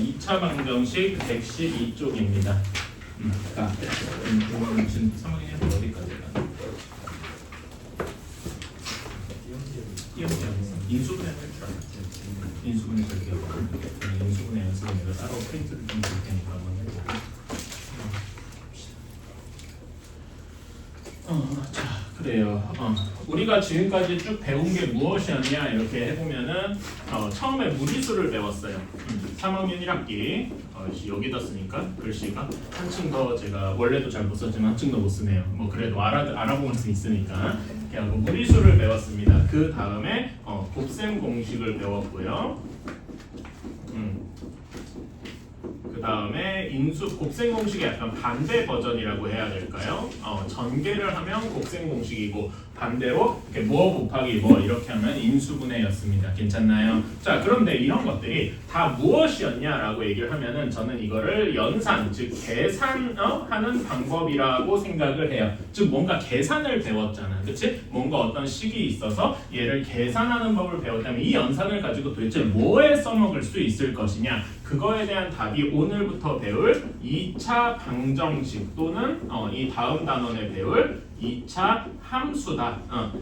2차 방정식 112쪽입니다. 지금 3학년 어디까지 가? 인수분해 할 줄 알았지. 인수분해 절개하고 인수분해 연습은 내가 따로 프린트를 좀 줄 테니까 한번 해보고. 자, 그래요. 우리가 지금까지 쭉 배운 게 무엇이었냐 이렇게 해보면은 처음에 무리수를 배웠어요. 3학년 1학기 여기다 쓰니까 글씨가 한층 더 제가 원래도 잘 못 썼지만 한층 더 못 쓰네요. 뭐 그래도 알아보는 수 있으니까 그냥 무리수를 배웠습니다. 그 다음에 곱셈 공식을 배웠고요. 그 다음에 인수 곱셈 공식의 약간 반대 버전이라고 해야 될까요? 전개를 하면 곱셈 공식이고 반대로 이렇게 뭐 곱하기 뭐 이렇게 하면 인수분해였습니다. 괜찮나요? 자, 그런데 이런 것들이 다 무엇이었냐라고 얘기를 하면은 저는 이거를 연산, 즉 계산하는 방법이라고 생각을 해요. 즉 뭔가 계산을 배웠잖아, 그렇지? 뭔가 어떤 식이 있어서 얘를 계산하는 법을 배웠다면 이 연산을 가지고 도대체 뭐에 써먹을 수 있을 것이냐? 그거에 대한 답이 오늘부터 배울 2차 방정식 또는 이 다음 단원에 배울 2차 함수다.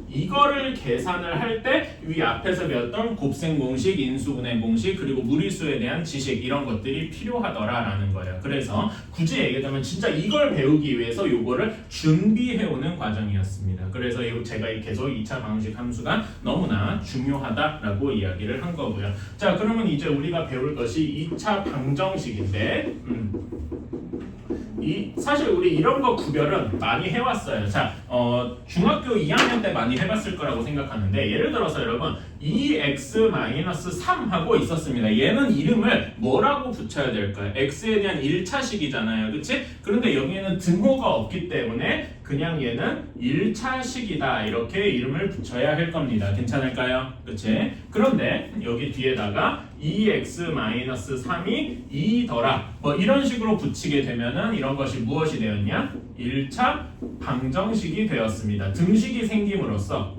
이거를 계산을 할 때 위 앞에서 배웠던 곱셈 공식, 인수분해 공식, 그리고 무리수에 대한 지식 이런 것들이 필요하더라라는 거예요. 그래서 굳이 얘기하자면 진짜 이걸 배우기 위해서 요거를 준비해오는 과정이었습니다. 그래서 제가 계속 2차 방정식 함수가 너무나 중요하다라고 이야기를 한 거고요. 자, 그러면 이제 우리가 배울 것이 2차 방정식인데 사실 우리 이런 거 구별은 많이 해왔어요. 자, 중학교 2학년 때 많이 해봤을 거라고 생각하는데 예를 들어서 여러분 2x-3 하고 있었습니다. 얘는 이름을 뭐라고 붙여야 될까요? x에 대한 1차식이잖아요. 그치? 그런데 여기에는 등호가 없기 때문에 그냥 얘는 1차식이다 이렇게 이름을 붙여야 할 겁니다. 괜찮을까요? 그치? 그런데 여기 뒤에다가 2x-3이 2더라 뭐 이런 식으로 붙이게 되면은 이런 것이 무엇이 되었냐? 1차 방정식이 되었습니다. 등식이 생김으로써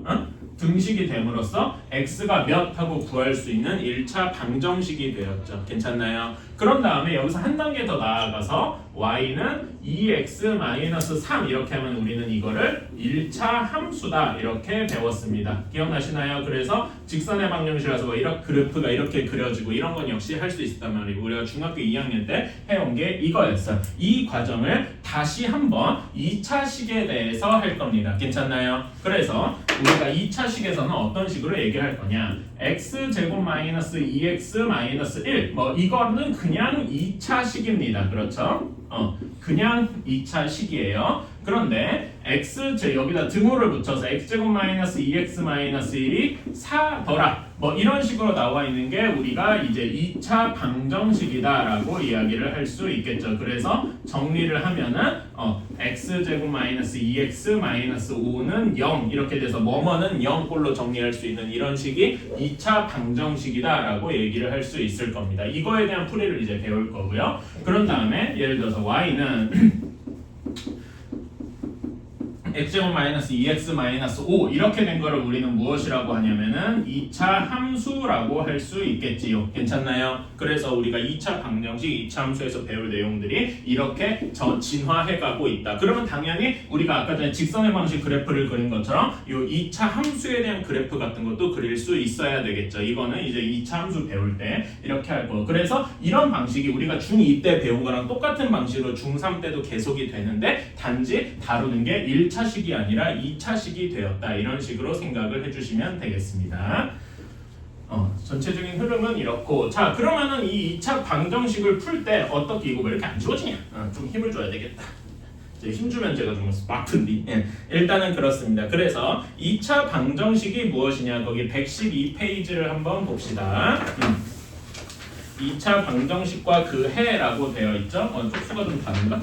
등식이 됨으로써 x가 몇 하고 구할 수 있는 1차 방정식이 되었죠. 괜찮나요? 그런 다음에 여기서 한 단계 더 나아가서 y는 2x-3 이렇게 하면 우리는 이거를 1차 함수다 이렇게 배웠습니다. 기억나시나요? 그래서 직선의 방정식이라서 뭐 이런 그래프가 이렇게 그려지고 이런 건 역시 할 수 있었단 말이고 우리가 중학교 2학년 때 해온 게 이거였어요. 이 과정을 다시 한번 2차식에 대해서 할 겁니다. 괜찮나요? 그래서 우리가 2차식에서는 어떤 식으로 얘기할 거냐? x제곱 마이너스 2x 마이너스 1 뭐 이거는 그냥 2차식입니다. 그렇죠? 그냥 2차식이에요. 그런데 여기다 등호를 붙여서 x제곱 마이너스 2x 마이너스 1이 4더라 뭐 이런 식으로 나와 있는 게 우리가 이제 2차 방정식이다라고 이야기를 할 수 있겠죠. 그래서 정리를 하면은 x제곱 마이너스 2x 마이너스 5는 0 이렇게 돼서 뭐뭐는 0꼴로 정리할 수 있는 이런 식이 2차 방정식이다라고 얘기를 할 수 있을 겁니다. 이거에 대한 풀이를 이제 배울 거고요. 그런 다음에 예를 들어서 y는 x제곱 마이너스 2x 마이너스 5 이렇게 된 거를 우리는 무엇이라고 하냐면은 2차 함수라고 할 수 있겠지요. 괜찮나요? 그래서 우리가 2차 방정식, 2차 함수에서 배울 내용들이 이렇게 진화해 가고 있다. 그러면 당연히 우리가 아까 전에 직선의 방식 그래프를 그린 것처럼 이 2차 함수에 대한 그래프 같은 것도 그릴 수 있어야 되겠죠. 이거는 이제 2차 함수 배울 때 이렇게 할 거. 그래서 이런 방식이 우리가 중2 때 배운 거랑 똑같은 방식으로 중3 때도 계속이 되는데 단지 다루는 게 1차식이 아니라 2차식이 되었다. 이런 식으로 생각을 해주시면 되겠습니다. 전체적인 흐름은 이렇고 자 그러면은 이 2차 방정식을 풀 때 어떻게 이거 왜 이렇게 안 지워지냐? 좀 힘을 줘야 되겠다. 힘 주면 제가 좀 아픈디. 일단은 그렇습니다. 그래서 2차 방정식이 무엇이냐? 거기 112페이지를 한번 봅시다. 2차 방정식과 그 해라고 되어 있죠? 쪽수가 좀 다른가?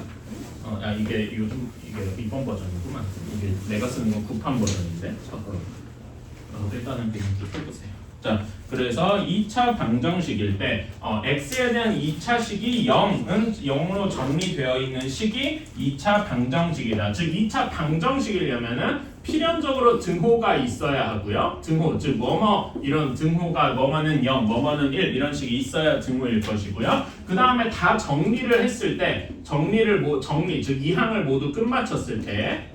이게 요즘 이게 이번 버전이구만. 이게 내가 쓰는 건 구판 버전인데. 일단은 그냥 해보세요. 자, 그래서 2차 방정식일 때 x에 대한 2차식이 0은 0으로 정리되어 있는 식이 2차 방정식이다. 즉 2차 방정식이려면은 필연적으로 등호가 있어야 하고요. 등호, 즉 뭐뭐 이런 등호가 뭐뭐는 0, 뭐뭐는 1 이런 식이 있어야 등호일 것이고요. 그 다음에 다 정리를 했을 때 정리, 즉 이 항을 모두 끝마쳤을 때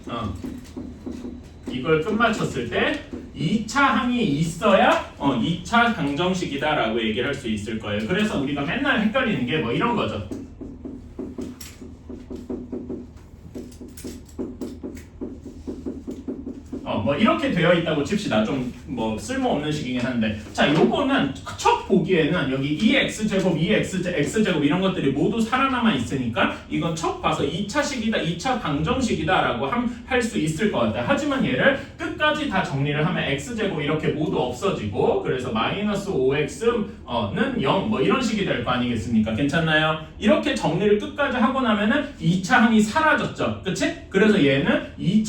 이걸 끝마쳤을 때 2차 항이 있어야 2차 방정식이다 라고 얘기를 할 수 있을 거예요. 그래서 우리가 맨날 헷갈리는 게 뭐 이런 거죠. 뭐 이렇게 되어 있다고 칩시다. 좀 뭐 쓸모없는 식이긴 한데, 자 요거는 첫 보기에는 여기 2x제곱, x제곱 이런 것들이 모두 살아남아 있으니까 이건 첫 봐서 2차식이다, 2차 방정식이다 라고 할 수 있을 것 같아요. 하지만 얘를 끝까지 다 정리를 하면 x제곱 이렇게 모두 없어지고, 그래서 마이너스 5x는 0 뭐 이런 식이 될 거 아니겠습니까? 괜찮나요? 이렇게 정리를 끝까지 하고 나면은 2차 항이 사라졌죠. 그치? 그래서 얘는 이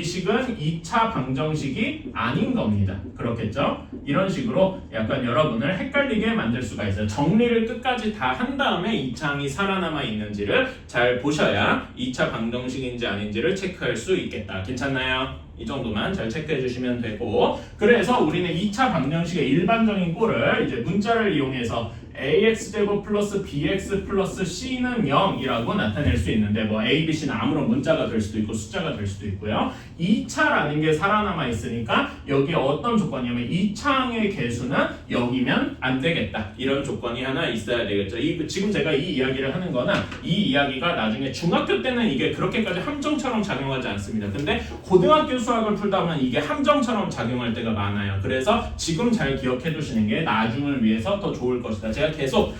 식은 2차 방정식이 아닌 겁니다. 그렇겠죠? 이런 식으로 약간 여러분을 헷갈리게 만들 수가 있어요. 정리를 끝까지 다 한 다음에 2차 항이 살아남아 있는지를 잘 보셔야 2차 방정식인지 아닌지를 체크할 수 있겠다. 괜찮나요? 이 정도만 잘 체크해 주시면 되고, 그래서 우리는 2차 방정식의 일반적인 꼴을 이제 문자를 이용해서 ax제곱 플러스 bx 플러스 c는 0이라고 나타낼 수 있는데, 뭐 a, b, c는 아무런 문자가 될 수도 있고 숫자가 될 수도 있고요. 2차라는 게 살아남아 있으니까 여기에 어떤 조건이냐면 2차항의 개수는 0이면 안 되겠다, 이런 조건이 하나 있어야 되겠죠. 지금 제가 이 이야기를 하는 거는 이 이야기가 나중에 중학교 때는 이게 그렇게까지 함정처럼 작용하지 않습니다. 근데 고등학교 수학을 풀다 보면 이게 함정처럼 작용할 때가 많아요. 그래서 지금 잘 기억해 두시는 게 나중을 위해서 더 좋을 것이다. 제가 계속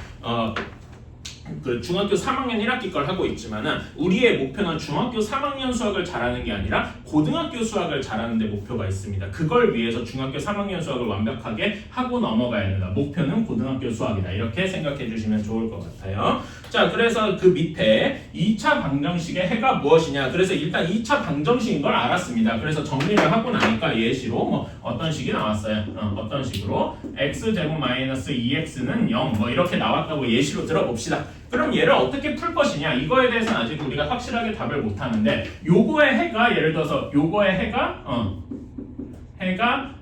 그 중학교 3학년 1학기 걸 하고 있지만은 우리의 목표는 중학교 3학년 수학을 잘하는 게 아니라 고등학교 수학을 잘하는 데 목표가 있습니다. 그걸 위해서 중학교 3학년 수학을 완벽하게 하고 넘어가야 된다. 목표는 고등학교 수학이다. 이렇게 생각해 주시면 좋을 것 같아요. 자, 그래서 그 밑에 2차 방정식의 해가 무엇이냐. 그래서 일단 2차 방정식인 걸 알았습니다. 그래서 정리를 하고 나니까 예시로 뭐 어떤 식이 나왔어요. 어떤 식으로 x제곱 마이너스 2x는 0 뭐 이렇게 나왔다고 예시로 들어봅시다. 그럼 얘를 어떻게 풀 것이냐, 이거에 대해서는 아직 우리가 확실하게 답을 못 하는데, 요거의 해가 예를 들어서 요거의 해가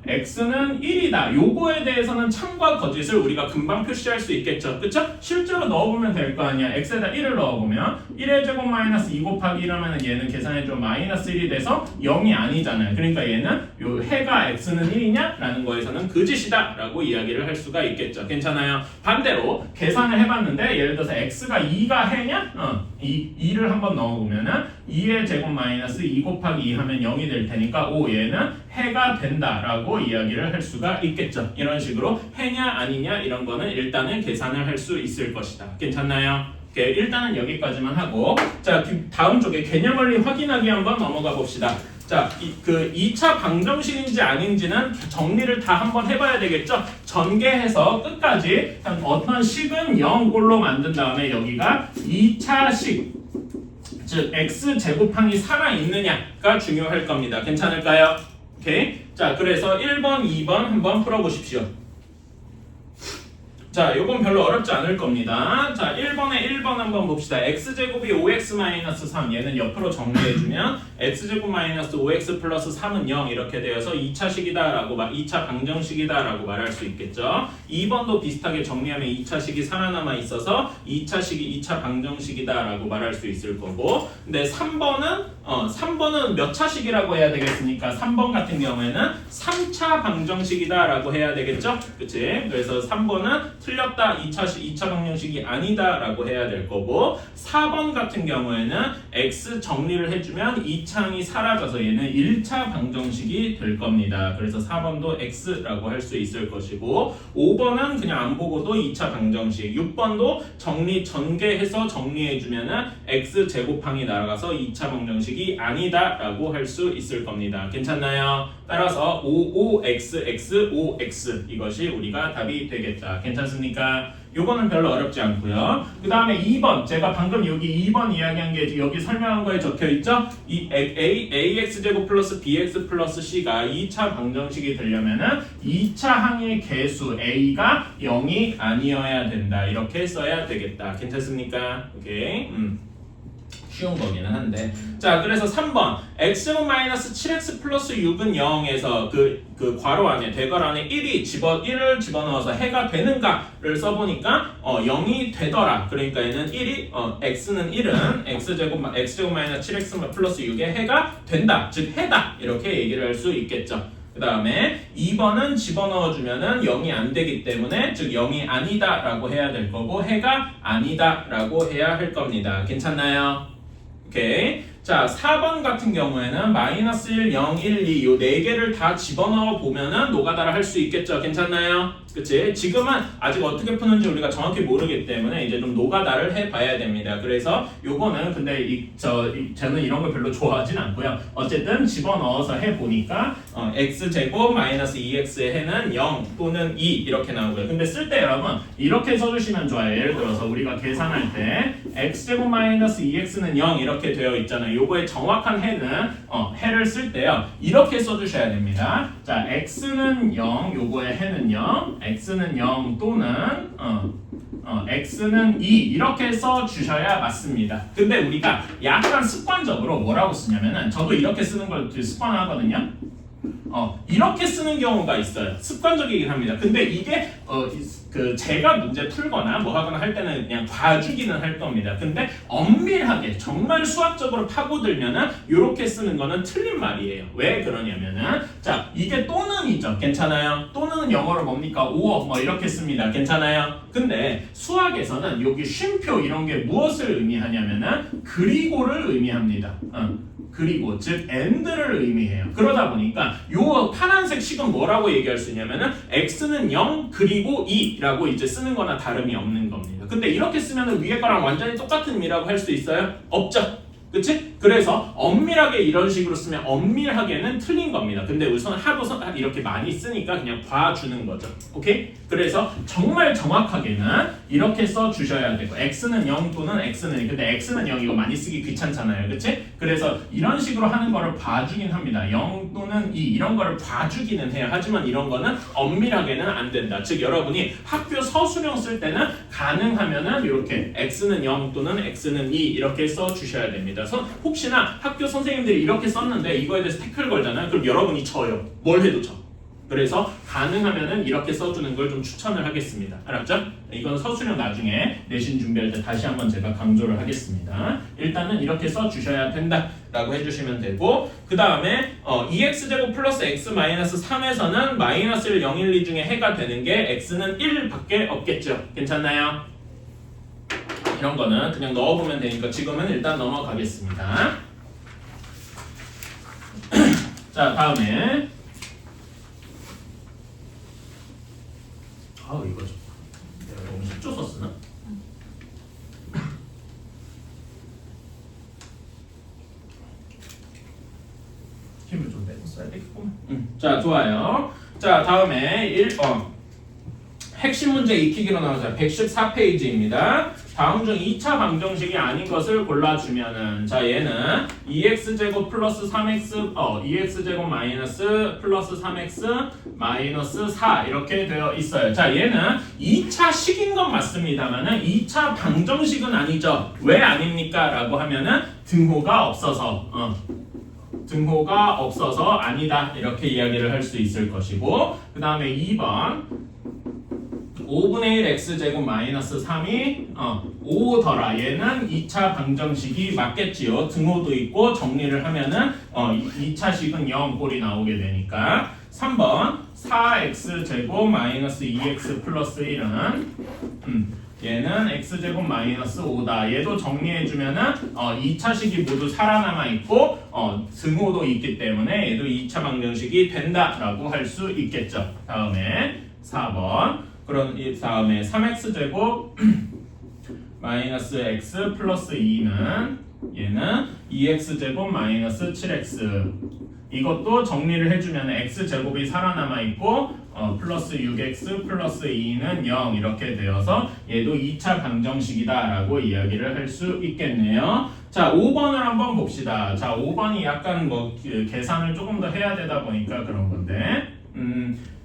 x는 1이다. 요거에 대해서는 참과 거짓을 우리가 금방 표시할 수 있겠죠. 그쵸? 실제로 넣어보면 될 거 아니야. x에다 1을 넣어보면 1의 제곱 마이너스 2 곱하기 1 하면 얘는 계산해주면 마이너스 1이 돼서 0이 아니잖아요. 그러니까 얘는 요 해가 x는 1이냐? 라는 거에서는 거짓이다 라고 이야기를 할 수가 있겠죠. 괜찮아요? 반대로 계산을 해봤는데 예를 들어서 x가 2가 해냐? 2를 한번 넣어보면은 2의 제곱 마이너스 2 곱하기 2 하면 0이 될 테니까 얘는 해가 된다라고 이야기를 할 수가 있겠죠. 이런 식으로 해냐 아니냐 이런 거는 일단은 계산을 할 수 있을 것이다. 괜찮나요? 일단은 여기까지만 하고, 자 다음 쪽에 개념 원리 확인하기 한번 넘어가 봅시다. 자, 그 2차 방정식인지 아닌지는 정리를 다 한번 해봐야 되겠죠? 전개해서 끝까지 어떤 식은 0꼴로 만든 다음에 여기가 2차식, 즉 x제곱항이 살아있느냐가 중요할 겁니다. 괜찮을까요? 오케이. 자, 그래서 1번, 2번 한번 풀어보십시오. 자, 요건 별로 어렵지 않을 겁니다. 자, 1번에 1번 한번 봅시다. x제곱이 5x-3, 얘는 옆으로 정리해주면 x제곱 마이너스 5x 플러스 3은 0 이렇게 되어서 2차식이다 라고 2차 방정식이다 라고 말할 수 있겠죠. 2번도 비슷하게 정리하면 2차식이 살아남아 있어서 2차식이 2차 방정식이다 라고 말할 수 있을 거고, 근데 3번은 몇 차식이라고 해야 되겠습니까? 3번 같은 경우에는 3차 방정식이다 라고 해야 되겠죠? 그치? 그래서 3번은 틀렸다, 2차 방정식이 아니다 라고 해야 될 거고, 4번 같은 경우에는 x 정리를 해주면 2차항이 사라져서 얘는 1차 방정식이 될 겁니다. 그래서 4번도 x라고 할 수 있을 것이고, 5번은 그냥 안 보고도 2차 방정식, 6번도 전개해서 정리해주면은 x 제곱항이 날아가서 2차 방정식이 아니다 라고 할 수 있을 겁니다. 괜찮나요? 따라서 55xx 5x 이것이 우리가 답이 되겠다. 괜찮습니까? 요거는 별로 어렵지 않고요. 그 다음에 2번, 제가 방금 여기 2번 이야기한 게 여기 설명한 거에 적혀 있죠? 이 ax제곱 플러스 bx 플러스 c가 2차 방정식이 되려면은 2차 항의 개수 a가 0이 아니어야 된다. 이렇게 써야 되겠다. 괜찮습니까? 오케이. 쉬운 거기는 한데. 자, 그래서 3번 x제곱 마이너스 7x 플러스 6은 0에서 그 괄호 안에 대괄 안에 1을 집어넣어서 해가 되는가를 써보니까 0이 되더라. 그러니까 얘는 1이 x는 1은 x제곱 마이너스 7x 플러스 6의 해가 된다. 즉 해다. 이렇게 얘기를 할 수 있겠죠. 그 다음에 2번은 집어넣어주면은 0이 안 되기 때문에 즉 0이 아니다 라고 해야 될 거고 해가 아니다 라고 해야 할 겁니다. 괜찮나요? 오케이. 자, 4번 같은 경우에는 마이너스 1, 0, 1, 2 요 4개를 다 집어넣어 보면은 노가다를 할 수 있겠죠. 괜찮나요? 그치? 지금은 아직 어떻게 푸는지 우리가 정확히 모르기 때문에 이제 좀 노가다를 해봐야 됩니다. 그래서 요거는 근데 저는 이런 걸 별로 좋아하진 않고요. 어쨌든 집어넣어서 해보니까 x제곱 마이너스 2x의 해는 0 또는 2 이렇게 나오고요. 근데 쓸 때 여러분 이렇게 써주시면 좋아요. 예를 들어서 우리가 계산할 때 x제곱 마이너스 2x는 0 이렇게 되어 있잖아요. 요거의 정확한 해는 해를 쓸 때요. 이렇게 써주셔야 됩니다. 자, x는 0, 요거의 해는 0, x는 0 또는 x는 2 이렇게 써주셔야 맞습니다. 근데 우리가 약간 습관적으로 뭐라고 쓰냐면은 저도 이렇게 쓰는 걸 습관하거든요. 이렇게 쓰는 경우가 있어요. 습관적이긴 합니다. 근데 이게 제가 문제 풀거나 뭐 하거나 할 때는 그냥 봐주기는 할 겁니다. 근데 엄밀하게 정말 수학적으로 파고들면은 이렇게 쓰는 거는 틀린 말이에요. 왜 그러냐면은 자, 이게 또는이죠. 괜찮아요? 또는 영어로 뭡니까? 5억 뭐 이렇게 씁니다. 괜찮아요? 근데 수학에서는 여기 쉼표 이런 게 무엇을 의미하냐면은 그리고를 의미합니다. 그리고 즉 and를 의미해요. 그러다 보니까 요 파란색 식은 뭐라고 얘기할 수 있냐면은 x는 0 그리고 2라고 이제 쓰는 거나 다름이 없는 겁니다. 근데 이렇게 쓰면은 위에 거랑 완전히 똑같은 의미라고 할 수 있어요? 없죠. 그치? 그래서 엄밀하게 이런 식으로 쓰면 엄밀하게는 틀린 겁니다. 근데 우선 하도 이렇게 많이 쓰니까 그냥 봐주는 거죠. 오케이? 그래서 정말 정확하게는 이렇게 써주셔야 되고 x는 0 또는 x는 2 근데 x는 0 이거 많이 쓰기 귀찮잖아요. 그치? 그래서 이런 식으로 하는 거를 봐주긴 합니다. 0 또는 2 이런 거를 봐주기는 해요. 하지만 이런 거는 엄밀하게는 안 된다. 즉 여러분이 학교 서술형 쓸 때는 가능하면은 이렇게 x는 0 또는 x는 2 이렇게 써주셔야 됩니다. 혹시나 학교 선생님들이 이렇게 썼는데 이거에 대해서 태클 걸잖아요. 그럼 여러분이 져요. 뭘 해도 져. 그래서 가능하면은 이렇게 써주는 걸 좀 추천을 하겠습니다. 알았죠? 이건 서술형 나중에 내신 준비할 때 다시 한번 제가 강조를 하겠습니다. 일단은 이렇게 써주셔야 된다라고 해주시면 되고 그 다음에 2x제곱 플러스 x 마이너스 3에서는 마이너스 1, 0, 1, 2 중에 해가 되는 게 x는 1밖에 없겠죠. 괜찮나요? 이런 거는 그냥 넣어보면 되니까 지금은 일단 넘어가겠습니다. 자, 다음에 이거 좀 내가 너무 쉽게 썼으나? 힘을 좀 내서 써야 되겠구나. 자, 좋아요. 자, 다음에 핵심 문제 익히기로 나오죠. 114페이지입니다. 다음 중 2차 방정식이 아닌 것을 골라주면은 자 얘는 2x제곱 플러스 3x 2x제곱 마이너스 플러스 3x 마이너스 4 이렇게 되어 있어요. 자 얘는 2차 식인 건 맞습니다만은 2차 방정식은 아니죠. 왜 아닙니까? 라고 하면은 등호가 없어서 아니다 이렇게 이야기를 할 수 있을 것이고 그 다음에 2번 5분의 1 x제곱 마이너스 3이 5더라. 얘는 2차 방정식이 맞겠지요. 등호도 있고 정리를 하면은 2차식은 0 꼴이 나오게 되니까 3번 4x제곱 마이너스 2x 플러스 1은 얘는 x제곱 마이너스 5다. 얘도 정리해주면은 2차식이 모두 살아남아 있고 등호도 있기 때문에 얘도 2차 방정식이 된다라고 할 수 있겠죠. 다음에 4번 그럼 이 다음에 3x제곱 마이너스 x 플러스 2는 얘는 2x제곱 마이너스 7x 이것도 정리를 해주면 x제곱이 살아남아 있고 플러스 6x 플러스 2는 0 이렇게 되어서 얘도 2차 방정식이다 라고 이야기를 할 수 있겠네요. 자 5번을 한번 봅시다. 자 5번이 약간 계산을 조금 더 해야 되다 보니까 그런 건데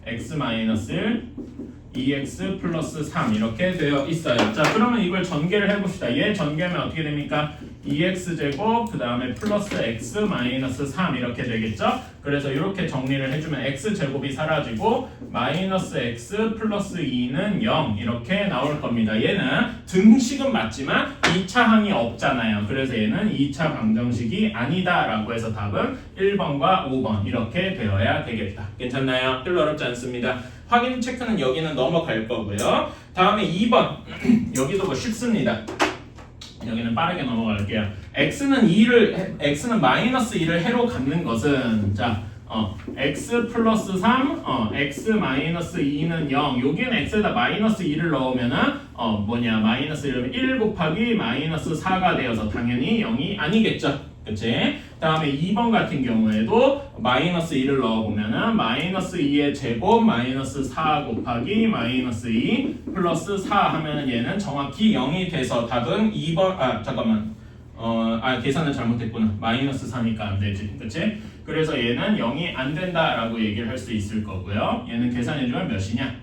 x 마이너스 1 2x 플러스 3 이렇게 되어 있어요. 자, 그러면 이걸 전개를 해봅시다. 얘 전개하면 어떻게 됩니까? 2x제곱 그 다음에 플러스 x 마이너스 3 이렇게 되겠죠? 그래서 이렇게 정리를 해주면 x제곱이 사라지고 마이너스 x 플러스 2는 0 이렇게 나올 겁니다. 얘는 등식은 맞지만 2차 항이 없잖아요. 그래서 얘는 2차 방정식이 아니다 라고 해서 답은 1번과 5번 이렇게 되어야 되겠다. 괜찮나요? 별로 어렵지 않습니다. 확인 체크는 여기는 넘어갈 거고요. 다음에 2번 여기도 뭐 쉽습니다. 여기는 빠르게 넘어갈게요. x는 마이너스 2를 해로 갖는 것은 자 x 플러스 3, x 마이너스 2는 0. 여기는 x에다 마이너스 2를 넣으면은 마이너스 1 곱하기 마이너스 4가 되어서 당연히 0이 아니겠죠. 그치? 다음에 2번 같은 경우에도 마이너스 2를 넣어보면은 마이너스 2의 제곱 마이너스 4 곱하기 마이너스 2 플러스 4 하면은 얘는 정확히 0이 돼서 답은 2번 계산을 잘못했구나. 마이너스 4니까 안 되지. 그치? 그래서 얘는 0이 안 된다라고 얘기를 할 수 있을 거고요. 얘는 계산해주면 몇이냐?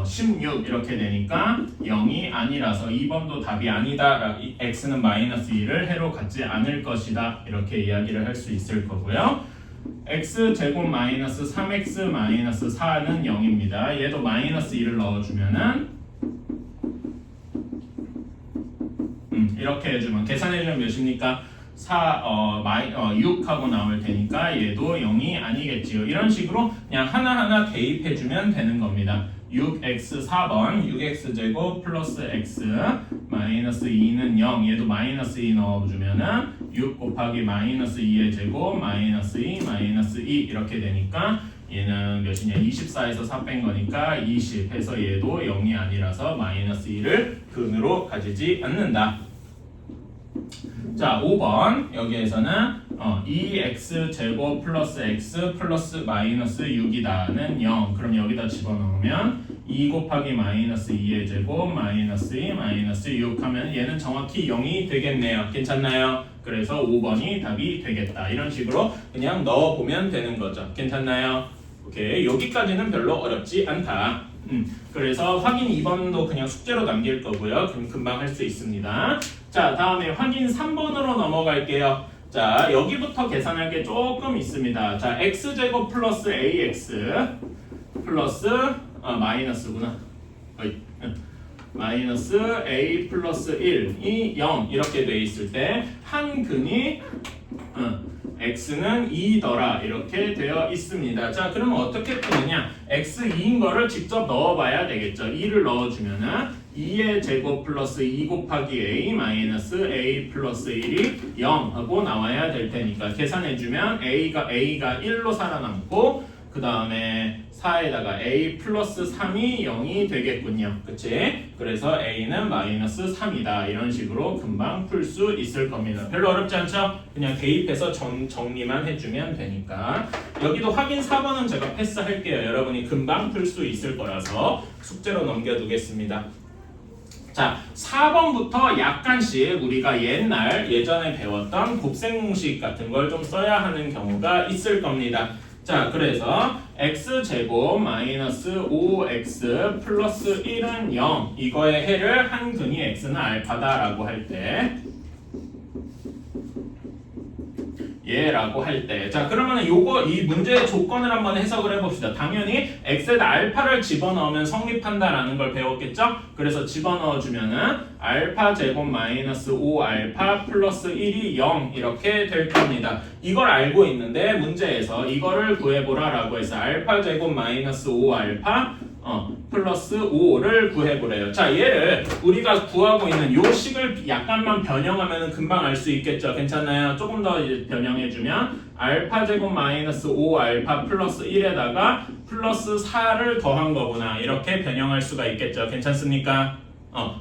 16 이렇게 되니까 0이 아니라서 2번도 답이 아니다. x는 마이너스 2를 해로 갖지 않을 것이다. 이렇게 이야기를 할 수 있을 거고요. x제곱 마이너스 3x 마이너스 4는 0입니다. 얘도 마이너스 2를 넣어주면은 이렇게 해주면 계산해주면 몇입니까? 6하고 나올 테니까 얘도 0이 아니겠지요. 이런 식으로 그냥 하나하나 대입해주면 되는 겁니다. 6x 4번 6x제곱 플러스 x 마이너스 2는 0 얘도 마이너스 2 넣어주면은 6 곱하기 마이너스 2의 제곱 마이너스 2 마이너스 2 이렇게 되니까 얘는 몇이냐 24에서 4 뺀 거니까 20 해서 얘도 0이 아니라서 마이너스 2를 근으로 가지지 않는다. 자 5번 여기에서는 2x제곱 플러스 x 플러스 마이너스 6이다는 0 그럼 여기다 집어넣으면 2 곱하기 마이너스 2의 제곱 마이너스 2 마이너스 6 하면 얘는 정확히 0이 되겠네요. 괜찮나요? 그래서 5번이 답이 되겠다. 이런 식으로 그냥 넣어보면 되는 거죠. 괜찮나요? 오케이 여기까지는 별로 어렵지 않다. 그래서 확인 2번도 그냥 숙제로 남길 거고요. 그럼 금방 할 수 있습니다. 자 다음에 확인 3번으로 넘어갈게요. 자 여기부터 계산할 게 조금 있습니다. 자 x제곱 플러스 ax 플러스 마이너스구나. 마이너스 a 플러스 1이 0 이렇게 돼 있을 때 한 근이 x는 2더라 이렇게 되어 있습니다. 자 그러면 어떻게 푸느냐 x2인 거를 직접 넣어봐야 되겠죠. 2를 넣어주면은 2의 제곱 플러스 2 곱하기 a 마이너스 a 플러스 1이 0 하고 나와야 될 테니까 계산해주면 a가 1로 살아남고 그 다음에 4에다가 a 플러스 3이 0이 되겠군요. 그치? 그래서 a는 마이너스 3이다. 이런 식으로 금방 풀 수 있을 겁니다. 별로 어렵지 않죠? 그냥 대입해서 정리만 해주면 되니까. 여기도 확인 4번은 제가 패스할게요. 여러분이 금방 풀 수 있을 거라서 숙제로 넘겨두겠습니다. 자, 4번부터 약간씩 우리가 예전에 배웠던 곱셈 공식 같은 걸 좀 써야 하는 경우가 있을 겁니다. 자, 그래서 x제곱 마이너스 5x 플러스 1은 0 이거의 해를 한 근이 x는 알파다라고 할 때 얘라고 할 때 자 그러면 이 문제의 조건을 한번 해석을 해봅시다. 당연히 x에다 알파를 집어넣으면 성립한다라는 걸 배웠겠죠? 그래서 집어넣어주면은 알파 제곱 마이너스 5알파 플러스 1이 0 이렇게 될 겁니다. 이걸 알고 있는데 문제에서 이거를 구해보라라고 해서 알파 제곱 마이너스 5알파 플러스 5를 구해보래요. 자, 얘를 우리가 구하고 있는 요 식을 약간만 변형하면 금방 알 수 있겠죠. 괜찮나요? 조금 더 이제 변형해주면 알파 제곱 마이너스 5알파 플러스 1에다가 플러스 4를 더한 거구나. 이렇게 변형할 수가 있겠죠. 괜찮습니까?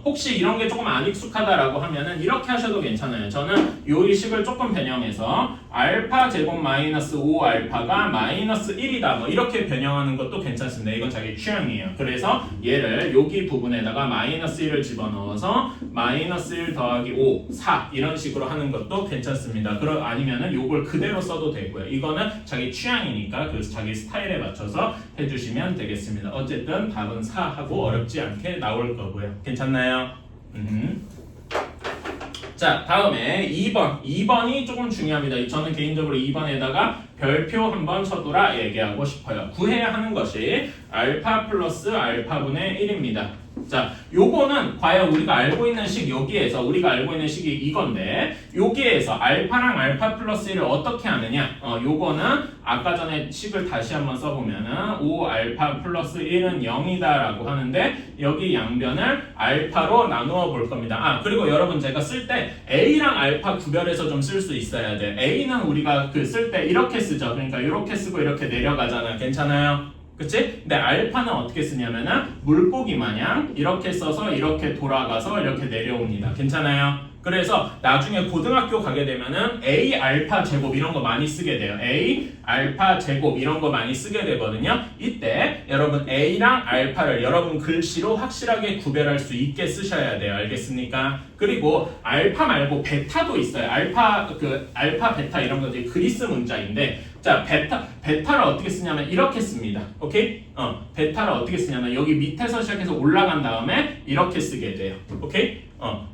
혹시 이런 게 조금 안 익숙하다라고 하면은 이렇게 하셔도 괜찮아요. 저는 요 식을 조금 변형해서 알파 제곱 마이너스 5알파가 마이너스 1이다 뭐 이렇게 변형하는 것도 괜찮습니다. 이건 자기 취향이에요. 그래서 얘를 여기 부분에다가 마이너스 1을 집어넣어서 마이너스 1 더하기 5, 4 이런 식으로 하는 것도 괜찮습니다. 아니면은 요걸 그대로 써도 되고요. 이거는 자기 취향이니까 그래서 자기 스타일에 맞춰서 해주시면 되겠습니다. 어쨌든 답은 4하고 어렵지 않게 나올 거고요. 괜찮나요? 자, 다음에 2번이 조금 중요합니다. 저는 개인적으로 2번에다가 별표 한번 쳐두라 얘기하고 싶어요. 구해야 하는 것이 알파 플러스 알파분의 1입니다. 자, 요거는 과연 우리가 알고 있는 식 여기에서 우리가 알고 있는 식이 이건데 여기에서 알파랑 알파 플러스 1을 어떻게 하느냐? 요거는 아까 전에 식을 다시 한번 써보면은 5 알파 플러스 1은 0이다라고 하는데 여기 양변을 알파로 나누어 볼 겁니다. 그리고 여러분 제가 쓸 때 A랑 알파 구별해서 좀 쓸 수 있어야 돼. A는 우리가 쓸 때 이렇게 쓰죠. 그러니까 이렇게 쓰고 이렇게 내려가잖아. 괜찮아요? 그치? 근데 알파는 어떻게 쓰냐면은 물고기 마냥 이렇게 써서 이렇게 돌아가서 이렇게 내려옵니다. 괜찮아요? 그래서 나중에 고등학교 가게 되면은 A 알파 제곱 이런 거 많이 쓰게 돼요. A 알파 제곱 이런 거 많이 쓰게 되거든요. 이때 여러분 A랑 알파를 여러분 글씨로 확실하게 구별할 수 있게 쓰셔야 돼요. 알겠습니까? 그리고 알파 말고 베타도 있어요. 알파 베타 이런 것들이 그리스 문자인데 자, 베타를 어떻게 쓰냐면 이렇게 씁니다. 오케이? 베타를 어떻게 쓰냐면 여기 밑에서 시작해서 올라간 다음에 이렇게 쓰게 돼요. 오케이?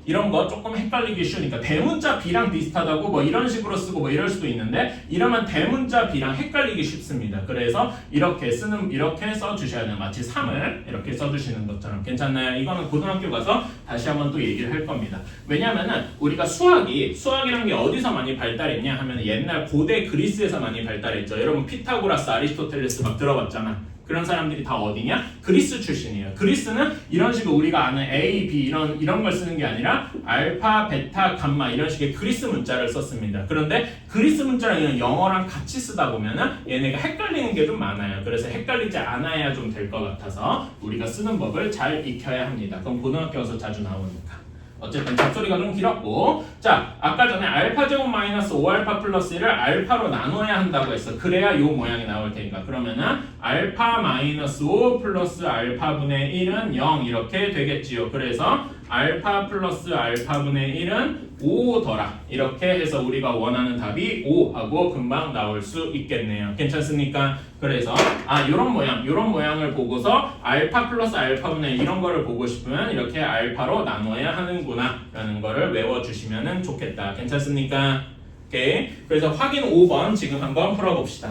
이런 거 조금 헷갈리기 쉬우니까 대문자 B랑 비슷하다고 뭐 이런 식으로 쓰고 뭐 이럴 수도 있는데 이러면 대문자 B랑 헷갈리기 쉽습니다. 그래서 이렇게 써주셔야 돼요. 마치 3을 이렇게 써주시는 것처럼. 괜찮나요? 이거는 고등학교 가서 다시 한번 또 얘기를 할 겁니다. 왜냐면은 우리가 수학이라는 게 어디서 많이 발달했냐 하면 옛날 고대 그리스에서 많이 발달했죠. 여러분 피타고라스, 아리스토텔레스 막 들어봤잖아. 그런 사람들이 다 어디냐? 그리스 출신이에요. 그리스는 이런 식으로 우리가 아는 A, B 이런 걸 쓰는 게 아니라 알파, 베타, 감마 이런 식의 그리스 문자를 썼습니다. 그런데 그리스 문자랑 이런 영어랑 같이 쓰다 보면은 얘네가 헷갈리는 게 좀 많아요. 그래서 헷갈리지 않아야 좀 될 것 같아서 우리가 쓰는 법을 잘 익혀야 합니다. 그럼 고등학교에서 자주 나오니까. 어쨌든 잡소리가 좀 길었고 자 아까 전에 알파 제곱 마이너스 5알파 플러스 1을 알파로 나눠야 한다고 했어. 그래야 요 모양이 나올 테니까 그러면은 알파 마이너스 5 플러스 알파분의 1은 0 이렇게 되겠지요. 그래서 알파 플러스 알파분의 1은 5더라 이렇게 해서 우리가 원하는 답이 5하고 금방 나올 수 있겠네요. 괜찮습니까? 그래서 요런 모양을 보고서 알파 플러스 알파분의 이런 거를 보고 싶으면 이렇게 알파로 나눠야 하는구나 라는 거를 외워주시면 좋겠다. 괜찮습니까? 오케이. 그래서 확인 5번 지금 한번 풀어봅시다.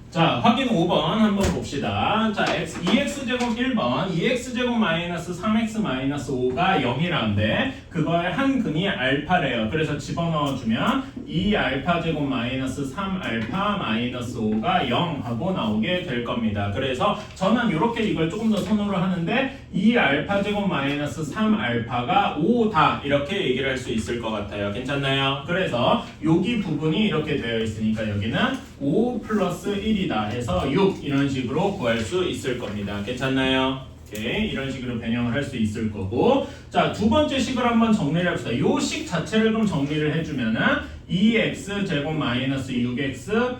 자, 확인 5번 한번 봅시다. 자, 2x제곱 1번 2x제곱 마이너스 3x 마이너스 5가 0이라는데 그거의 한 근이 알파래요. 그래서 집어넣어주면 2알파제곱 마이너스 3알파 마이너스 5가 0 하고 나오게 될 겁니다. 그래서 저는 이렇게 이걸 조금 더 선호를 하는데 2알파제곱 마이너스 3알파가 5다 이렇게 얘기를 할 수 있을 것 같아요. 괜찮나요? 그래서 여기 부분이 이렇게 되어 있으니까 여기는 5 플러스 1이다 해서 6 이런 식으로 구할 수 있을 겁니다. 괜찮나요? 오케이. 이런 식으로 변형을 할 수 있을 거고 자, 두 번째 식을 한번 정리를 해봅시다. 요 식 자체를 좀 정리를 해주면은 2x 제곱 마이너스 6x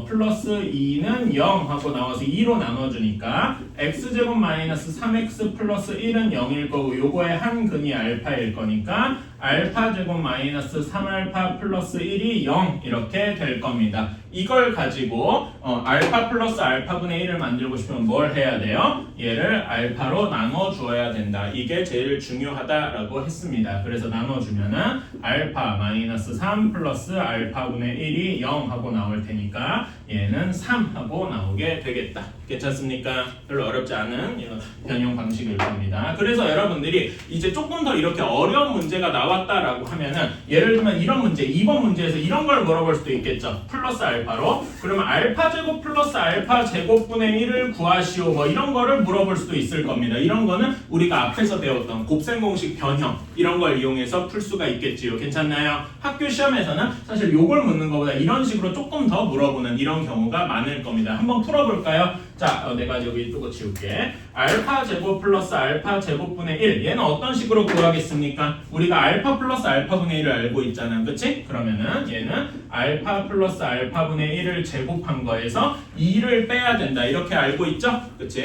플러스 2는 0 하고 나와서 2로 나눠주니까 x제곱 마이너스 3x 플러스 1은 0일 거고 요거의 한 근이 알파일 거니까 알파 제곱 마이너스 3알파 플러스 1이 0 이렇게 될 겁니다. 이걸 가지고 알파 플러스 알파분의 1을 만들고 싶으면 뭘 해야 돼요? 얘를 알파로 나눠주어야 된다. 이게 제일 중요하다라고 했습니다. 그래서 나눠주면은 알파 마이너스 3 플러스 알파분의 1이 0 하고 나올 테니까 얘는 3 하고 나오게 되겠다. 괜찮습니까? 별로 어렵지 않은 이런 변형 방식일 겁니다. 그래서 여러분들이 이제 조금 더 이렇게 어려운 문제가 나왔다라고 하면은 예를 들면 이런 문제 2번 문제에서 이런 걸 물어볼 수도 있겠죠. 플러스 알파로 그러면 알파 제곱 플러스 알파 제곱분의 1을 구하시오 뭐 이런 거를 물어볼 수도 있을 겁니다. 이런 거는 우리가 앞에서 배웠던 곱셈 공식 변형 이런 걸 이용해서 풀 수가 있겠지요. 괜찮나요? 학교 시험에서는 사실 요걸 묻는 것보다 이런 식으로 조금 더 물어보는 이런 경우가 많을 겁니다. 한번 풀어볼까요? 자, 내가 여기 조금 지울게. 알파 제곱 플러스 알파 제곱분의 1 얘는 어떤 식으로 구하겠습니까? 우리가 알파 플러스 알파분의 1을 알고 있잖아. 그치? 그러면은 얘는 알파 플러스 알파분의 1을 제곱한 거에서 2를 빼야 된다. 이렇게 알고 있죠? 그치?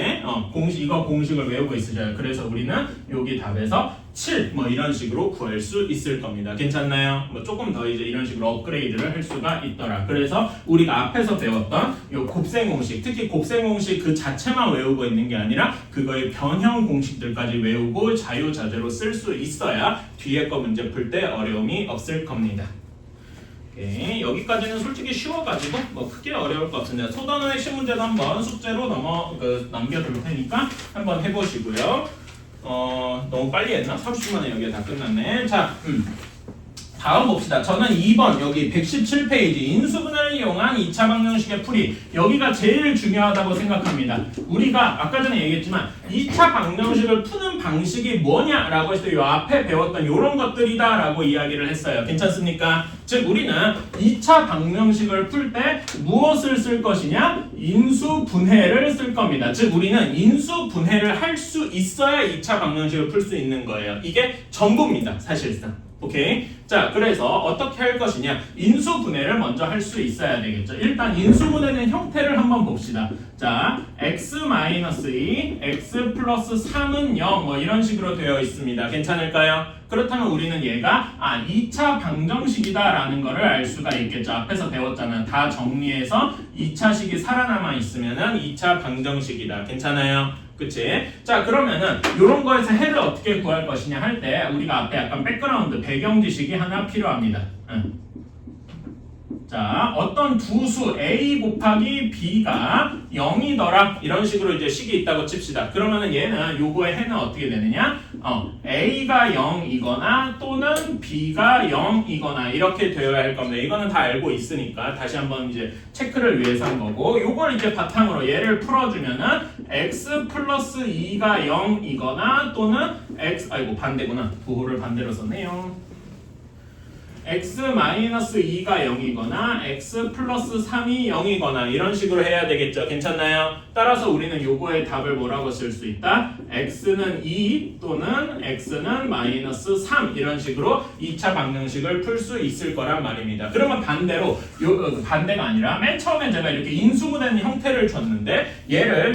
이거 공식을 외우고 있으셔요. 그래서 우리는 여기 답에서 7 뭐 이런 식으로 구할 수 있을 겁니다. 괜찮나요? 뭐 조금 더 이제 이런 식으로 업그레이드를 할 수가 있더라. 그래서 우리가 앞에서 배웠던 요 곱셈 공식, 특히 곱셈 공식 그 자체만 외우고 있는 게 아니라 그거의 변형 공식들까지 외우고 자유자재로 쓸 수 있어야 뒤에 거 문제 풀 때 어려움이 없을 겁니다. 오케이, 여기까지는 솔직히 쉬워가지고 뭐 크게 어려울 것 같은데 소단원 핵심 문제도 한번 숙제로 넘겨둘 테니까 한번 해보시고요. 너무 빨리 했나? 30분 만에 여기가 다 끝났네. 자, 다음 봅시다. 저는 2번 여기 117페이지 인수분해를 이용한 2차 방정식의 풀이 여기가 제일 중요하다고 생각합니다. 우리가 아까 전에 얘기했지만 2차 방정식을 푸는 방식이 뭐냐라고 했을 때 이 앞에 배웠던 이런 것들이다 라고 이야기를 했어요. 괜찮습니까? 즉 우리는 2차 방정식을 풀 때 무엇을 쓸 것이냐? 인수분해를 쓸 겁니다. 즉 우리는 인수분해를 할 수 있어야 2차 방정식을 풀 수 있는 거예요. 이게 전부입니다. 사실상. 오케이. 자, 그래서 어떻게 할 것이냐? 인수분해를 먼저 할 수 있어야 되겠죠. 일단 인수분해는 형태를 한번 봅시다. 자, x-2, x 플러스 3은 0, 뭐 이런 식으로 되어 있습니다. 괜찮을까요? 그렇다면 우리는 얘가 2차 방정식이다라는 거를 알 수가 있겠죠. 앞에서 배웠잖아요. 다 정리해서 2차식이 살아남아 있으면은 2차 방정식이다. 괜찮아요? 그치? 자, 그러면은 요런 거에서 해를 어떻게 구할 것이냐 할 때 우리가 앞에 약간 백그라운드 배경 지식이 하나 필요합니다. 자, 어떤 두 수 a 곱하기 b가 0이더라 이런 식으로 이제 식이 있다고 칩시다. 그러면은 얘는 요거의 해는 어떻게 되느냐? a가 0이거나 또는 b가 0이거나 이렇게 되어야 할 겁니다. 이거는 다 알고 있으니까 다시 한번 이제 체크를 위해서 한 거고, 요걸 이제 바탕으로 얘를 풀어주면은 x 플러스 2가 0이거나 또는 x 반대구나. 부호를 반대로 썼네요. x-2가 0이거나 x 플러스 3이 0이거나 이런 식으로 해야 되겠죠. 괜찮나요? 따라서 우리는 요거의 답을 뭐라고 쓸 수 있다? x는 2 또는 x는 마이너스 3 이런 식으로 2차 방정식을 풀 수 있을 거란 말입니다. 그러면 반대로 반대가 아니라 맨 처음에 제가 이렇게 인수분해된 형태를 줬는데 얘를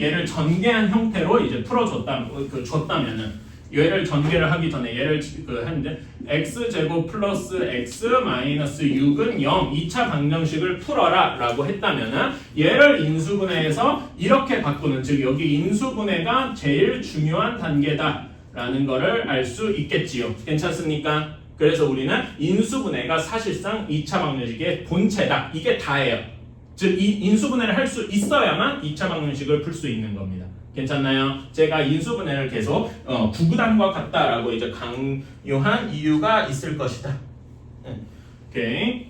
얘를 전개한 형태로 이제 줬다면은 얘를 전개를 하기 전에 얘를 했는데 x제곱 플러스 x 마이너스 6은 0 2차 방정식을 풀어라 라고 했다면은 얘를 인수분해해서 이렇게 바꾸는, 즉 여기 인수분해가 제일 중요한 단계다 라는 거를 알 수 있겠지요. 괜찮습니까? 그래서 우리는 인수분해가 사실상 2차 방정식의 본체다. 이게 다예요. 즉 이 인수분해를 할 수 있어야만 2차 방정식을 풀 수 있는 겁니다. 괜찮나요? 제가 인수분해를 계속 구구단과 같다라고 이제 강요한 이유가 있을 것이다. 오케이.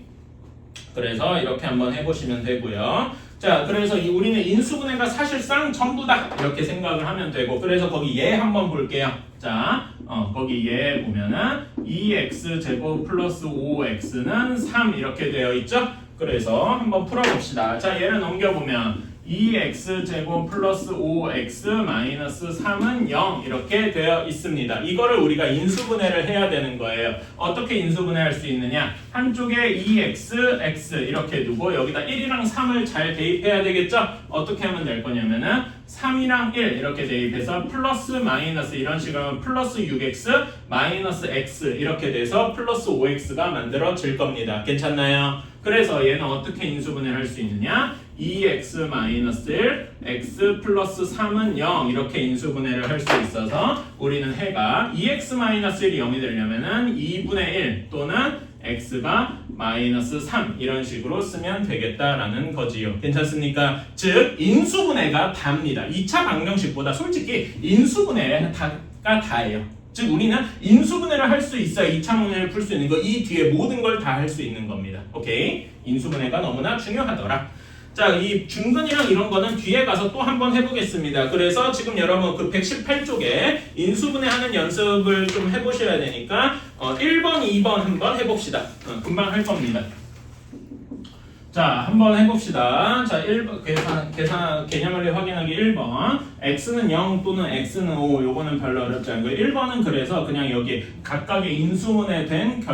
그래서 이렇게 한번 해보시면 되고요. 자, 그래서 우리는 인수분해가 사실상 전부다 이렇게 생각을 하면 되고, 그래서 거기 얘 한번 볼게요. 자, 거기 얘 보면은 2x 제곱 플러스 5x는 3 이렇게 되어 있죠? 그래서 한번 풀어봅시다. 자, 얘를 넘겨보면 2x 제곱 플러스 5x 마이너스 3은 0 이렇게 되어 있습니다. 이거를 우리가 인수분해를 해야 되는 거예요. 어떻게 인수분해할 수 있느냐? 한쪽에 2x, x 이렇게 두고 여기다 1이랑 3을 잘 대입해야 되겠죠? 어떻게 하면 될 거냐면은 3이랑 1 이렇게 대입해서 플러스 마이너스 이런 식으로 하면 플러스 6x 마이너스 x 이렇게 돼서 플러스 5x가 만들어질 겁니다. 괜찮나요? 그래서 얘는 어떻게 인수분해를 할 수 있느냐? 2x 마이너스 1, x 플러스 3은 0 이렇게 인수분해를 할 수 있어서 우리는 해가 2x 마이너스 1이 0이 되려면은 2분의 1 또는 x가 마이너스 3 이런 식으로 쓰면 되겠다라는 거지요. 괜찮습니까? 즉 인수분해가 답니다. 2차 방정식보다 솔직히 인수분해가 다예요. 즉 우리는 인수분해를 할 수 있어야 2차 방정식을 풀 수 있는 거, 이 뒤에 모든 걸 다 할 수 있는 겁니다. 오케이? 인수분해가 너무나 중요하더라. 자, 이 중근이랑 이런 거는 뒤에 가서 또 한번 해보겠습니다. 그래서 지금 여러분 그 118쪽에 인수분해하는 연습을 좀 해보셔야 되니까 1번, 2번 한번 해봅시다. 금방 할 겁니다. 자, 한번 해봅시다. 자, 1번 계산 개념원리 확인하기 1번. x는 0 또는 x는 5. 요거는 별로 어렵지 않고요. 1번은 그래서 그냥 여기 각각의 인수분해된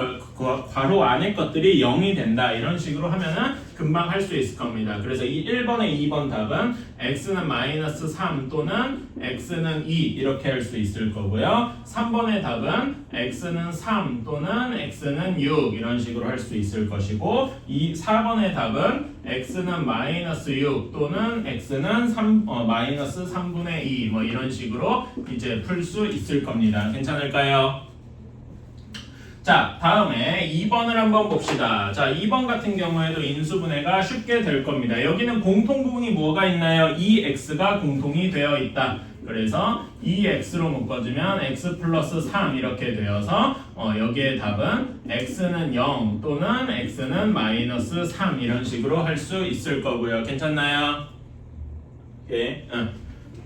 괄호 안에 것들이 0이 된다. 이런 식으로 하면은 금방 할 수 있을 겁니다. 그래서 이 1번에 2번 답은 x는 마이너스 3 또는 x는 2 이렇게 할 수 있을 거고요. 3번의 답은 x는 3 또는 x는 6 이런 식으로 할 수 있을 것이고, 이 4번의 답은 x는 마이너스 6 또는 x는 마이너스 3분의 2 뭐 이런 식으로 이제 풀 수 있을 겁니다. 괜찮을까요? 자, 다음에 2번을 한번 봅시다. 자, 2번 같은 경우에도 인수분해가 쉽게 될 겁니다. 여기는 공통 부분이 뭐가 있나요? 2x가 공통이 되어 있다. 그래서 2x로 묶어주면 x 플러스 3 이렇게 되어서 여기에 답은 x는 0 또는 x는 마이너스 3 이런 식으로 할 수 있을 거고요. 괜찮나요? 오케이.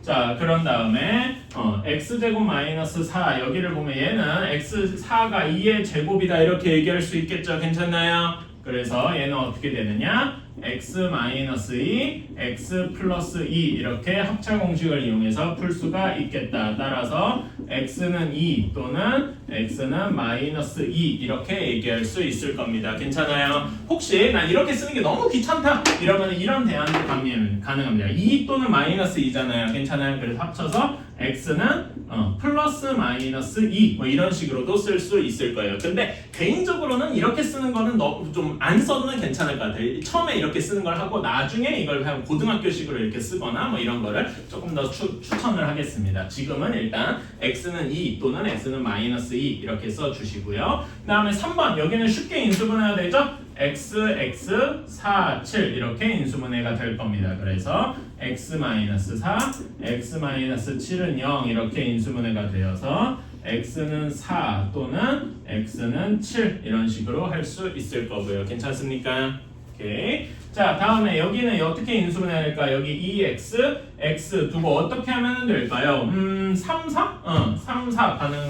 자, 그런 다음에 x제곱 마이너스 4 여기를 보면 얘는 x4가 2의 제곱이다 이렇게 얘기할 수 있겠죠. 괜찮나요? 그래서 얘는 어떻게 되느냐? x 마이너스 2, x 플러스 2 이렇게 합차 공식을 이용해서 풀 수가 있겠다. 따라서 x는 2 또는 x는 마이너스 2 이렇게 얘기할 수 있을 겁니다. 괜찮아요? 혹시 난 이렇게 쓰는 게 너무 귀찮다 이러면 이런 대안도 가능합니다. 2 또는 마이너스 2잖아요. 괜찮아요? 그래서 합쳐서 x는 플러스 마이너스 2 뭐 이런 식으로도 쓸 수 있을 거예요. 근데 개인적으로는 이렇게 쓰는 거는 좀 안 써도는 괜찮을 것 같아요. 처음에 이렇게 쓰는 걸 하고 나중에 이걸 그냥 고등학교식으로 이렇게 쓰거나 뭐 이런 거를 조금 더 추천을 하겠습니다. 지금은 일단 x는 2 또는 x는 마이너스 2 이렇게 써주시고요. 그 다음에 3번 여기는 쉽게 인수분해가 되죠? x, x, 4, 7 이렇게 인수분해가 될 겁니다. 그래서 x 마이너스 4, x 마이너스 7은 0 이렇게 인수분해가 되어서 x는 4 또는 x는 7 이런 식으로 할 수 있을 거고요. 괜찮습니까? 오케이. 자, 다음에 여기는 어떻게 인수분해가 될까? 여기 2x, x 두고 어떻게 하면 될까요? 3, 4? 3, 4 가능.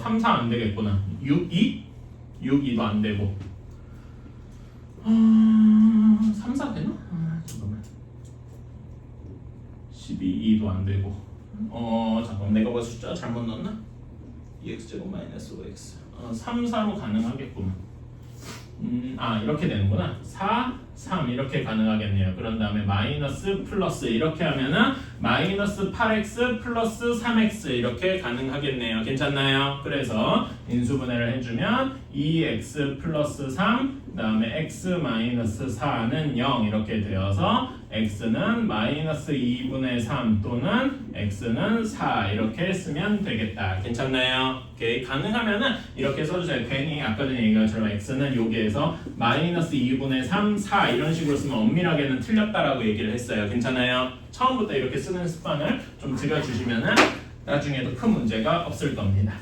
3, 4 안 되겠구나. 6, 2? 6, 2도 안 되고. 3, 4 되나? 잠깐만. 12, 2도 안 되고. 잠깐만. 내가 뭐 숫자 잘못 넣었나? 2x제곱 마이너스 5x. 3, 4로 가능하겠구만. 이렇게 되는구나. 4, 3 이렇게 가능하겠네요. 그런 다음에 마이너스 플러스 이렇게 하면은 마이너스 8x 플러스 3x 이렇게 가능하겠네요. 괜찮나요? 그래서 인수분해를 해주면 2x 플러스 3 그 다음에 x 마이너스 4는 0 이렇게 되어서 x는 마이너스 2분의 3 또는 x는 4 이렇게 쓰면 되겠다. 괜찮나요? 오케이. 가능하면은 이렇게 써주세요. 괜히 아까 전에 얘기한 것처럼 x는 여기에서 마이너스 2분의 3, 4 이런 식으로 쓰면 엄밀하게는 틀렸다라고 얘기를 했어요. 괜찮아요? 처음부터 이렇게 쓰는 습관을 좀 들여주시면은 나중에도 큰 문제가 없을 겁니다.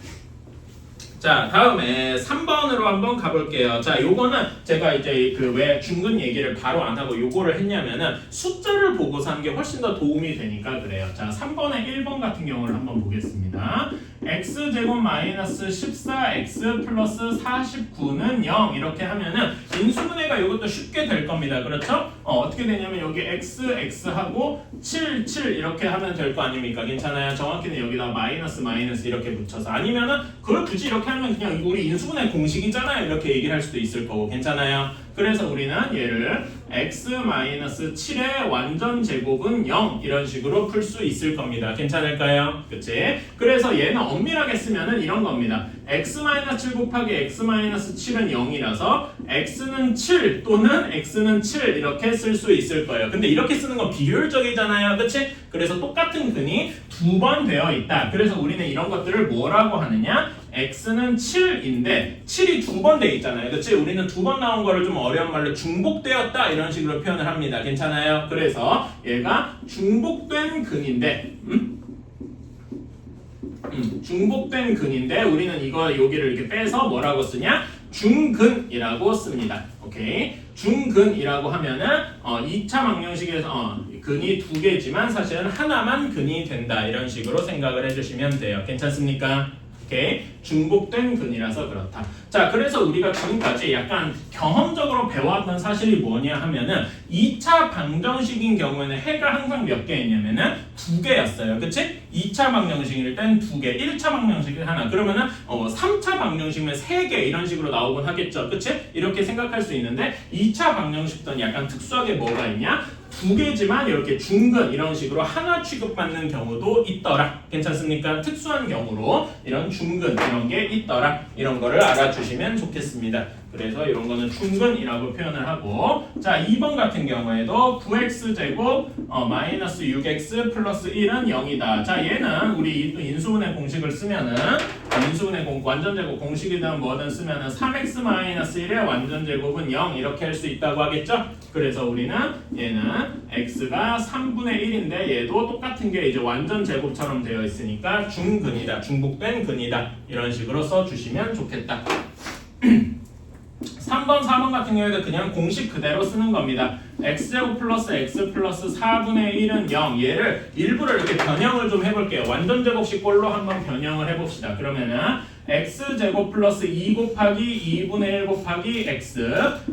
자, 다음에 3번으로 한번 가볼게요. 자, 요거는 제가 이제 왜 중근 얘기를 바로 안 하고 요거를 했냐면은 숫자를 보고서 하는 게 훨씬 더 도움이 되니까 그래요. 자, 3번의 1번 같은 경우를 한번 보겠습니다. x제곱 마이너스 14x 플러스 49는 0 이렇게 하면은 인수분해가 이것도 쉽게 될 겁니다. 그렇죠? 어떻게 되냐면 여기 x, x하고 7, 7 이렇게 하면 될 거 아닙니까? 괜찮아요? 정확히는 여기다 마이너스 마이너스 이렇게 붙여서 아니면은 그걸 굳이 이렇게 하면 그냥 우리 인수분해 공식이잖아요. 이렇게 얘기를 할 수도 있을 거고. 괜찮아요? 그래서 우리는 얘를 x-7의 완전 제곱은 0 이런 식으로 풀 수 있을 겁니다. 괜찮을까요? 그치? 그래서 얘는 엄밀하게 쓰면은 이런 겁니다. x-7 곱하기 x-7은 0이라서 x는 7 또는 x는 7 이렇게 쓸 수 있을 거예요. 근데 이렇게 쓰는 건 비효율적이잖아요. 그치? 그래서 똑같은 근이 두 번 되어 있다. 그래서 우리는 이런 것들을 뭐라고 하느냐? x는 7인데 7이 두 번 돼 있잖아요. 그치? 우리는 두 번 나온 거를 좀 어려운 말로 중복되었다 이런 식으로 표현을 합니다. 괜찮아요? 그래서 얘가 중복된 근인데 중복된 근인데 우리는 여기를 이렇게 빼서 뭐라고 쓰냐? 중근이라고 씁니다. 오케이? 중근이라고 하면은 2차 방정식에서 근이 두 개지만 사실은 하나만 근이 된다 이런 식으로 생각을 해주시면 돼요. 괜찮습니까? 오케이? 중복된 근이라서 그렇다. 자, 그래서 우리가 지금까지 약간 경험적으로 배워왔던 사실이 뭐냐 하면은 2차 방정식인 경우에는 해가 항상 몇 개 있냐면은 2개였어요. 그치? 2차 방정식일 땐 2개, 1차 방정식이 하나. 그러면은 3차 방정식이면 3개 이런 식으로 나오곤 하겠죠. 그치? 이렇게 생각할 수 있는데 2차 방정식도 약간 특수하게 뭐가 있냐? 2개지만 이렇게 중근 이런 식으로 하나 취급받는 경우도 있더라. 괜찮습니까? 특수한 경우로 이런 중근 이런 게 있더라. 이런 거를 알아주시면 좋겠습니다. 그래서 이런 거는 중근이라고 표현을 하고, 자 2번 같은 경우에도 9x제곱 마이너스 6x 플러스 1은 0이다. 자 얘는 우리 인수분해 공식을 쓰면은 인수분해 완전제곱 공식이든 뭐든 쓰면은 3x 마이너스 1의 완전제곱은 0 이렇게 할 수 있다고 하겠죠? 그래서 우리는 얘는 x가 3분의 1인데 얘도 똑같은 게 이제 완전제곱처럼 되어 있으니까 중근이다. 중복된 근이다. 이런 식으로 써주시면 좋겠다. 3번, 4번 같은 경우에도 그냥 공식 그대로 쓰는 겁니다. x제곱 플러스 x 플러스 4분의 1은 0. 얘를 일부러 이렇게 변형을 좀 해볼게요. 완전제곱식 꼴로 한번 변형을 해봅시다. 그러면은 x제곱 플러스 2 곱하기 2분의 1 곱하기 x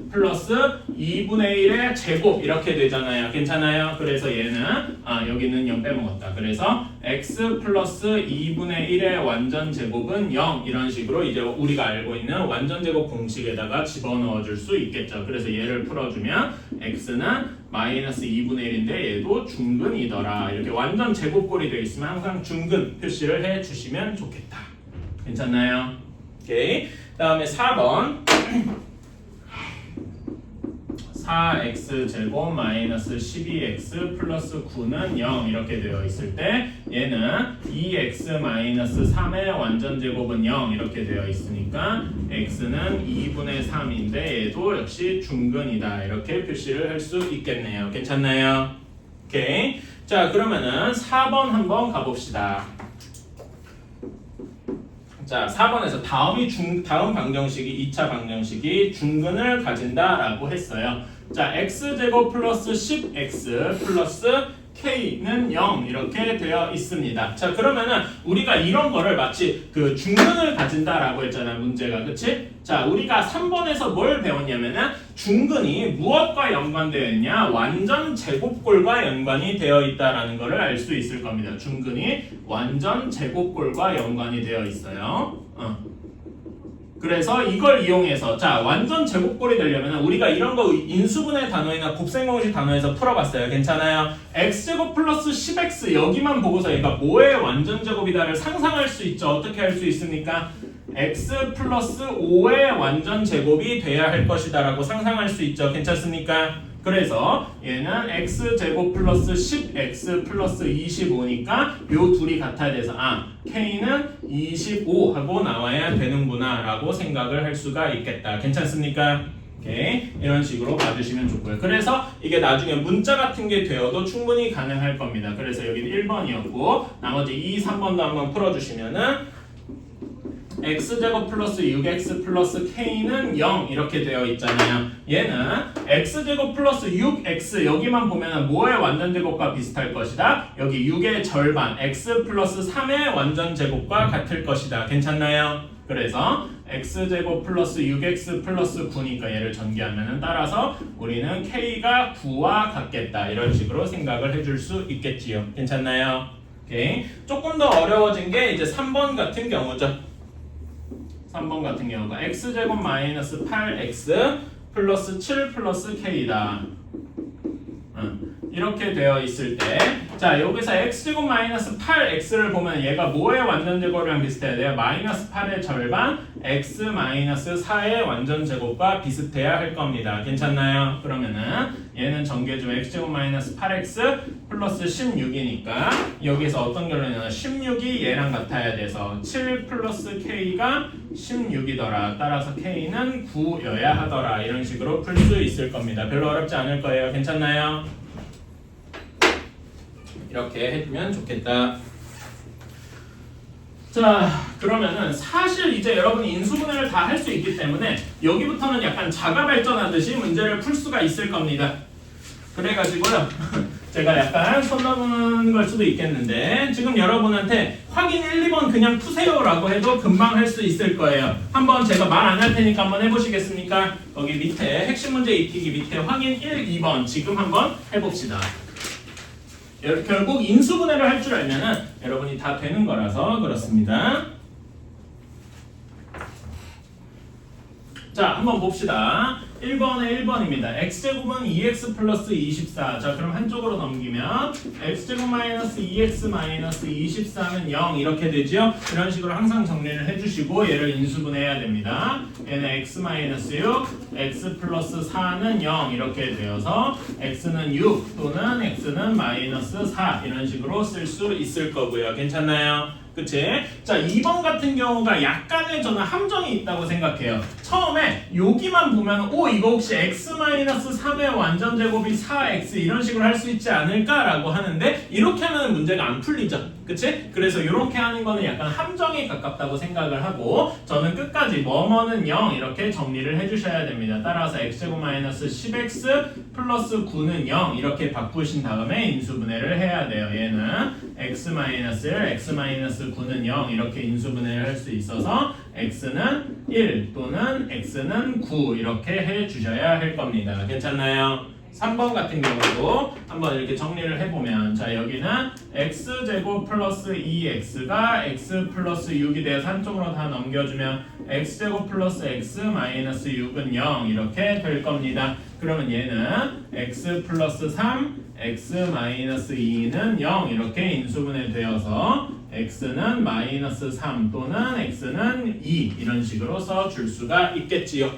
플러스 2분의 1의 제곱 이렇게 되잖아요. 괜찮아요? 그래서 얘는 여기는 0 빼먹었다. 그래서 x 플러스 2분의 1의 완전제곱은 0 이런 식으로 이제 우리가 알고 있는 완전제곱 공식에다가 집어넣어 줄 수 있겠죠. 그래서 얘를 풀어주면 x는 마이너스 2분의 1인데 얘도 중근이더라. 이렇게 완전 제곱꼴이 되어 있으면 항상 중근 표시를 해주시면 좋겠다. 괜찮나요? 오케이. 다음에 4번 4x제곱 마이너스 12x 플러스 9는 0 이렇게 되어 있을 때 얘는 2x 마이너스 3의 완전제곱은 0 이렇게 되어 있으니까 x는 2분의 3인데 얘도 역시 중근이다 이렇게 표시를 할 수 있겠네요. 괜찮나요? 오케이. 자 그러면은 4번 한번 가봅시다. 자 4번에서 다음 방정식이 2차 방정식이 중근을 가진다라고 했어요. 자 x제곱 플러스 10x 플러스 k는 0 이렇게 되어 있습니다. 자 그러면은 우리가 이런 거를 마치 그 중근을 가진다라고 했잖아요. 문제가. 그치? 자 우리가 3번에서 뭘 배웠냐면은 중근이 무엇과 연관되어 있냐? 완전 제곱꼴과 연관이 되어 있다라는 것을 알 수 있을 겁니다. 중근이 완전 제곱꼴과 연관이 되어 있어요. 그래서 이걸 이용해서 자 완전 제곱꼴이 되려면 우리가 이런 거 인수분해 단어이나 곱셈공식 단어에서 풀어봤어요. 괜찮아요? x제곱 플러스 10x 여기만 보고서 얘가 뭐의 완전 제곱이다를 상상할 수 있죠. 어떻게 할 수 있습니까? x 플러스 5의 완전 제곱이 돼야 할 것이다 라고 상상할 수 있죠. 괜찮습니까? 그래서 얘는 x제곱 플러스 10x 플러스 25니까 요 둘이 같아야 돼서 k는 25하고 나와야 되는구나 라고 생각을 할 수가 있겠다. 괜찮습니까? 오케이. 이런 식으로 봐주시면 좋고요. 그래서 이게 나중에 문자 같은 게 되어도 충분히 가능할 겁니다. 그래서 여기는 1번이었고 나머지 2, 3번도 한번 풀어주시면은 x제곱 플러스 6x 플러스 k는 0 이렇게 되어 있잖아요. 얘는 x제곱 플러스 6x 여기만 보면 뭐의 완전제곱과 비슷할 것이다. 여기 6의 절반 x 플러스 3의 완전제곱과 같을 것이다. 괜찮나요? 그래서 x제곱 플러스 6x 플러스 9니까 얘를 전개하면 따라서 우리는 k가 9와 같겠다. 이런 식으로 생각을 해줄 수 있겠지요. 괜찮나요? 오케이. 조금 더 어려워진 게 이제 3번 같은 경우죠. 3번 같은 경우가 x제곱 마이너스 8x 플러스 7 플러스 k다. 이렇게 되어 있을 때 자 여기서 x제곱 마이너스 8x를 보면 얘가 뭐의 완전제곱이랑 비슷해야 돼요? 마이너스 8의 절반 x 마이너스 4의 완전제곱과 비슷해야 할 겁니다. 괜찮나요? 그러면은 얘는 전개 중 x제곱 마이너스 8x 플러스 16이니까 여기서 어떤 결론이냐 16이 얘랑 같아야 돼서 7 플러스 k가 16이더라. 따라서 k는 9여야 하더라. 이런 식으로 풀 수 있을 겁니다. 별로 어렵지 않을 거예요. 괜찮나요? 이렇게 해주면 좋겠다. 자 그러면은 사실 이제 여러분이 인수분해를 다 할 수 있기 때문에 여기부터는 약간 자가 발전하듯이 문제를 풀 수가 있을 겁니다. 그래가지고요 제가 약간 손 넘은 걸 수도 있겠는데 지금 여러분한테 확인 1, 2번 그냥 푸세요라고 해도 금방 할 수 있을 거예요. 한번 제가 말 안 할 테니까 한번 해보시겠습니까? 거기 밑에 핵심 문제 익히기 밑에 확인 1, 2번 지금 한번 해봅시다. 결국 인수분해를 할 줄 알면은 여러분이 다 되는 거라서 그렇습니다. 자, 한번 봅시다. 1번에 1번입니다. x제곱은 2x 플러스 24. 자, 그럼 한쪽으로 넘기면 x제곱 마이너스 2x 마이너스 24는 0 이렇게 되죠? 이런 식으로 항상 정리를 해주시고 얘를 인수분해해야 됩니다. 얘는 x 마이너스 6, x 플러스 4는 0 이렇게 되어서 x는 6 또는 x는 마이너스 4 이런 식으로 쓸 수 있을 거고요. 괜찮나요? 그치? 자, 2번 같은 경우가 약간의 저는 함정이 있다고 생각해요. 처음에 여기만 보면 이거 혹시 x-3의 완전 제곱이 4x 이런 식으로 할 수 있지 않을까라고 하는데 이렇게 하면 문제가 안 풀리죠. 그치? 그래서 이렇게 하는 거는 약간 함정에 가깝다고 생각을 하고 저는 끝까지 뭐뭐는 0 이렇게 정리를 해주셔야 됩니다. 따라서 x제곱 마이너스 10x 플러스 9는 0 이렇게 바꾸신 다음에 인수분해를 해야 돼요. 얘는 x 마이너스 1, x 마이너스 9는 0 이렇게 인수분해를 할 수 있어서 x는 1 또는 x는 9 이렇게 해주셔야 할 겁니다. 괜찮나요? 3번 같은 경우도 한번 이렇게 정리를 해보면 자 여기는 x제곱 플러스 2x가 x 플러스 6이 돼서 한쪽으로 다 넘겨주면 x제곱 플러스 x 마이너스 6은 0 이렇게 될 겁니다. 그러면 얘는 x 플러스 3 x 마이너스 2는 0 이렇게 인수분해 되어서 x는 마이너스 3 또는 x는 2 이런 식으로 써줄 수가 있겠지요.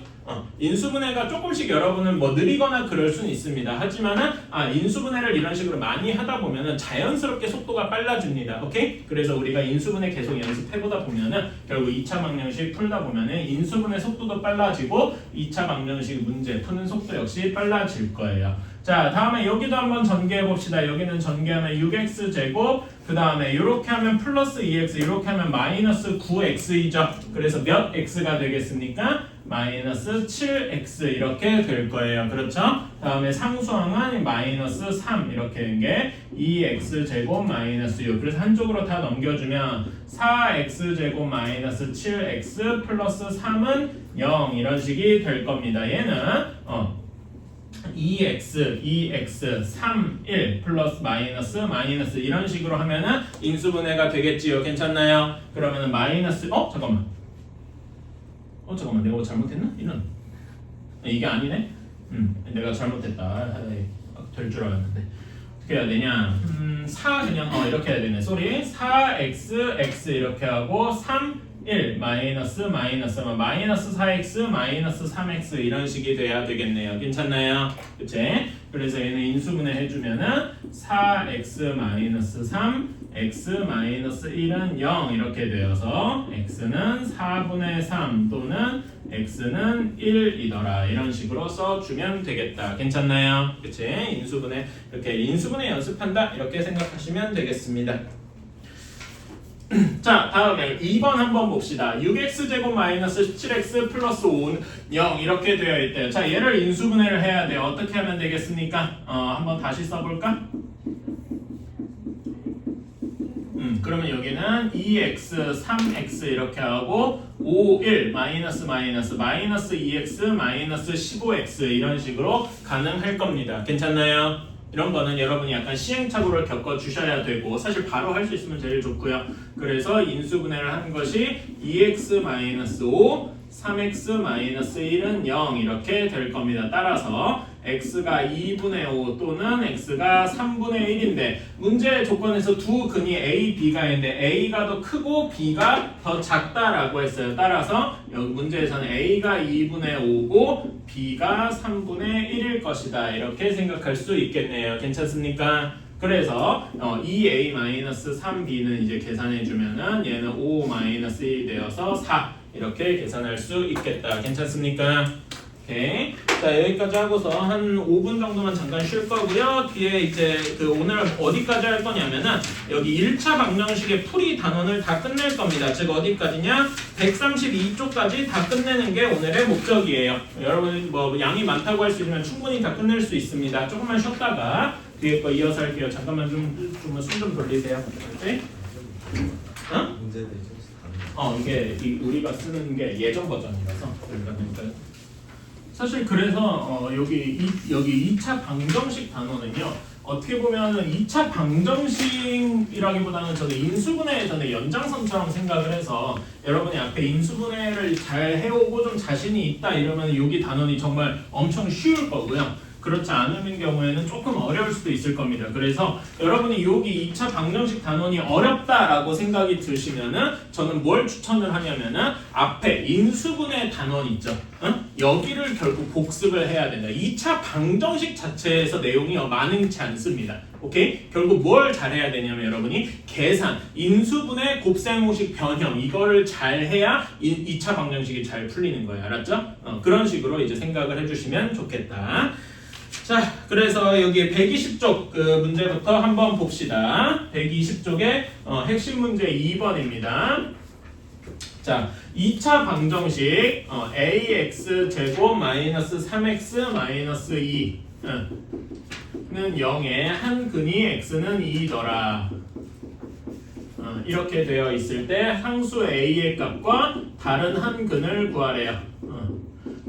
인수분해가 조금씩 여러분은 뭐 느리거나 그럴 수는 있습니다. 하지만은 인수분해를 이런 식으로 많이 하다 보면은 자연스럽게 속도가 빨라집니다. 오케이? 그래서 우리가 인수분해 계속 연습해보다 보면은 결국 2차 방정식 풀다 보면은 인수분해 속도도 빨라지고 2차 방정식 문제 푸는 속도 역시 빨라질 거예요. 자, 다음에 여기도 한번 전개해 봅시다. 여기는 전개하면 6x 제곱 그 다음에 이렇게 하면 플러스 2x 이렇게 하면 마이너스 9x이죠. 그래서 몇 x가 되겠습니까? 마이너스 7x 이렇게 될 거예요. 그렇죠? 다음에 상수항은 마이너스 3 이렇게 된 게 2x 제곱 마이너스 6 그래서 한쪽으로 다 넘겨주면 4x 제곱 마이너스 7x 플러스 3은 0 이런 식이 될 겁니다. 얘는 2x, 3, 1 플러스 마이너스 이런 식으로 하면은 인수분해가 되겠지요. 괜찮나요? 그러면은 마이너스 잠깐만 내가 뭐 잘못했나? 이런 이게 아니네? 내가 잘못했다. 될 줄 알았는데 어떻게 해야 되냐? 4 그냥 이렇게 해야 되네. 쏘리 4x, x 이렇게 하고 3, 1 마이너스 4x 마이너스 3x 이런 식이 돼야 되겠네요. 괜찮나요? 그치? 그래서 얘는 인수분해 해주면은 4x 마이너스 3 x 마이너스 1은 0 이렇게 되어서 x는 4분의 3 또는 x는 1이더라 이런 식으로 써주면 되겠다. 괜찮나요? 그치? 인수분해 이렇게 인수분해 연습한다 이렇게 생각하시면 되겠습니다. 자, 다음에 2번 한번 봅시다. 6x제곱 마이너스 7x 플러스 5는 0 이렇게 되어 있대요. 자, 얘를 인수분해를 해야 돼요. 어떻게 하면 되겠습니까? 한번 다시 써볼까? 그러면 여기는 2x, 3x 이렇게 하고 5, 1, 마이너스 2x, 마이너스 15x 이런 식으로 가능할 겁니다. 괜찮나요? 이런 거는 여러분이 약간 시행착오를 겪어주셔야 되고 사실 바로 할 수 있으면 제일 좋고요. 그래서 인수분해를 하는 것이 2x-5, 3x-1은 0 이렇게 될 겁니다. 따라서 x가 2분의 5 또는 x가 3분의 1인데 문제의 조건에서 두 근이 a, b가 있는데 a가 더 크고 b가 더 작다라고 했어요. 따라서 여기 문제에서는 a가 2분의 5고 b가 3분의 1일 것이다. 이렇게 생각할 수 있겠네요. 괜찮습니까? 그래서 2a-3b는 이제 계산해주면은 얘는 5-1이 되어서 4 이렇게 계산할 수 있겠다. 괜찮습니까? 오케이. 자, 여기까지 하고서 한 5분 정도만 잠깐 쉴 거고요. 뒤에 이제 오늘 어디까지 할 거냐면은 여기 1차 방정식의 풀이 단원을 다 끝낼 겁니다. 즉 어디까지냐? 132쪽까지 다 끝내는 게 오늘의 목적이에요. 여러분 뭐 양이 많다고 할 수 있으면 충분히 다 끝낼 수 있습니다. 조금만 쉬었다가 뒤에 거 이어서 할게요. 잠깐만 숨 좀 돌리세요. 네? 어? 문제는 이제 이게 우리가 쓰는 게 예전 버전이라서 그러니까 사실 그래서 여기 2차 방정식 단어는요. 어떻게 보면은 2차 방정식이라기보다는 저는 인수분해 전에 연장선처럼 생각을 해서 여러분이 앞에 인수분해를 잘 해오고 좀 자신이 있다 이러면 여기 단원이 정말 엄청 쉬울 거고요. 그렇지 않은 경우에는 조금 어려울 수도 있을 겁니다. 그래서 여러분이 여기 2차 방정식 단원이 어렵다라고 생각이 드시면은 저는 뭘 추천을 하냐면은 앞에 인수분해 단원 있죠. 여기를 결국 복습을 해야 된다. 2차 방정식 자체에서 내용이 많지 않습니다. 오케이? 결국 뭘 잘해야 되냐면 여러분이 계산, 인수분해, 곱셈공식, 변형 이거를 잘해야 2차 방정식이 잘 풀리는 거예요. 알았죠? 그런 식으로 이제 생각을 해주시면 좋겠다. 자, 그래서 여기 120쪽 그 문제부터 한번 봅시다. 120쪽의 핵심 문제 2번입니다. 자, 2차 방정식 ax 제곱 마이너스 3x 마이너스 2 는 0에 한 근이 x는 2더라. 이렇게 되어 있을 때 상수 a의 값과 다른 한 근을 구하래요.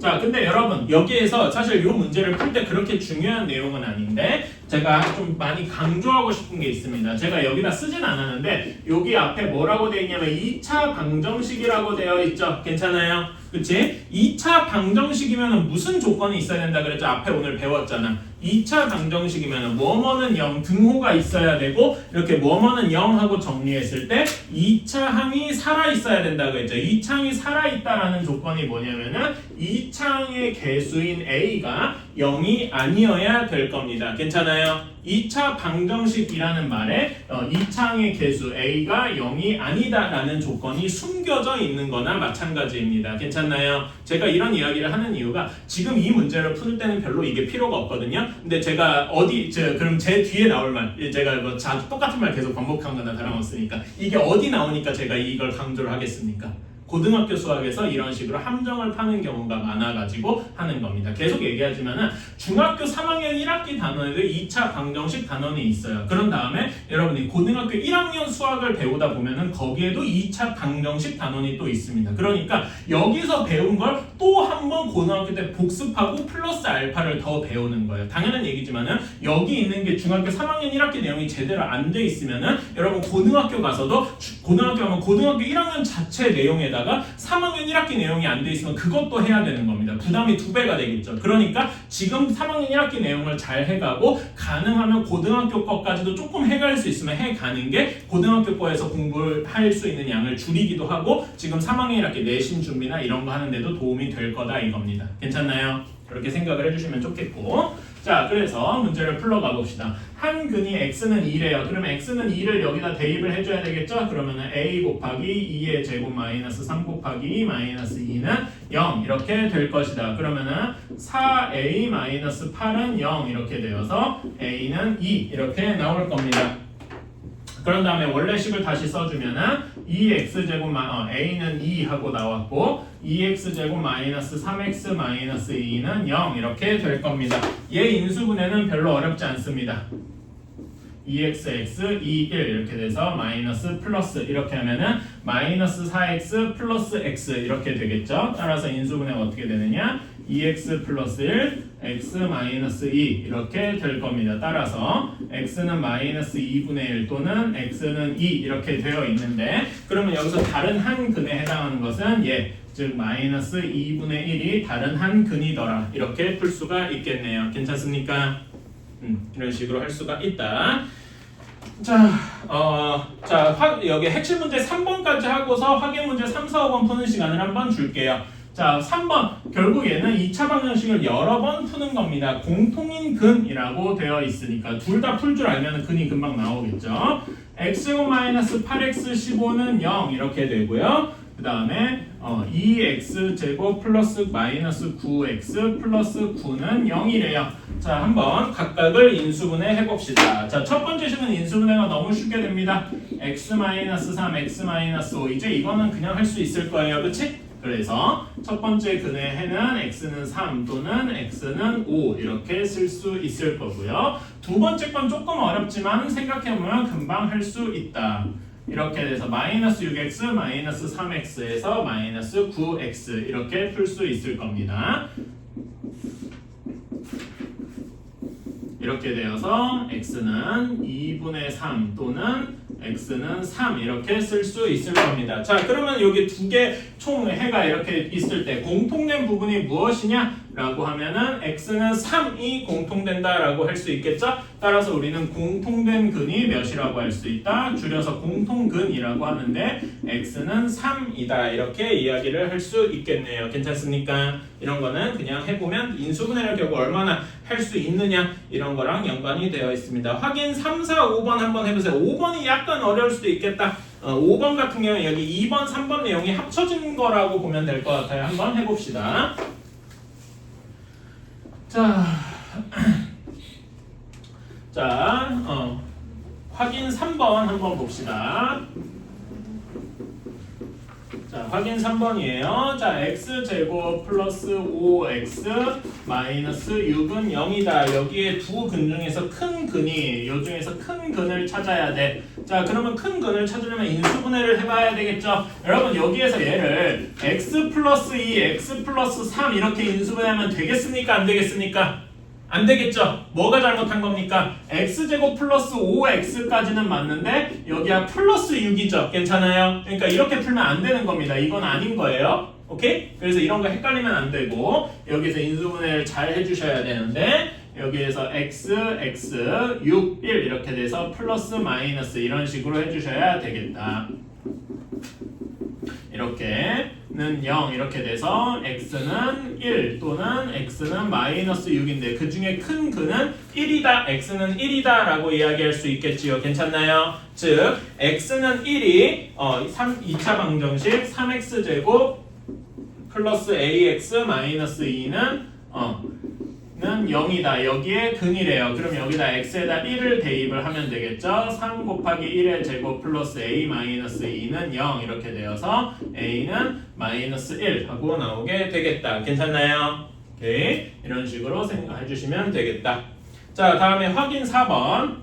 자, 근데 여러분 여기에서 사실 이 문제를 풀 때 그렇게 중요한 내용은 아닌데 제가 좀 많이 강조하고 싶은 게 있습니다. 제가 여기다 쓰진 않았는데 여기 앞에 뭐라고 되어 있냐면 2차 방정식이라고 되어 있죠. 괜찮아요? 그치? 2차 방정식이면 무슨 조건이 있어야 된다 그랬죠? 앞에 오늘 배웠잖아. 2차 방정식이면 뭐뭐는 0 등호가 있어야 되고 이렇게 뭐뭐는 0 하고 정리했을 때 2차 항이 살아있어야 된다고 했죠. 2차 항이 살아있다라는 조건이 뭐냐면은 2차 항의 개수인 a가 0이 아니어야 될 겁니다. 괜찮아요? 2차 방정식이라는 말에 2차항의 개수 a가 0이 아니다라는 조건이 숨겨져 있는 거나 마찬가지입니다. 괜찮나요? 제가 이런 이야기를 하는 이유가 지금 이 문제를 풀 때는 별로 이게 필요가 없거든요. 근데 제가 그럼 제 뒤에 나올 말, 제가 뭐 똑같은 말 계속 반복한 거나 다름없으니까 이게 어디 나오니까 제가 이걸 강조를 하겠습니까? 고등학교 수학에서 이런 식으로 함정을 파는 경우가 많아가지고 하는 겁니다. 계속 얘기하지만은 중학교 3학년 1학기 단원에도 2차 방정식 단원이 있어요. 그런 다음에 여러분이 고등학교 1학년 수학을 배우다 보면은 거기에도 2차 방정식 단원이 또 있습니다. 그러니까 여기서 배운 걸 또 한 번 고등학교 때 복습하고 플러스 알파를 더 배우는 거예요. 당연한 얘기지만은 여기 있는 게 중학교 3학년 1학기 내용이 제대로 안 돼 있으면은 여러분 고등학교 가서도 고등학교 가면 고등학교 1학년 자체 내용에다 3학년 1학기 내용이 안 돼 있으면 그것도 해야 되는 겁니다. 부담이 2배가 되겠죠. 그러니까 지금 3학년 1학기 내용을 잘 해가고 가능하면 고등학교 거까지도 조금 해갈 수 있으면 해가는 게 고등학교 거에서 공부를 할 수 있는 양을 줄이기도 하고 지금 3학년 1학기 내신 준비나 이런 거 하는데도 도움이 될 거다 이겁니다. 괜찮나요? 그렇게 생각을 해주시면 좋겠고 자, 그래서 문제를 풀러가 봅시다. 한 근이 x는 2래요. 그러면 x는 2를 여기다 대입을 해줘야 되겠죠? 그러면은 a 곱하기 2의 제곱 마이너스 3 곱하기 2 마이너스 2는 0 이렇게 될 것이다. 그러면은 4a 마이너스 8은 0 이렇게 되어서 a는 2 이렇게 나올 겁니다. 그런 다음에 원래식을 다시 써주면은 2x제곱 a는 2 하고 나왔고 2x제곱 마이너스 3x 마이너스 2는 0 이렇게 될 겁니다. 얘 인수분해는 별로 어렵지 않습니다. 2xx 2, 1 이렇게 돼서 마이너스 플러스 이렇게 하면은 마이너스 4x 플러스 x 이렇게 되겠죠. 따라서 인수분해가 어떻게 되느냐 2x 플러스 1 x 마이너스 2 이렇게 될 겁니다. 따라서 x는 마이너스 2분의 1 또는 x는 2 이렇게 되어 있는데 그러면 여기서 다른 한 근에 해당하는 것은 즉 마이너스 2분의 1이 다른 한 근이더라 이렇게 풀 수가 있겠네요. 괜찮습니까? 이런 식으로 할 수가 있다. 여기 핵심 문제 3번까지 하고서 확인 문제 3, 4, 5번 푸는 시간을 한번 줄게요. 자, 3번. 결국 얘는 2차 방정식을 여러 번 푸는 겁니다. 공통인 근이라고 되어 있으니까 둘 다 풀 줄 알면 근이 금방 나오겠죠. x제곱 마이너스 8x 15는 0 이렇게 되고요. 그 다음에 2x제곱 플러스 마이너스 9x 플러스 9는 0이래요. 자, 한번 각각을 인수분해 해봅시다. 자, 첫 번째 식은 인수분해가 너무 쉽게 됩니다. x-3, x-5 이제 이거는 그냥 할 수 있을 거예요. 그치? 그래서 첫 번째 근의 해는 x는 3 또는 x는 5 이렇게 쓸 수 있을 거고요. 두 번째 건 조금 어렵지만 생각해보면 금방 할 수 있다. 이렇게 돼서 마이너스 6x 마이너스 3x에서 마이너스 9x 이렇게 풀 수 있을 겁니다. 이렇게 되어서 x는 2분의 3 또는 x는 3 이렇게 쓸 수 있을 겁니다. 자, 그러면 여기 두 개 총 해가 이렇게 있을 때 공통된 부분이 무엇이냐? 라고 하면은 x는 3이 공통된다 라고 할 수 있겠죠? 따라서 우리는 공통된 근이 몇이라고 할 수 있다? 줄여서 공통근이라고 하는데 x는 3이다 이렇게 이야기를 할 수 있겠네요. 괜찮습니까? 이런 거는 그냥 해보면 인수분해를 결국 얼마나 할 수 있느냐 이런 거랑 연관이 되어 있습니다. 확인 3, 4, 5번 한번 해보세요. 5번이 약간 어려울 수도 있겠다. 5번 같은 경우는 여기 2번, 3번 내용이 합쳐진 거라고 보면 될 것 같아요. 한번 해봅시다. 확인 3번 한번 봅시다. 자, 확인 3번이에요. 자, x제곱 플러스 5x 마이너스 6은 0이다. 여기에 두 근 중에서 큰 근이 요 중에서 큰 근을 찾아야 돼. 자, 그러면 큰 근을 찾으려면 인수분해를 해봐야 되겠죠. 여러분 여기에서 얘를 x 플러스 2, x 플러스 3 이렇게 인수분해하면 되겠습니까? 안 되겠습니까? 안 되겠죠? 뭐가 잘못한 겁니까? x제곱 플러스 5x까지는 맞는데 여기가 플러스 6이죠? 괜찮아요? 그러니까 이렇게 풀면 안 되는 겁니다. 이건 아닌 거예요. 오케이? 그래서 이런 거 헷갈리면 안 되고 여기서 인수분해를 잘 해주셔야 되는데 여기에서 x, 6, 1 이렇게 돼서 플러스 마이너스 이런 식으로 해주셔야 되겠다. 이렇게는 0 이렇게 돼서 x는 1 또는 x는 마이너스 6인데 그 중에 큰 근은 1이다, x는 1이다 라고 이야기할 수 있겠지요. 괜찮나요? 즉 x는 1이 2차 방정식 3x제곱 플러스 ax 마이너스 2는 는 0이다. 여기에 근이래요. 그럼 여기다 x에다 1을 대입을 하면 되겠죠. 3 곱하기 1의 제곱 플러스 a 마이너스 2는 0 이렇게 되어서 a는 마이너스 1 하고 나오게 되겠다. 괜찮나요? 오케이. 이런 식으로 생각해 주시면 되겠다. 자, 다음에 확인 4번.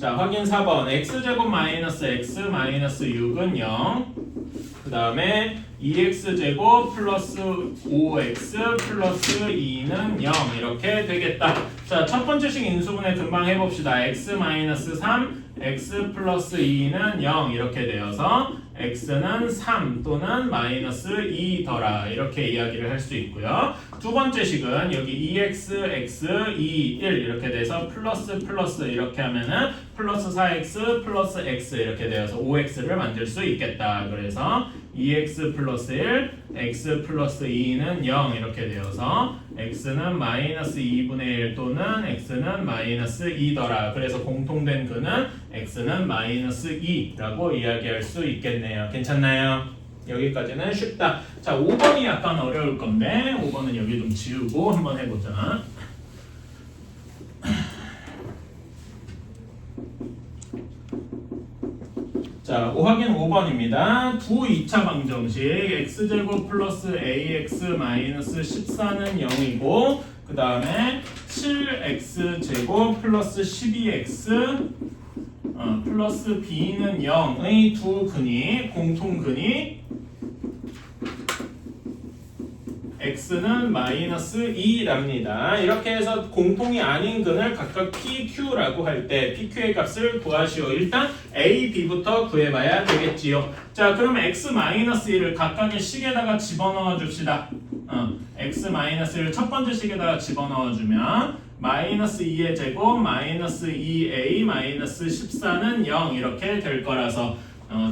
자, 확인 4번. x제곱 마이너스 x 마이너스 6은 0. 그 다음에 2x제곱 플러스 5x 플러스 2는 0 이렇게 되겠다. 자, 첫 번째식 인수분해 금방 해봅시다. x 마이너스 3, x 플러스 2는 0 이렇게 되어서 x는 3 또는 마이너스 2더라 이렇게 이야기를 할 수 있고요. 두 번째 식은 여기 2x, x, 2, 1 이렇게 돼서 플러스 플러스 이렇게 하면은 플러스 4x 플러스 x 이렇게 되어서 5x를 만들 수 있겠다. 그래서 2x 플러스 1, x 플러스 2는 0 이렇게 되어서 x는 마이너스 2분의 1 또는 x는 마이너스 2더라. 그래서 공통된 근은 x는 마이너스 2라고 이야기할 수 있겠네요. 괜찮나요? 여기까지는 쉽다. 자, 5번이 약간 어려울 건데 5번은 여기 좀 지우고 한번 해보자. 자, 확인 5번입니다. 두 2차 방정식 x제곱 플러스 ax 마이너스 14는 0이고 그 다음에 7x제곱 플러스 12x 플러스 b는 0의 두 근이 공통근이 x는 마이너스 2랍니다. 이렇게 해서 공통이 아닌 근을 각각 PQ라고 할 때 PQ의 값을 구하시오. 일단 A, B부터 구해봐야 되겠지요. 자, 그러면 x 마이너스 1을 각각의 식에다가 집어넣어 줍시다. x 마이너스 1을 첫 번째 식에다가 집어넣어 주면 마이너스 2의 제곱 마이너스 2a 마이너스 14는 0 이렇게 될 거라서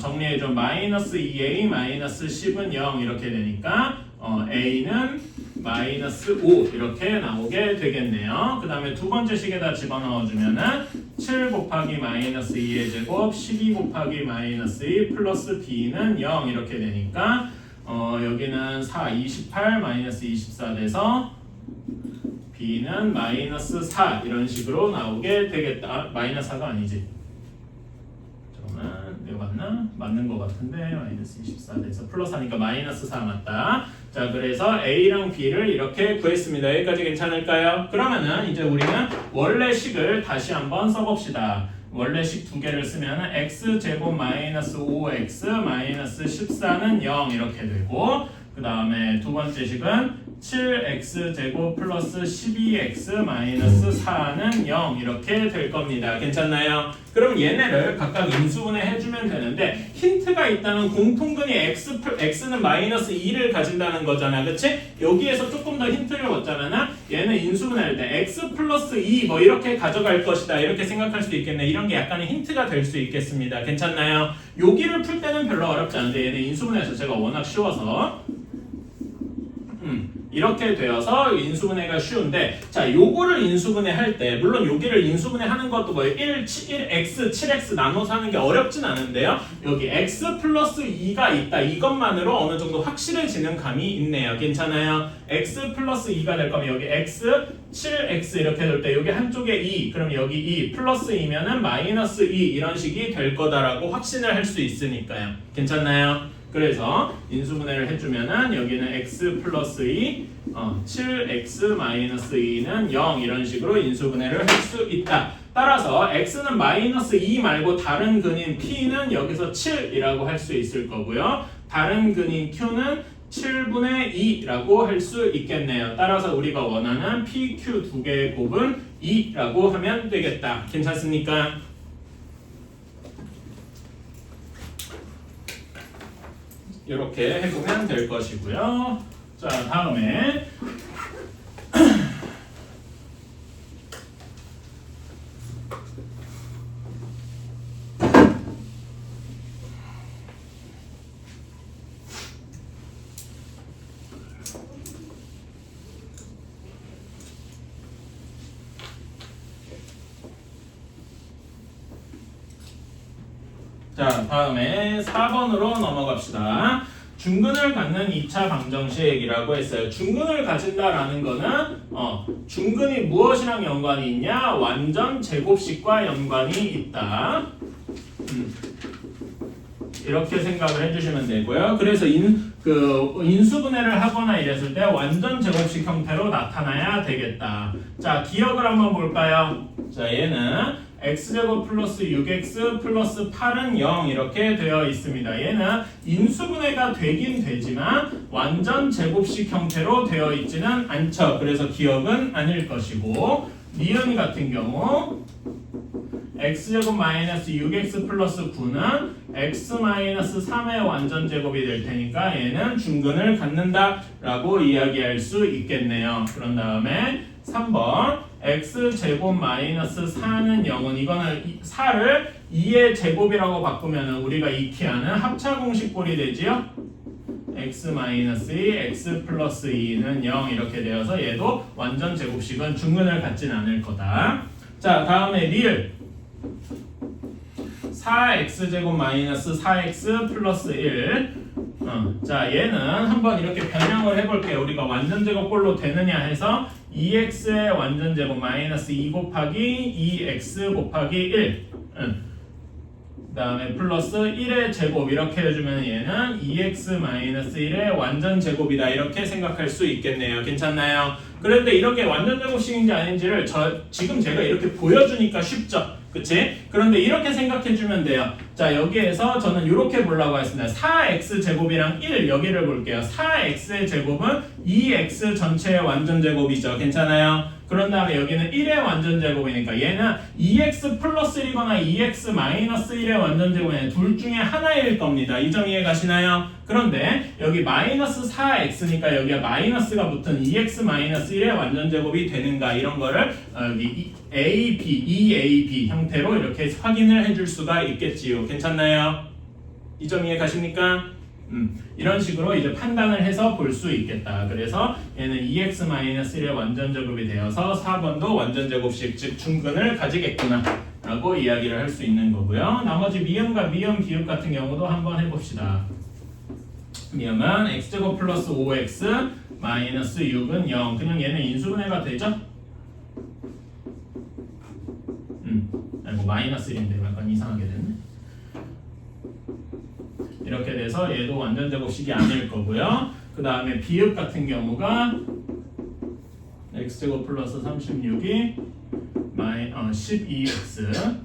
정리해줘. 마이너스 2a 마이너스 10은 0 이렇게 되니까 a는 마이너스 5 이렇게 나오게 되겠네요. 그 다음에 두 번째 식에다 집어넣어주면은 7 곱하기 마이너스 2의 제곱 12 곱하기 마이너스 2 플러스 b는 0 이렇게 되니까 여기는 4, 28 마이너스 24 돼서 b는 마이너스 4 이런 식으로 나오게 되겠다. 마이너스 4가 아니지. 잠깐만 내가 맞나? 맞는 것 같은데 마이너스 24 돼서 플러스 하니까 마이너스 4 맞다. 자, 그래서 A랑 B를 이렇게 구했습니다. 여기까지 괜찮을까요? 그러면은 이제 우리는 원래식을 다시 한번 써봅시다. 원래식 두 개를 쓰면 x제곱 마이너스 5x 마이너스 14는 0 이렇게 되고, 그 다음에 두 번째 식은 7x제곱 플러스 12x 마이너스 4는 0 이렇게 될 겁니다. 괜찮나요? 그럼 얘네를 각각 인수분해 해주면 되는데, 힌트가 있다는 공통근이 x는 마이너스 2를 가진다는 거잖아. 그치? 여기에서 조금 더 힌트를 얻자면 얘는 인수분해할 때 x 플러스 2 뭐 이렇게 가져갈 것이다 이렇게 생각할 수도 있겠네. 이런 게 약간의 힌트가 될 수 있겠습니다. 괜찮나요? 여기를 풀 때는 별로 어렵지 않은데 얘는 인수분해에서 제가 워낙 쉬워서 이렇게 되어서 인수분해가 쉬운데, 자, 요거를 인수분해 할 때, 물론 여기를 인수분해 하는 것도 뭐 1x, 7x 나눠서 하는 게 어렵진 않은데요. 여기 x 플러스 2가 있다. 이것만으로 어느 정도 확실해지는 감이 있네요. 괜찮아요? x 플러스 2가 될 거면 여기 x, 7x 이렇게 될 때 여기 한쪽에 2, 그럼 여기 2 플러스 2면은 마이너스 2 이런 식이 될 거다라고 확신을 할 수 있으니까요. 괜찮나요? 그래서 인수분해를 해주면은 여기는 x 플러스 2, 7x 마이너스 2는 0 이런 식으로 인수분해를 할 수 있다. 따라서 x는 마이너스 2 말고 다른 근인 p는 여기서 7이라고 할 수 있을 거고요. 다른 근인 q는 7분의 2라고 할 수 있겠네요. 따라서 우리가 원하는 pq 두 개의 곱은 2라고 하면 되겠다. 괜찮습니까? 이렇게 해보면 될 것이고요. 자, 다음에 자, 다음에 4번으로 넘어갑시다. 중근을 갖는 2차 방정식이라고 했어요. 중근을 가진다라는 거는 중근이 무엇이랑 연관이 있냐? 완전 제곱식과 연관이 있다. 이렇게 생각을 해주시면 되고요. 그래서 인수분해를 하거나 이랬을 때 완전 제곱식 형태로 나타나야 되겠다. 자, 기억을 한번 볼까요? 자, 얘는 x제곱 플러스 6x 플러스 8은 0 이렇게 되어 있습니다. 얘는 인수분해가 되긴 되지만 완전 제곱식 형태로 되어 있지는 않죠. 그래서 기억은 아닐 것이고, 니은 같은 경우 x제곱 마이너스 6x 플러스 9는 x 마이너스 3의 완전 제곱이 될 테니까 얘는 중근을 갖는다 라고 이야기할 수 있겠네요. 그런 다음에 3번 x제곱 마이너스 4는 0은 이거는 4를 2의 제곱이라고 바꾸면 우리가 익히하는 합차공식꼴이 되지요. x 마이너스 2, x 플러스 2는 0 이렇게 되어서 얘도 완전 제곱식은 중근을 갖진 않을 거다. 자, 다음에 리을 4x제곱 마이너스 4x 플러스 1. 자, 얘는 한번 이렇게 변형을 해볼게요. 우리가 완전 제곱꼴로 되느냐 해서 2x의 완전 제곱 마이너스 2 곱하기 2x 곱하기 1. 그 다음에 플러스 1의 제곱 이렇게 해주면 얘는 2x 마이너스 1의 완전 제곱이다 이렇게 생각할 수 있겠네요. 괜찮나요? 그런데 이렇게 완전 제곱식인지 아닌지를 지금 제가 이렇게 보여주니까 쉽죠? 그치? 그런데 이렇게 생각해주면 돼요. 자, 여기에서 저는 이렇게 보려고 했습니다. 4x 제곱이랑 1 여기를 볼게요. 4x의 제곱은 2x 전체의 완전 제곱이죠. 괜찮아요? 그런 다음에 여기는 1의 완전 제곱이니까 얘는 2x 플러스 1이거나 2x 마이너스 1의 완전 제곱은 둘 중에 하나일 겁니다. 이 점 이해 가시나요? 그런데 여기 마이너스 4x니까 여기가 마이너스가 붙은 2x 마이너스 1의 완전 제곱이 되는가 이런 거를 여기 EAB 형태로 이렇게 확인을 해줄 수가 있겠지요. 괜찮나요? 이 점 이해 가십니까? 이런 식으로 이제 판단을 해서 볼 수 있겠다. 그래서 얘는 2x-1의 완전 제곱이 되어서 4번도 완전 제곱식 즉 중근을 가지겠구나 라고 이야기를 할 수 있는 거고요. 나머지 미음과 미음 비읍 같은 경우도 한번 해봅시다. 미음은 x제곱 플러스 5x 마이너스 6은 0. 그냥 얘는 인수분해가 되죠? 아이고 마이너스 1인데 약간 이상하게 됐네. 이렇게 돼서 얘도 완전 제곱식이 아닐 거고요. 그 다음에 비읍 같은 경우가 x제곱 플러스 36이 12x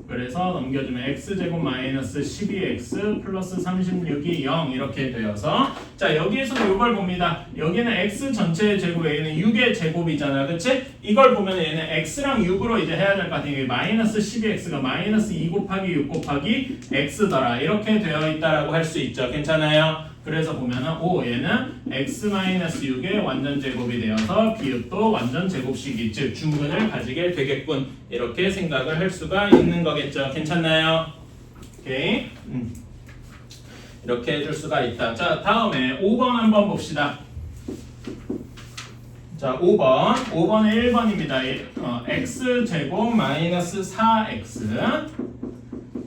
그래서 넘겨주면 x제곱 마이너스 12x 플러스 36이 0 이렇게 되어서 자 여기에서는 이걸 봅니다. 여기는 x 전체의 제곱 얘는 6의 제곱이잖아 그치? 이걸 보면 얘는 x랑 6으로 이제 해야 될 것 같으니까 마이너스 12x가 마이너스 2 곱하기 6 곱하기 x더라 이렇게 되어 있다라고 할 수 있죠. 괜찮아요? 그래서 보면은 얘는 x-6의 완전 제곱이 되어서 비읍도 완전 제곱식이 즉 중근을 가지게 되겠군 이렇게 생각을 할 수가 있는 거겠죠. 괜찮나요? 오케이. 이렇게 해줄 수가 있다. 자 다음에 5번 한번 봅시다. 자 5번은 1번입니다. x제곱 마이너스 4x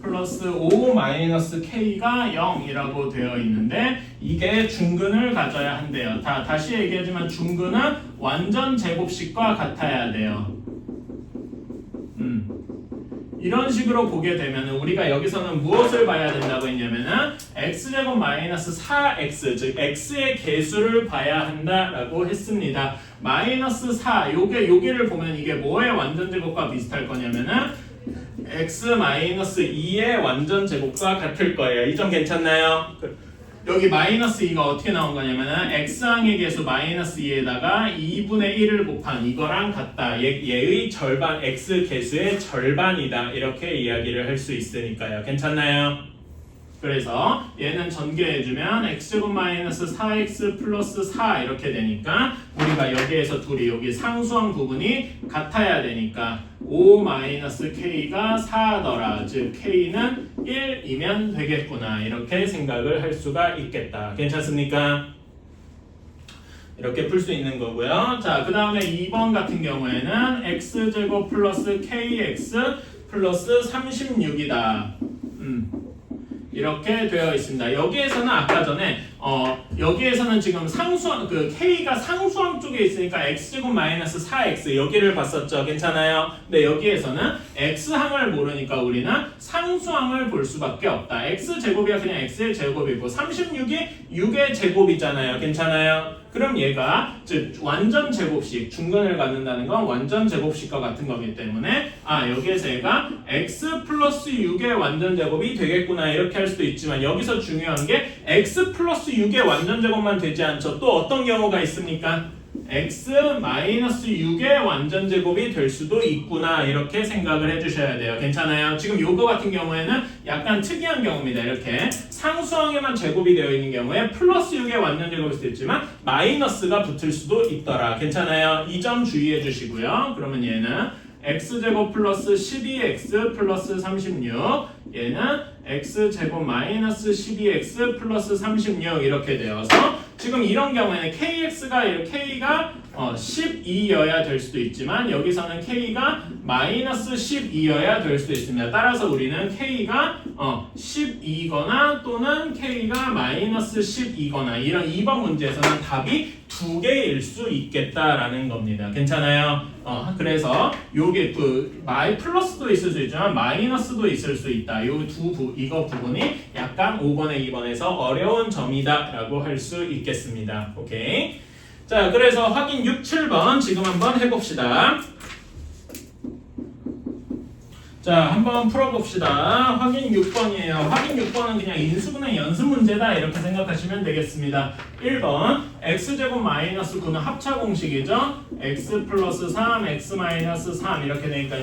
플러스 5 마이너스 k가 0이라고 되어 있는데 이게 중근을 가져야 한대요. 다시 얘기하지만 중근은 완전 제곱식과 같아야 돼요. 이런 식으로 보게 되면 우리가 여기서는 무엇을 봐야 된다고 했냐면은 x제곱 마이너스 4x 즉 x의 개수를 봐야 한다라고 했습니다. 마이너스 4 여기를 보면 이게 뭐의 완전 제곱과 비슷할 거냐면은 x-2의 완전 제곱과 같을 거예요. 이 점 괜찮나요? 여기 마이너스 2가 어떻게 나온 거냐면은 x항의 개수 마이너스 2에다가 2분의 1을 곱한 이거랑 같다. 얘의 절반, x 개수의 절반이다. 이렇게 이야기를 할 수 있으니까요. 괜찮나요? 그래서 얘는 전개해주면 x제곱 마이너스 4x 플러스 4 이렇게 되니까 우리가 여기에서 둘이 여기 상수항 부분이 같아야 되니까 5 마이너스 k가 4더라 즉 k는 1이면 되겠구나 이렇게 생각을 할 수가 있겠다. 괜찮습니까? 이렇게 풀 수 있는 거고요. 자, 그 다음에 2번 같은 경우에는 x제곱 플러스 kx 플러스 36이다. 이렇게 되어 있습니다. 여기에서는 아까 전에 여기에서는 지금 상수항 k가 상수항 쪽에 있으니까 x제곱 마이너스 4x 여기를 봤었죠. 괜찮아요? 근데 여기에서는 x항을 모르니까 우리는 상수항을 볼 수밖에 없다. x제곱이야 그냥 x의 제곱이고 36이 6의 제곱이잖아요. 괜찮아요? 그럼 얘가 즉 완전 제곱식 중근을 갖는다는 건 완전 제곱식과 같은 거기 때문에 여기에서 얘가 x 플러스 6의 완전 제곱이 되겠구나 이렇게 할 수도 있지만 여기서 중요한 게 x 플러스 6의 완전 제곱만 되지 않죠. 또 어떤 경우가 있습니까? x 마이너스 6의 완전 제곱이 될 수도 있구나 이렇게 생각을 해주셔야 돼요. 괜찮아요? 지금 요거 같은 경우에는 약간 특이한 경우입니다. 이렇게 상수항에만 제곱이 되어 있는 경우에 플러스 6의 완전 제곱일 수도 있지만 마이너스가 붙을 수도 있더라. 괜찮아요? 이 점 주의해 주시고요. 그러면 얘는 x제곱 플러스 12x 플러스 36 얘는 x제곱 마이너스 12x 플러스 36 이렇게 되어서 지금 이런 경우에는 k가 12여야 될 수도 있지만 여기서는 k가 마이너스 12여야 될 수도 있습니다. 따라서 우리는 k가 12거나 또는 k가 마이너스 12거나 이런 2번 문제에서는 답이 두 개일 수 있겠다라는 겁니다. 괜찮아요? 그래서 요게 플러스도 있을 수 있지만 마이너스도 있을 수 있다. 이거 부분이 약간 5번에 2번에서 어려운 점이다라고 할 수 있겠습니다. 오케이. 자, 그래서 확인 6, 7번 지금 한번 해봅시다. 자, 한번 풀어봅시다. 확인 6번이에요. 확인 6번은 그냥 인수분해 연습 문제다 이렇게 생각하시면 되겠습니다. 1번 x제곱 마이너스 9는 합차 공식이죠. x 플러스 3, x 마이너스 3 이렇게 되니까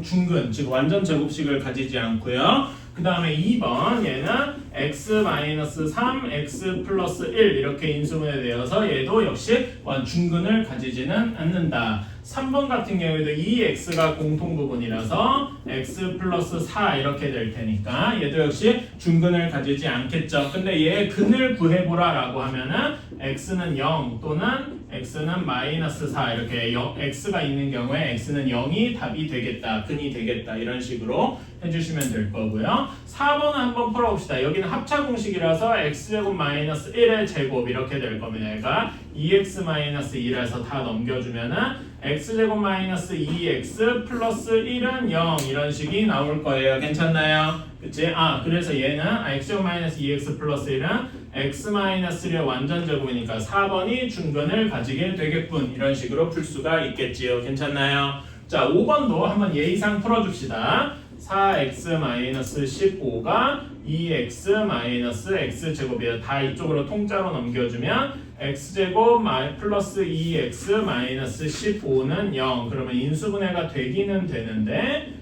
중근, 즉 완전 제곱식을 가지지 않고요. 그 다음에 2번 얘는 x-3, x 플러스 1 이렇게 인수분해되어서 얘도 역시 중근을 가지지는 않는다. 3번 같은 경우에도 이 x가 공통부분이라서 x 플러스 4 이렇게 될 테니까 얘도 역시 중근을 가지지 않겠죠. 근데 얘 근을 구해보라 라고 하면은 x는 0 또는 x는 마이너스 4 이렇게 x가 있는 경우에 x는 0이 답이 되겠다. 근이 되겠다. 이런 식으로 해주시면 될 거고요. 4번은 한번 풀어봅시다. 여기는 합차 공식이라서 x제곱 마이너스 1의 제곱 이렇게 될 겁니다. 얘가 2x 마이너스 2라서 다 넘겨주면은 x제곱 마이너스 2x 플러스 1은 0 이런 식이 나올 거예요. 괜찮나요? 그치? 그래서 얘는 x-2x 플러스 1은 x-1의 완전 제곱이니까 4번이 중근을 가지게 되겠군. 이런 식으로 풀 수가 있겠지요. 괜찮나요? 자, 5번도 한번 예의상 풀어줍시다. 4x-15가 2x-x제곱이에요. 다 이쪽으로 통짜로 넘겨주면 x제곱 플러스 2x-15는 0. 그러면 인수분해가 되기는 되는데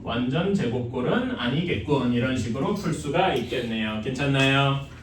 완전 제곱꼴은 아니겠군. 이런 식으로 풀 수가 있겠네요. 괜찮나요?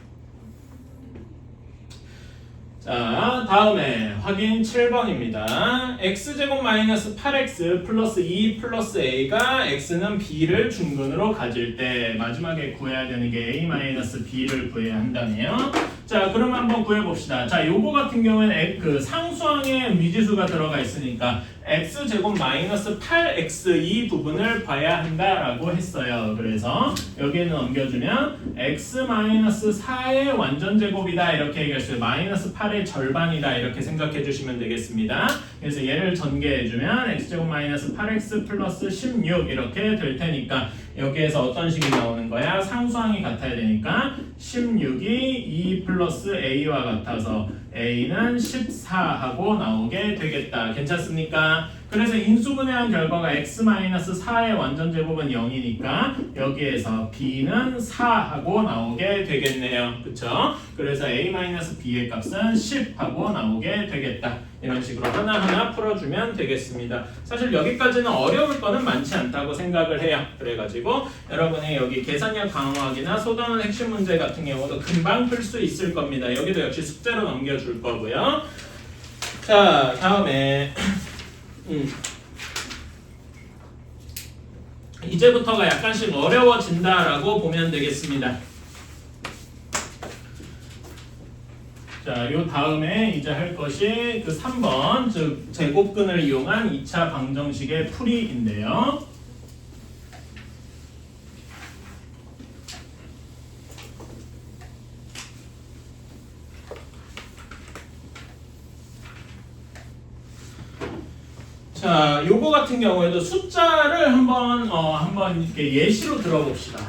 자, 다음에 확인 7번입니다. x제곱 마이너스 8x 플러스 2 플러스 a가 x는 b를 중근으로 가질 때 마지막에 구해야 되는 게 a 마이너스 b를 구해야 한다네요. 자, 그럼 한번 구해봅시다. 자, 요거 같은 경우에는 그 상수항에 미지수가 들어가 있으니까 x제곱 마이너스 8x 이 부분을 봐야 한다라고 했어요. 그래서 여기에는 넘겨주면 x 마이너스 4의 완전 제곱이다 이렇게 얘기했어요. 마이너스 8의 절반이다 이렇게 생각해 주시면 되겠습니다. 그래서 얘를 전개해주면 x제곱 마이너스 8x 플러스 16 이렇게 될 테니까 여기에서 어떤 식이 나오는 거야? 상수항이 같아야 되니까 16이 2 플러스 a와 같아서 a는 14하고 나오게 되겠다. 괜찮습니까? 그래서 인수분해한 결과가 x-4의 완전 제곱은 0이니까 여기에서 b는 4하고 나오게 되겠네요. 그쵸? 그래서 a-b의 값은 10하고 나오게 되겠다. 이런 식으로 하나하나 풀어주면 되겠습니다. 사실 여기까지는 어려울 거는 많지 않다고 생각을 해요. 그래가지고 여러분이 여기 계산력 강화하기나 소단원 핵심 문제 같은 경우도 금방 풀 수 있을 겁니다. 여기도 역시 숙제로 넘겨줄 거고요. 자, 다음에 이제부터가 약간씩 어려워진다라고 보면 되겠습니다. 자, 요 다음에 이제 할 것이 그 3번, 즉 제곱근을 이용한 2차 방정식의 풀이인데요. 자, 요거 같은 경우에도 숫자를 한번 이렇게 예시로 들어봅시다.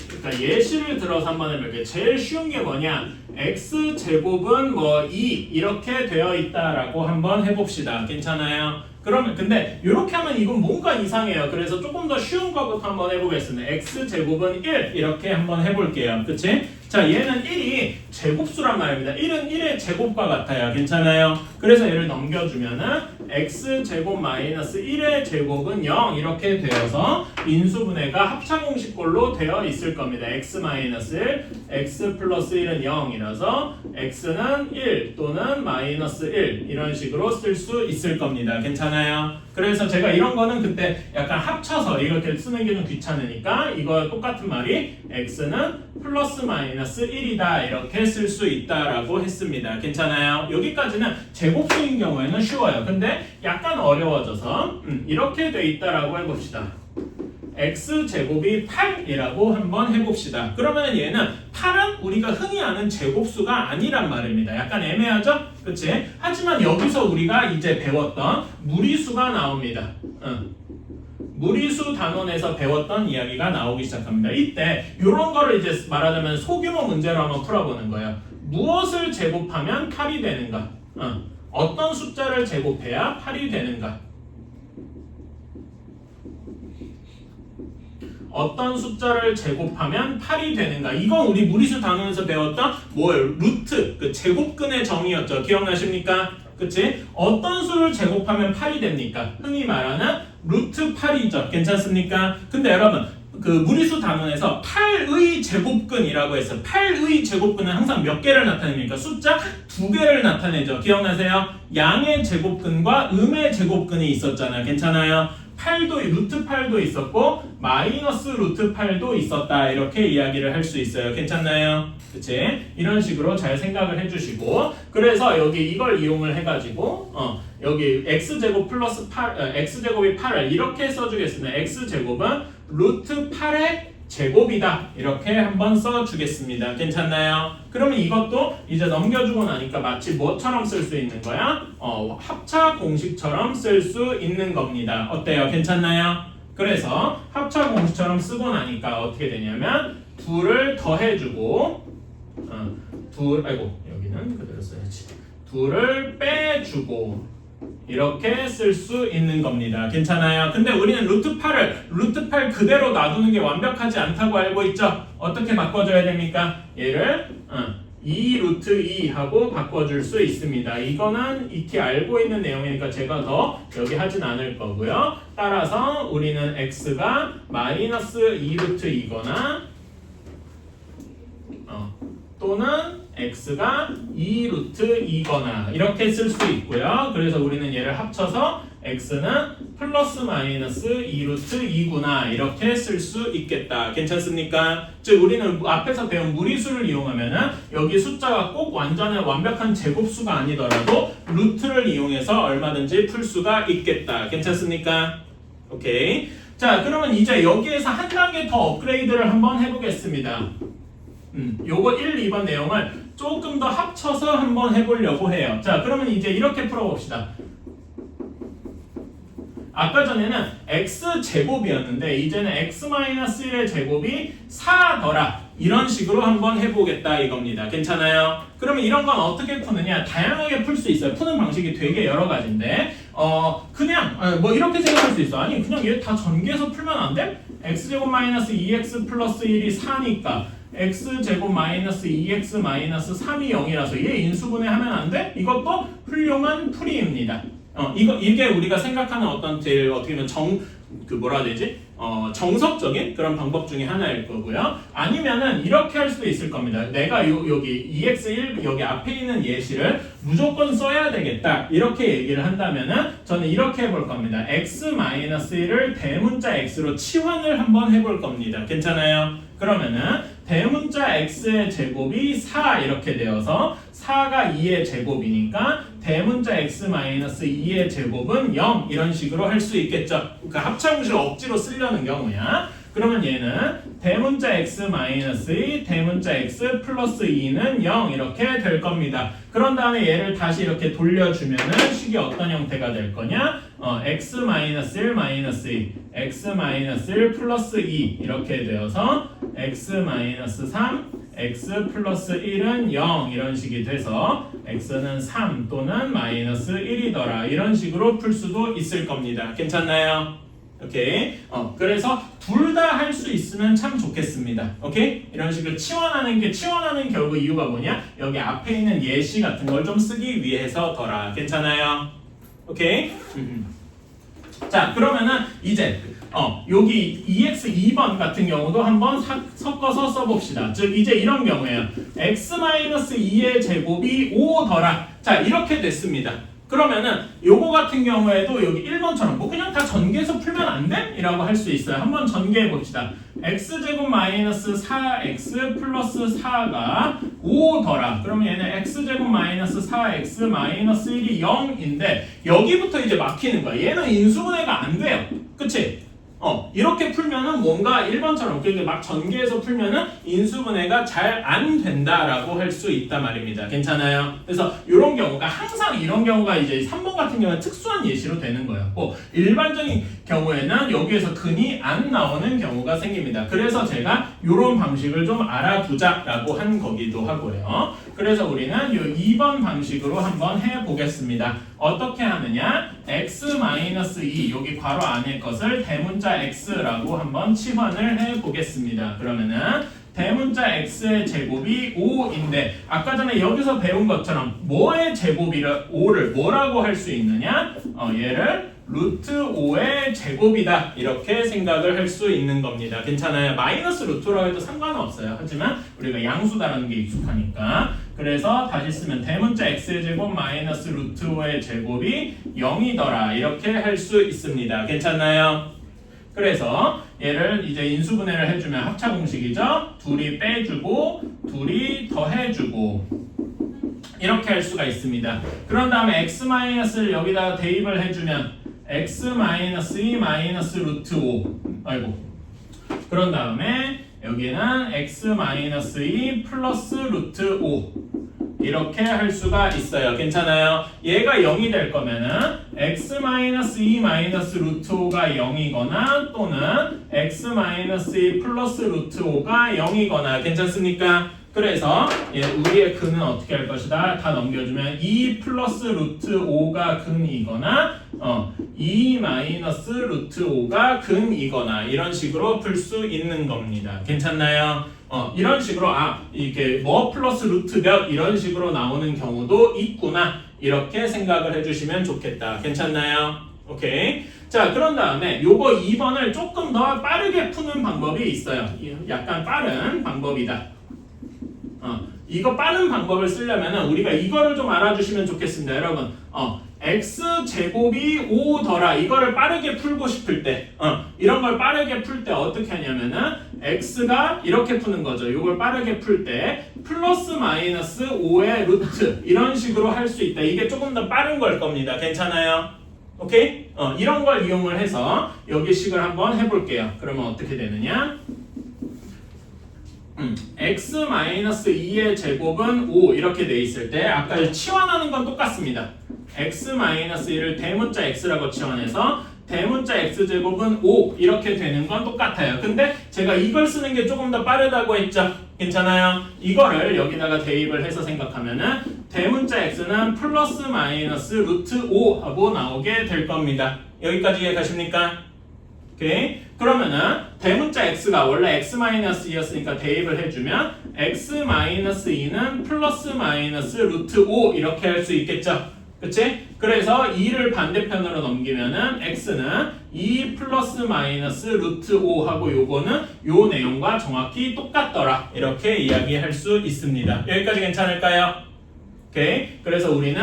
그러니까 예시를 들어서 한번 해볼게요. 제일 쉬운 게 뭐냐? x 제곱은 2 이렇게 되어 있다라고 한번 해봅시다. 괜찮아요? 그러면 근데 이렇게 하면 이건 뭔가 이상해요. 그래서 조금 더 쉬운 거부터 한번 해보겠습니다. x 제곱은 1 이렇게 한번 해볼게요. 그치? 자, 얘는 1이 제곱수란 말입니다. 1은 1의 제곱과 같아요. 괜찮아요? 그래서 얘를 넘겨주면은 x 제곱 마이너스 1의 제곱은 0 이렇게 되어서 인수분해가 합차공식꼴로 되어 있을 겁니다. x 마이너스 1, x 플러스 1은 0이라서 x는 1 또는 마이너스 1 이런 식으로 쓸 수 있을 겁니다. 괜찮아요? 그래서 제가 이런 거는 그때 약간 합쳐서 이렇게 쓰는 게 좀 귀찮으니까 이거 똑같은 말이 x는 플러스 마이너스 1이다 이렇게 쓸 수 있다라고 했습니다. 괜찮아요? 여기까지는 제곱수인 경우에는 쉬워요. 근데 약간 어려워져서 이렇게 돼 있다라고 해봅시다. x제곱이 8이라고 한번 해봅시다. 그러면 얘는 8은 우리가 흔히 아는 제곱수가 아니란 말입니다. 약간 애매하죠? 그치? 하지만 여기서 우리가 이제 배웠던 무리수가 나옵니다. 무리수 단원에서 배웠던 이야기가 나오기 시작합니다. 이때 이런 거를 이제 말하자면 소규모 문제로 한번 풀어보는 거예요. 무엇을 제곱하면 8이 되는가? 어떤 숫자를 제곱해야 8이 되는가? 어떤 숫자를 제곱하면 8이 되는가? 이건 우리 무리수 단원에서 배웠던 뭐예요? 루트, 그 제곱근의 정의였죠. 기억나십니까? 그치? 어떤 수를 제곱하면 8이 됩니까? 흔히 말하는 루트 8이죠. 괜찮습니까? 근데 여러분, 그 무리수 단원에서 8의 제곱근이라고 했어요. 8의 제곱근은 항상 몇 개를 나타냅니까? 숫자 2개를 나타내죠. 기억나세요? 양의 제곱근과 음의 제곱근이 있었잖아요. 괜찮아요? 8도 루트 8도 있었고 마이너스 루트 8도 있었다 이렇게 이야기를 할 수 있어요. 괜찮나요? 그치? 이런 식으로 잘 생각을 해주시고 그래서 여기 이걸 이용을 해가지고 여기 x제곱 플러스 8 x제곱이 8을 이렇게 써주겠습니다. x제곱은 루트 8의 제곱이다 이렇게 한번 써주겠습니다. 괜찮나요? 그러면 이것도 이제 넘겨주고 나니까 마치 뭐처럼 쓸 수 있는 거야? 합차 공식처럼 쓸 수 있는 겁니다. 어때요? 괜찮나요? 그래서 합차 공식처럼 쓰고 나니까 어떻게 되냐면 둘을 더해주고 여기는 그대로 써야지. 둘을 빼주고 이렇게 쓸 수 있는 겁니다. 괜찮아요? 근데 우리는 루트 8 그대로 놔두는 게 완벽하지 않다고 알고 있죠? 어떻게 바꿔줘야 됩니까? 얘를 2 루트 2 하고 바꿔줄 수 있습니다. 이거는 익히 알고 있는 내용이니까 제가 더 여기 하진 않을 거고요. 따라서 우리는 x가 마이너스 2 루트 2거나 또는 x가 2 루트 2거나 이렇게 쓸 수 있고요. 그래서 우리는 얘를 합쳐서 x는 플러스 마이너스 2 루트 2구나 이렇게 쓸 수 있겠다. 괜찮습니까? 즉 우리는 앞에서 배운 무리수를 이용하면은 여기 숫자가 꼭 완벽한 제곱수가 아니더라도 루트를 이용해서 얼마든지 풀 수가 있겠다. 괜찮습니까? 오케이. 자, 그러면 이제 여기에서 한 단계 더 업그레이드를 한번 해보겠습니다. 요거 1, 2번 내용을 조금 더 합쳐서 한번 해보려고 해요. 자, 그러면 이제 이렇게 풀어봅시다. 아까 전에는 x제곱이었는데 이제는 x-1의 제곱이 4더라 이런 식으로 한번 해보겠다 이겁니다. 괜찮아요? 그러면 이런 건 어떻게 푸느냐? 다양하게 풀 수 있어요. 푸는 방식이 되게 여러 가지인데 그냥 뭐 이렇게 생각할 수 있어. 아니 그냥 얘 다 전개해서 풀면 안 돼? x제곱 마이너스 2x 플러스 1이 4니까 x제곱 마이너스 2x 마이너스 3이 0이라서 얘 인수분해 하면 안 돼? 이것도 훌륭한 풀이입니다. 이게 우리가 생각하는 어떤 제일 어떻게 보면 뭐라 해야 되지? 정석적인 그런 방법 중에 하나일 거고요. 아니면은 이렇게 할 수도 있을 겁니다. 내가 여기 2x1 여기 앞에 있는 예시를 무조건 써야 되겠다. 이렇게 얘기를 한다면은 저는 이렇게 해볼 겁니다. x-1을 대문자 x로 치환을 한번 해볼 겁니다. 괜찮아요? 그러면은 대문자 x의 제곱이 4 이렇게 되어서 4가 2의 제곱이니까 대문자 x-2의 제곱은 0 이런 식으로 할 수 있겠죠. 그러니까 합차공식을 억지로 쓰려는 경우야. 그러면 얘는 대문자 x-2 대문자 x 플러스 2는 0 이렇게 될 겁니다. 그런 다음에 얘를 다시 이렇게 돌려주면은 식이 어떤 형태가 될 거냐? x-1 마이너스 2 x-1 플러스 2 이렇게 되어서 x-3 x 플러스 1은 0 이런 식이 돼서 x는 3 또는 마이너스 1이더라 이런 식으로 풀 수도 있을 겁니다. 괜찮나요? 오케이. 그래서 둘 다 할 수 있으면 참 좋겠습니다. 오케이? 이런 식으로 치환하는 결국 이유가 뭐냐? 여기 앞에 있는 예시 같은 걸 좀 쓰기 위해서더라. 괜찮아요? 오케이? 자, 그러면은 이제 여기 2x2번 같은 경우도 한번 섞어서 써봅시다. 즉 이제 이런 경우에요. x-2의 제곱이 5더라. 자, 이렇게 됐습니다. 그러면은 요거 같은 경우에도 여기 1번처럼 뭐 그냥 다 전개해서 풀면 안 돼? 이라고 할 수 있어요. 한번 전개해 봅시다. x제곱 마이너스 4x 플러스 4가 5더라. 그러면 얘는 x제곱 마이너스 4x 마이너스 1이 0인데 여기부터 이제 막히는 거야. 얘는 인수분해가 안 돼요. 그치? 이렇게 풀면은 뭔가 1번처럼 그러니까 막 전개해서 풀면은 인수분해가 잘 안 된다라고 할 수 있단 말입니다. 괜찮아요? 그래서 이런 경우가 항상 이런 경우가 이제 3번 같은 경우는 특수한 예시로 되는 거예요. 일반적인 경우에는 여기에서 근이 안 나오는 경우가 생깁니다. 그래서 제가 이런 방식을 좀 알아두자라고 한 거기도 하고요. 그래서 우리는 이 2번 방식으로 한번 해보겠습니다. 어떻게 하느냐? x-2 여기 괄호 안에 것을 대문자 x라고 한번 치환을 해보겠습니다. 그러면은 대문자 x의 제곱이 5인데 아까 전에 여기서 배운 것처럼 뭐의 제곱이라 5를 뭐라고 할 수 있느냐? 얘를 루트 5의 제곱이다 이렇게 생각을 할 수 있는 겁니다. 괜찮아요? 마이너스 루트라고 해도 상관은 없어요. 하지만 우리가 양수다라는 게 익숙하니까 그래서 다시 쓰면 대문자 x의 제곱 마이너스 루트 5의 제곱이 0이더라 이렇게 할 수 있습니다. 괜찮나요? 그래서 얘를 이제 인수분해를 해주면 합차 공식이죠. 둘이 빼주고 둘이 더해주고 이렇게 할 수가 있습니다. 그런 다음에 x-를 여기다가 대입을 해주면 x-2 마이너스 루트 5 그런 다음에 여기는 x-2 플러스 루트 5 이렇게 할 수가 있어요. 괜찮아요? 얘가 0이 될 거면은 x-2 마이너스 루트 5가 0이거나 또는 x-2 플러스 루트 5가 0이거나 괜찮습니까? 그래서 우리의 근은 어떻게 할 것이다? 다 넘겨주면 2 플러스 루트 5가 근이거나 2 마이너스 루트 5가 근이거나 이런 식으로 풀 수 있는 겁니다. 괜찮나요? 이런 식으로 이게 뭐 플러스 루트 몇 이런 식으로 나오는 경우도 있구나 이렇게 생각을 해주시면 좋겠다. 괜찮나요? 오케이. 자, 그런 다음에 요거 2번을 조금 더 빠르게 푸는 방법이 있어요. 약간 빠른 방법이다. 이거 빠른 방법을 쓰려면 우리가 이거를 좀 알아주시면 좋겠습니다. 여러분, x제곱이 5더라 이거를 빠르게 풀고 싶을 때 이런 걸 빠르게 풀 때 어떻게 하냐면은 x가 이렇게 푸는 거죠. 이걸 빠르게 풀 때 플러스 마이너스 5의 루트 이런 식으로 할 수 있다. 이게 조금 더 빠른 걸 겁니다. 괜찮아요? 오케이? 이런 걸 이용을 해서 여기 식을 한번 해볼게요. 그러면 어떻게 되느냐? x-2의 제곱은 5 이렇게 돼 있을 때 아까 치환하는 건 똑같습니다. x-1을 대문자 x라고 치환해서 대문자 x제곱은 5 이렇게 되는 건 똑같아요. 근데 제가 이걸 쓰는 게 조금 더 빠르다고 했죠. 괜찮아요? 이거를 여기다가 대입을 해서 생각하면은 대문자 x는 플러스 마이너스 루트 5 하고 나오게 될 겁니다. 여기까지 이해가십니까? 오케이. 그러면은 대문자 x가 원래 x-2였으니까 대입을 해주면 x-2는 플러스 마이너스 루트 5 이렇게 할 수 있겠죠. 그치? 그래서 2를 반대편으로 넘기면은 x는 2 플러스 마이너스 루트 5 하고 요거는 요 내용과 정확히 똑같더라 이렇게 이야기할 수 있습니다. 여기까지 괜찮을까요? 오케이. 그래서 우리는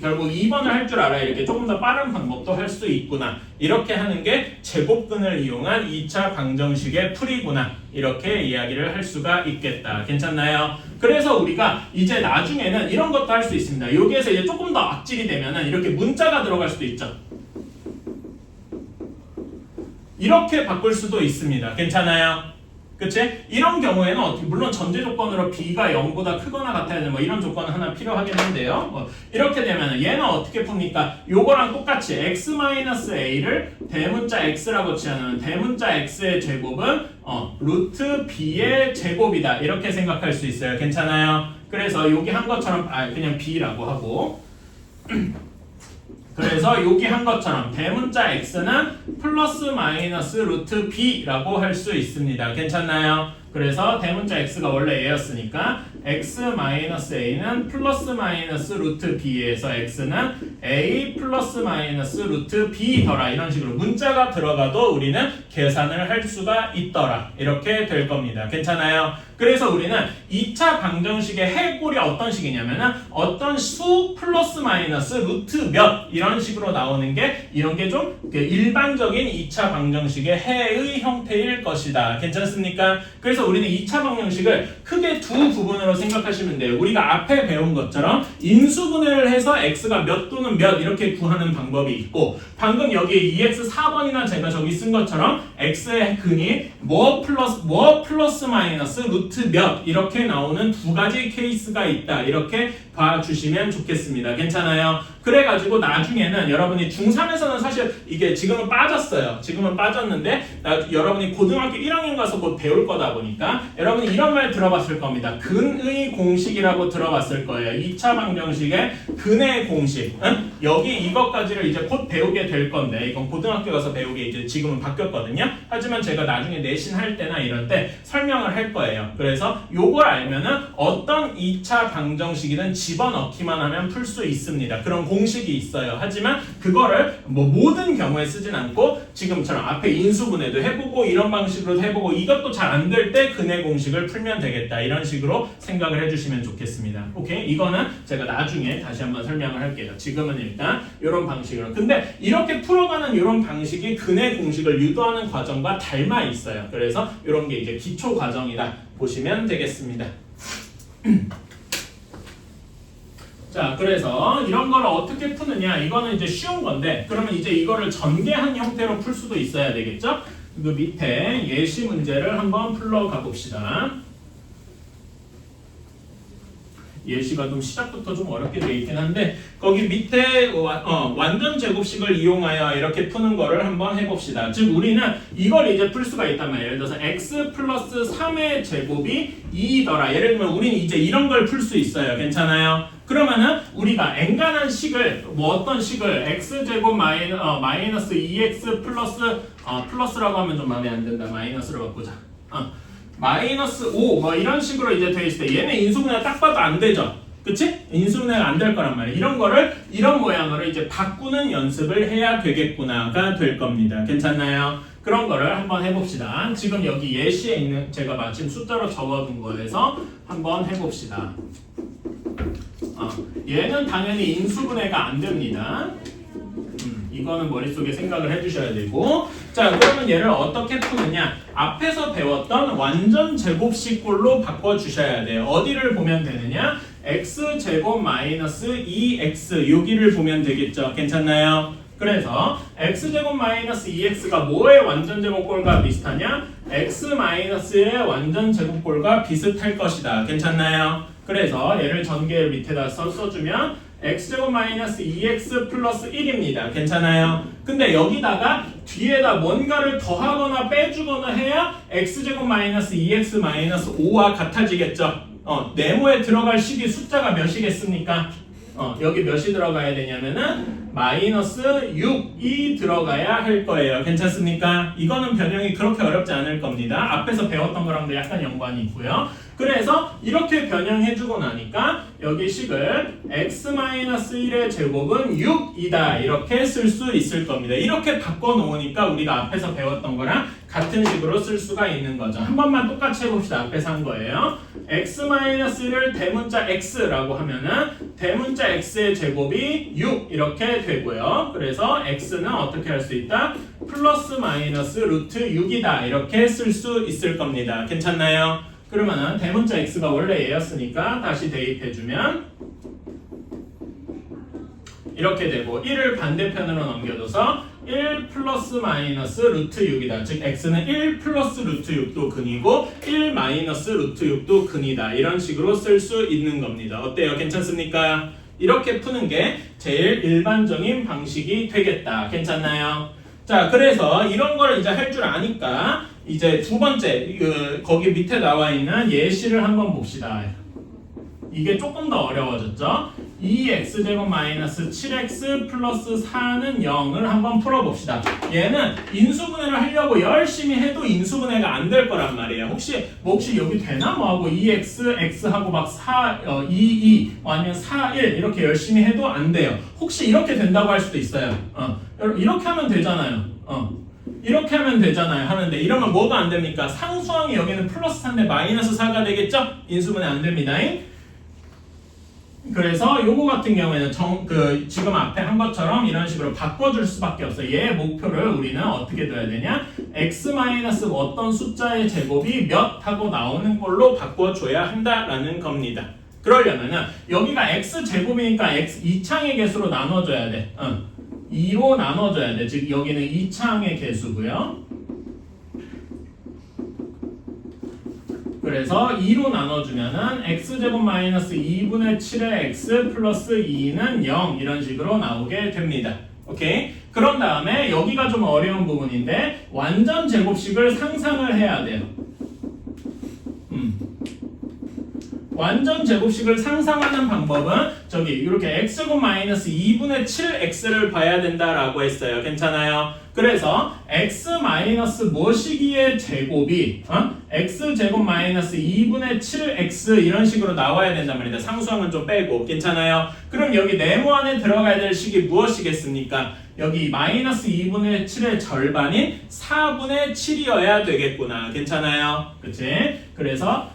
결국 2번을 할 줄 알아야 이렇게 조금 더 빠른 방법도 할 수 있구나. 이렇게 하는 게 제곱근을 이용한 2차 방정식의 풀이구나. 이렇게 이야기를 할 수가 있겠다. 괜찮나요? 그래서 우리가 이제 나중에는 이런 것도 할 수 있습니다. 여기에서 이제 조금 더 악질이 되면은 이렇게 문자가 들어갈 수도 있죠. 이렇게 바꿀 수도 있습니다. 괜찮아요? 그치? 이런 경우에는 어떻게 물론 전제 조건으로 b가 0보다 크거나 같아야 되는 이런 조건은 하나 필요하긴 한데요. 이렇게 되면 얘는 어떻게 풉니까? 요거랑 똑같이 x-a를 대문자 x라고 치하면 대문자 x의 제곱은 루트 b의 제곱이다. 이렇게 생각할 수 있어요. 괜찮아요? 그래서 여기 한 것처럼 그냥 b라고 하고 그래서 여기 한 것처럼 대문자 x는 플러스 마이너스 루트 b라고 할 수 있습니다. 괜찮나요? 그래서 대문자 x가 원래 a였으니까 x-a는 플러스 마이너스 루트 b에서 x는 a 플러스 마이너스 루트 b더라. 이런 식으로 문자가 들어가도 우리는 계산을 할 수가 있더라. 이렇게 될 겁니다. 괜찮아요? 그래서 우리는 2차 방정식의 해골이 어떤 식이냐면은 어떤 수 플러스 마이너스 루트 몇 이런 식으로 나오는 게 이런 게 좀 일반적인 2차 방정식의 해의 형태일 것이다. 괜찮습니까? 그래서 우리는 2차 방정식을 크게 두 부분으로 생각하시면 돼요. 우리가 앞에 배운 것처럼 인수분해를 해서 x가 몇 또는 몇 이렇게 구하는 방법이 있고 방금 여기 2x4번이나 제가 저기 쓴 것처럼 x의 근이 뭐 플러스 마이너스 루트 몇 이렇게 나오는 두 가지 케이스가 있다. 이렇게 봐주시면 좋겠습니다. 괜찮아요? 그래가지고 나중에는 여러분이 중3에서는 사실 이게 지금은 빠졌어요. 지금은 빠졌는데 여러분이 고등학교 1학년 가서 곧 배울 거다 보니까 여러분이 이런 말 들어봤을 겁니다. 근의 공식이라고 들어봤을 거예요. 2차 방정식의 근의 공식. 응? 여기 이것까지를 이제 곧 배우게 될 건데 이건 고등학교 가서 배우게 이제 지금은 바뀌었거든요. 하지만 제가 나중에 내신 할 때나 이럴 때 설명을 할 거예요. 그래서 요걸 알면은 어떤 2차 방정식이든 집어넣기만 하면 풀 수 있습니다. 그런 공식이 있어요. 하지만 그거를 모든 경우에 쓰진 않고 지금처럼 앞에 인수분해도 해보고 이런 방식으로도 해보고 이것도 잘 안 될 때 근의 공식을 풀면 되겠다. 이런 식으로 생각을 해주시면 좋겠습니다. 오케이? 이거는 제가 나중에 다시 한번 설명을 할게요. 지금은 일단 이런 방식으로. 근데 이렇게 풀어가는 이런 방식이 근의 공식을 유도하는 과정과 닮아 있어요. 그래서 이런 게 이제 기초 과정이다. 보시면 되겠습니다. 자, 그래서 이런 걸 어떻게 푸느냐 이거는 이제 쉬운 건데 그러면 이제 이거를 전개한 형태로 풀 수도 있어야 되겠죠? 그 밑에 예시 문제를 한번 풀러 가봅시다. 예시가 좀 시작부터 좀 어렵게 돼 있긴 한데 거기 밑에 완전 제곱식을 이용하여 이렇게 푸는 거를 한번 해봅시다. 즉 우리는 이걸 이제 풀 수가 있단 말이에요. 예를 들어서 x 플러스 3의 제곱이 2더라. 예를 들면 우리는 이제 이런 걸 풀 수 있어요. 괜찮아요? 그러면은 우리가 n간한 식을 뭐 어떤 식을 x제곱 마이너스 2x 플러스라고 하면 좀 마음에 안 든다. 마이너스로 바꾸자. 마이너스 5 뭐 이런 식으로 이제 돼 있을 때 얘는 인수분해가 딱 봐도 안 되죠. 그치? 인수분해가 안 될 거란 말이에요. 이런 거를 이런 모양으로 이제 바꾸는 연습을 해야 되겠구나가 될 겁니다. 괜찮나요? 그런 거를 한번 해봅시다. 지금 여기 예시에 있는 제가 마침 숫자로 적어둔 거에서 한번 해봅시다. 얘는 당연히 인수분해가 안 됩니다. 이거는 머릿속에 생각을 해주셔야 되고 자 그러면 얘를 어떻게 푸느냐 앞에서 배웠던 완전 제곱식꼴로 바꿔주셔야 돼요. 어디를 보면 되느냐 x제곱 마이너스 2x 여기를 보면 되겠죠. 괜찮나요? 그래서 x제곱 마이너스 2x가 뭐의 완전 제곱꼴과 비슷하냐 x 마이너스의 완전 제곱꼴과 비슷할 것이다. 괜찮나요? 그래서 얘를 전개 밑에다 써주면 x제곱 마이너스 2x 플러스 1입니다. 괜찮아요? 근데 여기다가 뒤에다 뭔가를 더하거나 빼주거나 해야 x제곱 마이너스 2x 마이너스 5와 같아지겠죠? 네모에 들어갈 식이 숫자가 몇이겠습니까? 여기 몇이 들어가야 되냐면은 마이너스 6이 들어가야 할 거예요. 괜찮습니까? 이거는 변형이 그렇게 어렵지 않을 겁니다. 앞에서 배웠던 거랑도 약간 연관이 있고요. 그래서 이렇게 변형해주고 나니까 여기 식을 x-1의 제곱은 6이다 이렇게 쓸 수 있을 겁니다. 이렇게 바꿔놓으니까 우리가 앞에서 배웠던 거랑 같은 식으로 쓸 수가 있는 거죠. 한 번만 똑같이 해봅시다. 앞에서 한 거예요. x-1을 대문자 x라고 하면은 대문자 x의 제곱이 6 이렇게 되고요. 그래서 x는 어떻게 할 수 있다? 플러스 마이너스 루트 6이다 이렇게 쓸 수 있을 겁니다. 괜찮나요? 그러면은 대문자 x가 원래 얘였으니까 다시 대입해주면 이렇게 되고 1을 반대편으로 넘겨줘서 1 플러스 마이너스 루트 6이다. 즉 x는 1 플러스 루트 6도 근이고 1 마이너스 루트 6도 근이다. 이런 식으로 쓸 수 있는 겁니다. 어때요? 괜찮습니까? 이렇게 푸는 게 제일 일반적인 방식이 되겠다. 괜찮나요? 자, 그래서 이런 걸 이제 할 줄 아니까 이제 두 번째 거기 밑에 나와 있는 예시를 한번 봅시다. 이게 조금 더 어려워졌죠? 2x제곱 마이너스 7x 플러스 4는 0을 한번 풀어봅시다. 얘는 인수분해를 하려고 열심히 해도 인수분해가 안 될 거란 말이에요. 혹시 여기 되나? 뭐 하고 2x, x하고 막 2 아니면 4, 1 이렇게 열심히 해도 안 돼요. 혹시 이렇게 된다고 할 수도 있어요. 이렇게 하면 되잖아요. 이렇게 하면 되잖아요. 하는데 이러면 뭐가 안 됩니까? 상수항이 여기는 플러스 4인데 마이너스 4가 되겠죠? 인수분해 안 됩니다. 그래서 요거 같은 경우에는 지금 앞에 한 것처럼 이런 식으로 바꿔줄 수밖에 없어요. 얘의 목표를 우리는 어떻게 둬야 되냐? x 마이너스 어떤 숫자의 제곱이 몇 하고 나오는 걸로 바꿔줘야 한다라는 겁니다. 그러려면은 여기가 x 제곱이니까 x 2창의 개수로 나눠줘야 돼. 2로 나눠줘야 돼. 즉 여기는 2창의 개수고요. 그래서 2로 나눠주면은 x제곱 마이너스 2분의 7의 x 플러스 2는 0 이런 식으로 나오게 됩니다. 오케이? 그런 다음에 여기가 좀 어려운 부분인데 완전 제곱식을 상상을 해야 돼요. 완전 제곱식을 상상하는 방법은 저기 이렇게 x제곱 마이너스 2분의 7x를 봐야 된다라고 했어요. 괜찮아요? 그래서 x 마이너스 뭐시기의 제곱이 x제곱 마이너스 2분의 7x 이런 식으로 나와야 된단 말입니다. 상수항은 좀 빼고. 괜찮아요? 그럼 여기 네모 안에 들어가야 될 식이 무엇이겠습니까? 여기 마이너스 2분의 7의 절반인 4분의 7이어야 되겠구나. 괜찮아요? 그치? 그래서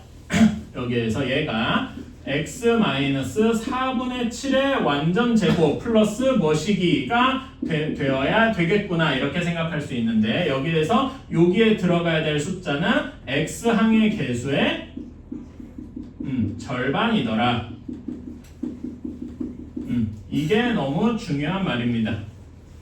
여기에서 얘가 x-4분의 7의 완전 제곱 플러스 뭐시기가 되어야 되겠구나 이렇게 생각할 수 있는데 여기에서 여기에 들어가야 될 숫자는 x항의 개수의 절반이더라. 이게 너무 중요한 말입니다.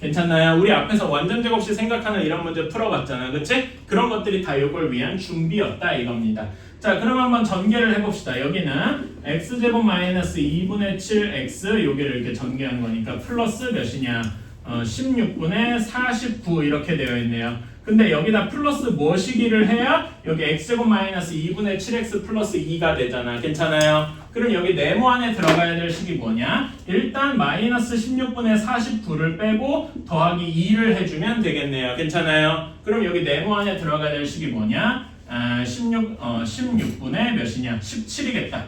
괜찮나요? 우리 앞에서 완전 제곱식 생각하는 이런 문제 풀어봤잖아. 그치? 그런 것들이 다 이걸 위한 준비였다 이겁니다. 자, 그럼 한번 전개를 해봅시다. 여기는 x제곱 마이너스 2분의 7x 여기를 이렇게 전개한 거니까 플러스 몇이냐? 16분의 49 이렇게 되어 있네요. 근데 여기다 플러스 무엇이기를 해야 여기 x제곱 마이너스 2분의 7x 플러스 2가 되잖아. 괜찮아요? 그럼 여기 네모 안에 들어가야 될 식이 뭐냐? 일단 마이너스 16분의 49를 빼고 더하기 2를 해주면 되겠네요. 괜찮아요? 그럼 여기 네모 안에 들어가야 될 식이 뭐냐? 16분의 몇이냐? 17이겠다.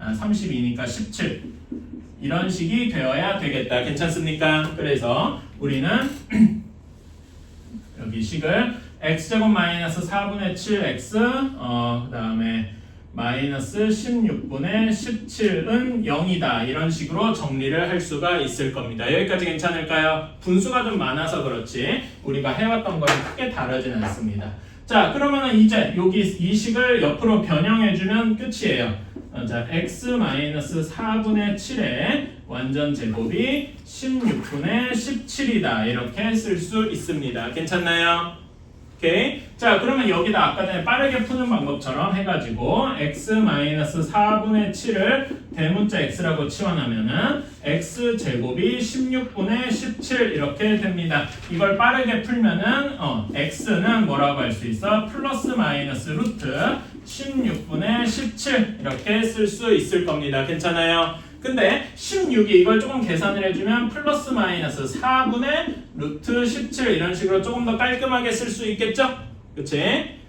32니까 17. 이런 식이 되어야 되겠다. 괜찮습니까? 그래서 우리는 여기 식을 x제곱 마이너스 4분의 7x 그 다음에 마이너스 16분의 17은 0이다. 이런 식으로 정리를 할 수가 있을 겁니다. 여기까지 괜찮을까요? 분수가 좀 많아서 그렇지 우리가 해왔던 거랑 크게 다르진 않습니다. 자, 그러면은 이제 여기 이 식을 옆으로 변형해주면 끝이에요. 자, x 마이너스 4분의 7의 완전 제곱이 16분의 17이다. 이렇게 쓸 수 있습니다. 괜찮나요? 오케이. 자, 그러면 여기다 아까 전에 빠르게 푸는 방법처럼 해가지고 x 마이너스 4분의 7을 대문자 x라고 치환하면은 x 제곱이 16분의 17 이렇게 됩니다. 이걸 빠르게 풀면은 x는 뭐라고 할 수 있어? 플러스 마이너스 루트 16분의 17 이렇게 쓸 수 있을 겁니다. 괜찮아요? 근데 16이 이걸 조금 계산을 해주면 플러스 마이너스 4분의 루트 17 이런 식으로 조금 더 깔끔하게 쓸 수 있겠죠? 그치?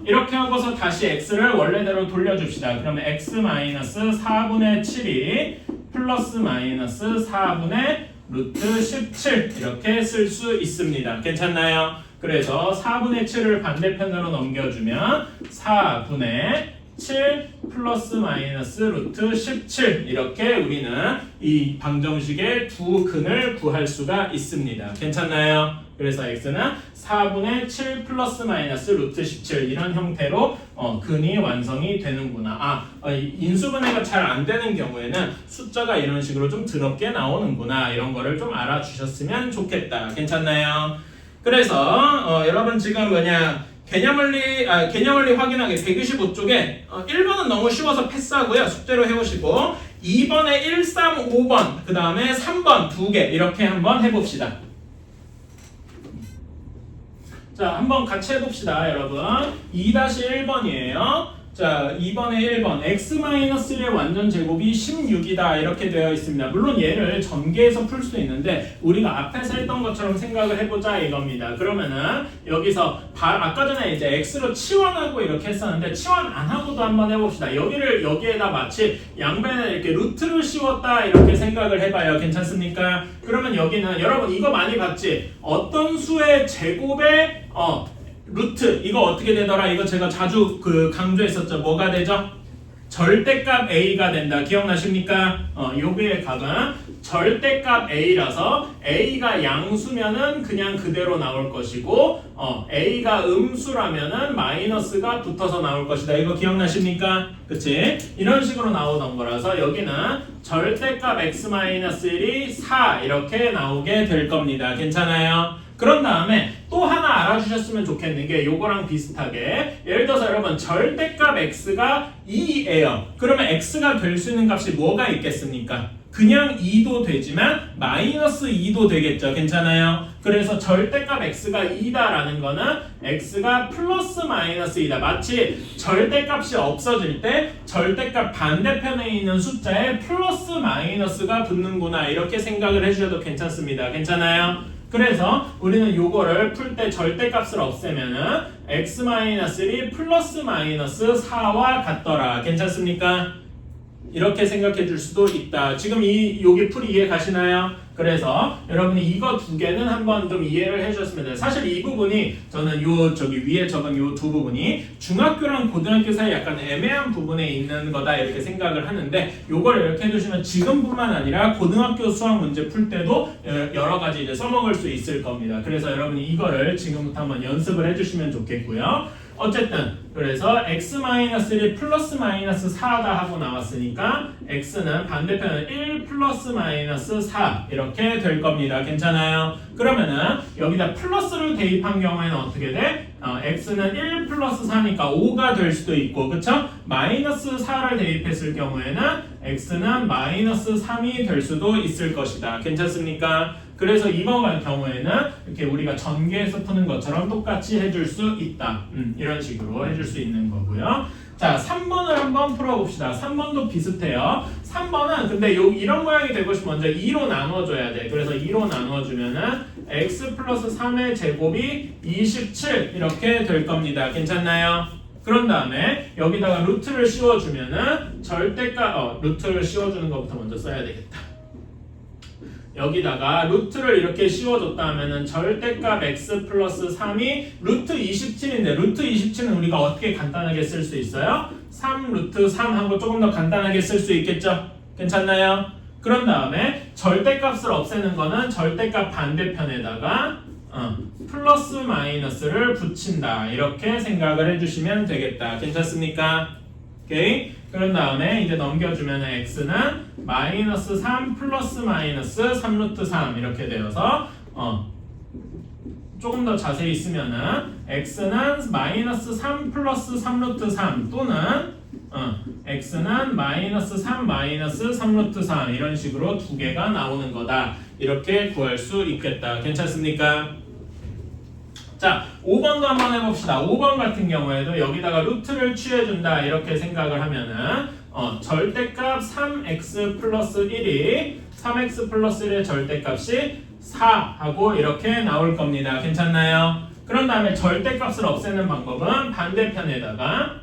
이렇게 하고서 다시 x를 원래대로 돌려줍시다. 그러면 x 마이너스 4분의 7이 플러스 마이너스 4분의 루트 17 이렇게 쓸 수 있습니다. 괜찮나요? 그래서 4분의 7을 반대편으로 넘겨주면 4분의 7 플러스 마이너스 루트 17 이렇게 우리는 이 방정식의 두 근을 구할 수가 있습니다. 괜찮나요? 그래서 x는 4분의 7 플러스 마이너스 루트 17 이런 형태로 근이 완성이 되는구나. 인수분해가 잘 안 되는 경우에는 숫자가 이런 식으로 좀 더럽게 나오는구나. 이런 거를 좀 알아주셨으면 좋겠다. 괜찮나요? 그래서 여러분 지금 개념원리 확인하기 125쪽에 1번은 너무 쉬워서 패스하고요. 숙제로 해오시고 2번에 1, 3, 5번 그 다음에 3번 2개 이렇게 한번 해봅시다. 자, 한번 같이 해봅시다, 여러분. 2-1번이에요. 자, 2번에 1번 x-1의 완전 제곱이 16이다 이렇게 되어 있습니다. 물론 얘를 전개해서 풀 수 있는데 우리가 앞에서 했던 것처럼 생각을 해보자 이겁니다. 그러면은 여기서 아까 전에 이제 x로 치환하고 이렇게 했었는데 치환 안 하고도 한번 해봅시다. 여기에다 마치 양변에 이렇게 루트를 씌웠다 이렇게 생각을 해봐요. 괜찮습니까? 그러면 여기는 여러분 이거 많이 봤지? 어떤 수의 제곱에 루트 이거 어떻게 되더라? 이거 제가 자주 강조했었죠. 뭐가 되죠? 절대값 a가 된다. 기억나십니까? 여기의 값은 절대값 a라서 a가 양수면은 그냥 그대로 나올 것이고 a가 음수라면은 마이너스가 붙어서 나올 것이다. 이거 기억나십니까? 그치? 이런 식으로 나오던 거라서 여기는 절대값 x-1이 4 이렇게 나오게 될 겁니다. 괜찮아요? 그런 다음에 또 하나 알아주셨으면 좋겠는 게 요거랑 비슷하게 예를 들어서 여러분 절대값 x가 2예요. 그러면 x가 될 수 있는 값이 뭐가 있겠습니까? 그냥 2도 되지만 마이너스 2도 되겠죠. 괜찮아요? 그래서 절대값 x가 2다라는 거는 x가 플러스 마이너스 2다. 마치 절대값이 없어질 때 절대값 반대편에 있는 숫자에 플러스 마이너스가 붙는구나. 이렇게 생각을 해주셔도 괜찮습니다. 괜찮아요? 그래서 우리는 요거를 풀 때 절대값을 없애면은 x-1이 플러스 마이너스 4와 같더라. 괜찮습니까? 이렇게 생각해 줄 수도 있다. 지금 여기 풀이 이해 가시나요? 그래서 여러분이 이거 두 개는 한번 좀 이해를 해주셨으면 돼요. 사실 이 부분이 저는 위에 적은 요 두 부분이 중학교랑 고등학교 사이 약간 애매한 부분에 있는 거다 이렇게 생각을 하는데 요걸 이렇게 해주시면 지금뿐만 아니라 고등학교 수학 문제 풀 때도 여러 가지 이제 써먹을 수 있을 겁니다. 그래서 여러분이 이거를 지금부터 한번 연습을 해주시면 좋겠고요. 어쨌든 그래서 x-1이 플러스 마이너스 4다 하고 나왔으니까 x는 반대편은 1 플러스 마이너스 4 이렇게 될 겁니다. 괜찮아요? 그러면은 여기다 플러스를 대입한 경우에는 어떻게 돼? x는 1 플러스 4니까 5가 될 수도 있고 그쵸? 마이너스 4를 대입했을 경우에는 x는 마이너스 3이 될 수도 있을 것이다. 괜찮습니까? 그래서 이번 같은 경우에는 이렇게 우리가 전개해서 푸는 것처럼 똑같이 해줄 수 있다. 이런 식으로 해줄 수 있는 거고요. 자, 3번을 한번 풀어봅시다. 3번도 비슷해요. 3번은 근데 이런 모양이 되고 싶으면 먼저 2로 나눠줘야 돼. 그래서 2로 나눠주면은 x 플러스 3의 제곱이 27 이렇게 될 겁니다. 괜찮나요? 그런 다음에 여기다가 루트를 씌워주면은 절대값 루트를 씌워주는 것부터 먼저 써야 되겠다. 여기다가 루트를 이렇게 씌워줬다 하면은 절대값 x 플러스 3이 루트 27인데 루트 27은 우리가 어떻게 간단하게 쓸 수 있어요? 3 루트 3하고 조금 더 간단하게 쓸 수 있겠죠? 괜찮나요? 그런 다음에 절대값을 없애는 거는 절대값 반대편에다가 플러스 마이너스를 붙인다. 이렇게 생각을 해주시면 되겠다. 괜찮습니까? 오케이. 그런 다음에 이제 넘겨주면 x는 마이너스 3 플러스 마이너스 3 루트 3 이렇게 되어서 조금 더 자세히 쓰면은 x는 마이너스 3 플러스 3 루트 3 또는 x는 마이너스 3 마이너스 3 루트 3 이런 식으로 두 개가 나오는 거다. 이렇게 구할 수 있겠다. 괜찮습니까? 자, 5번도 한번 해봅시다. 5번 같은 경우에도 여기다가 루트를 취해준다 이렇게 생각을 하면은 절대값 3x 플러스 1이 3x 플러스 1의 절대값이 4하고 이렇게 나올 겁니다. 괜찮나요? 그런 다음에 절대값을 없애는 방법은 반대편에다가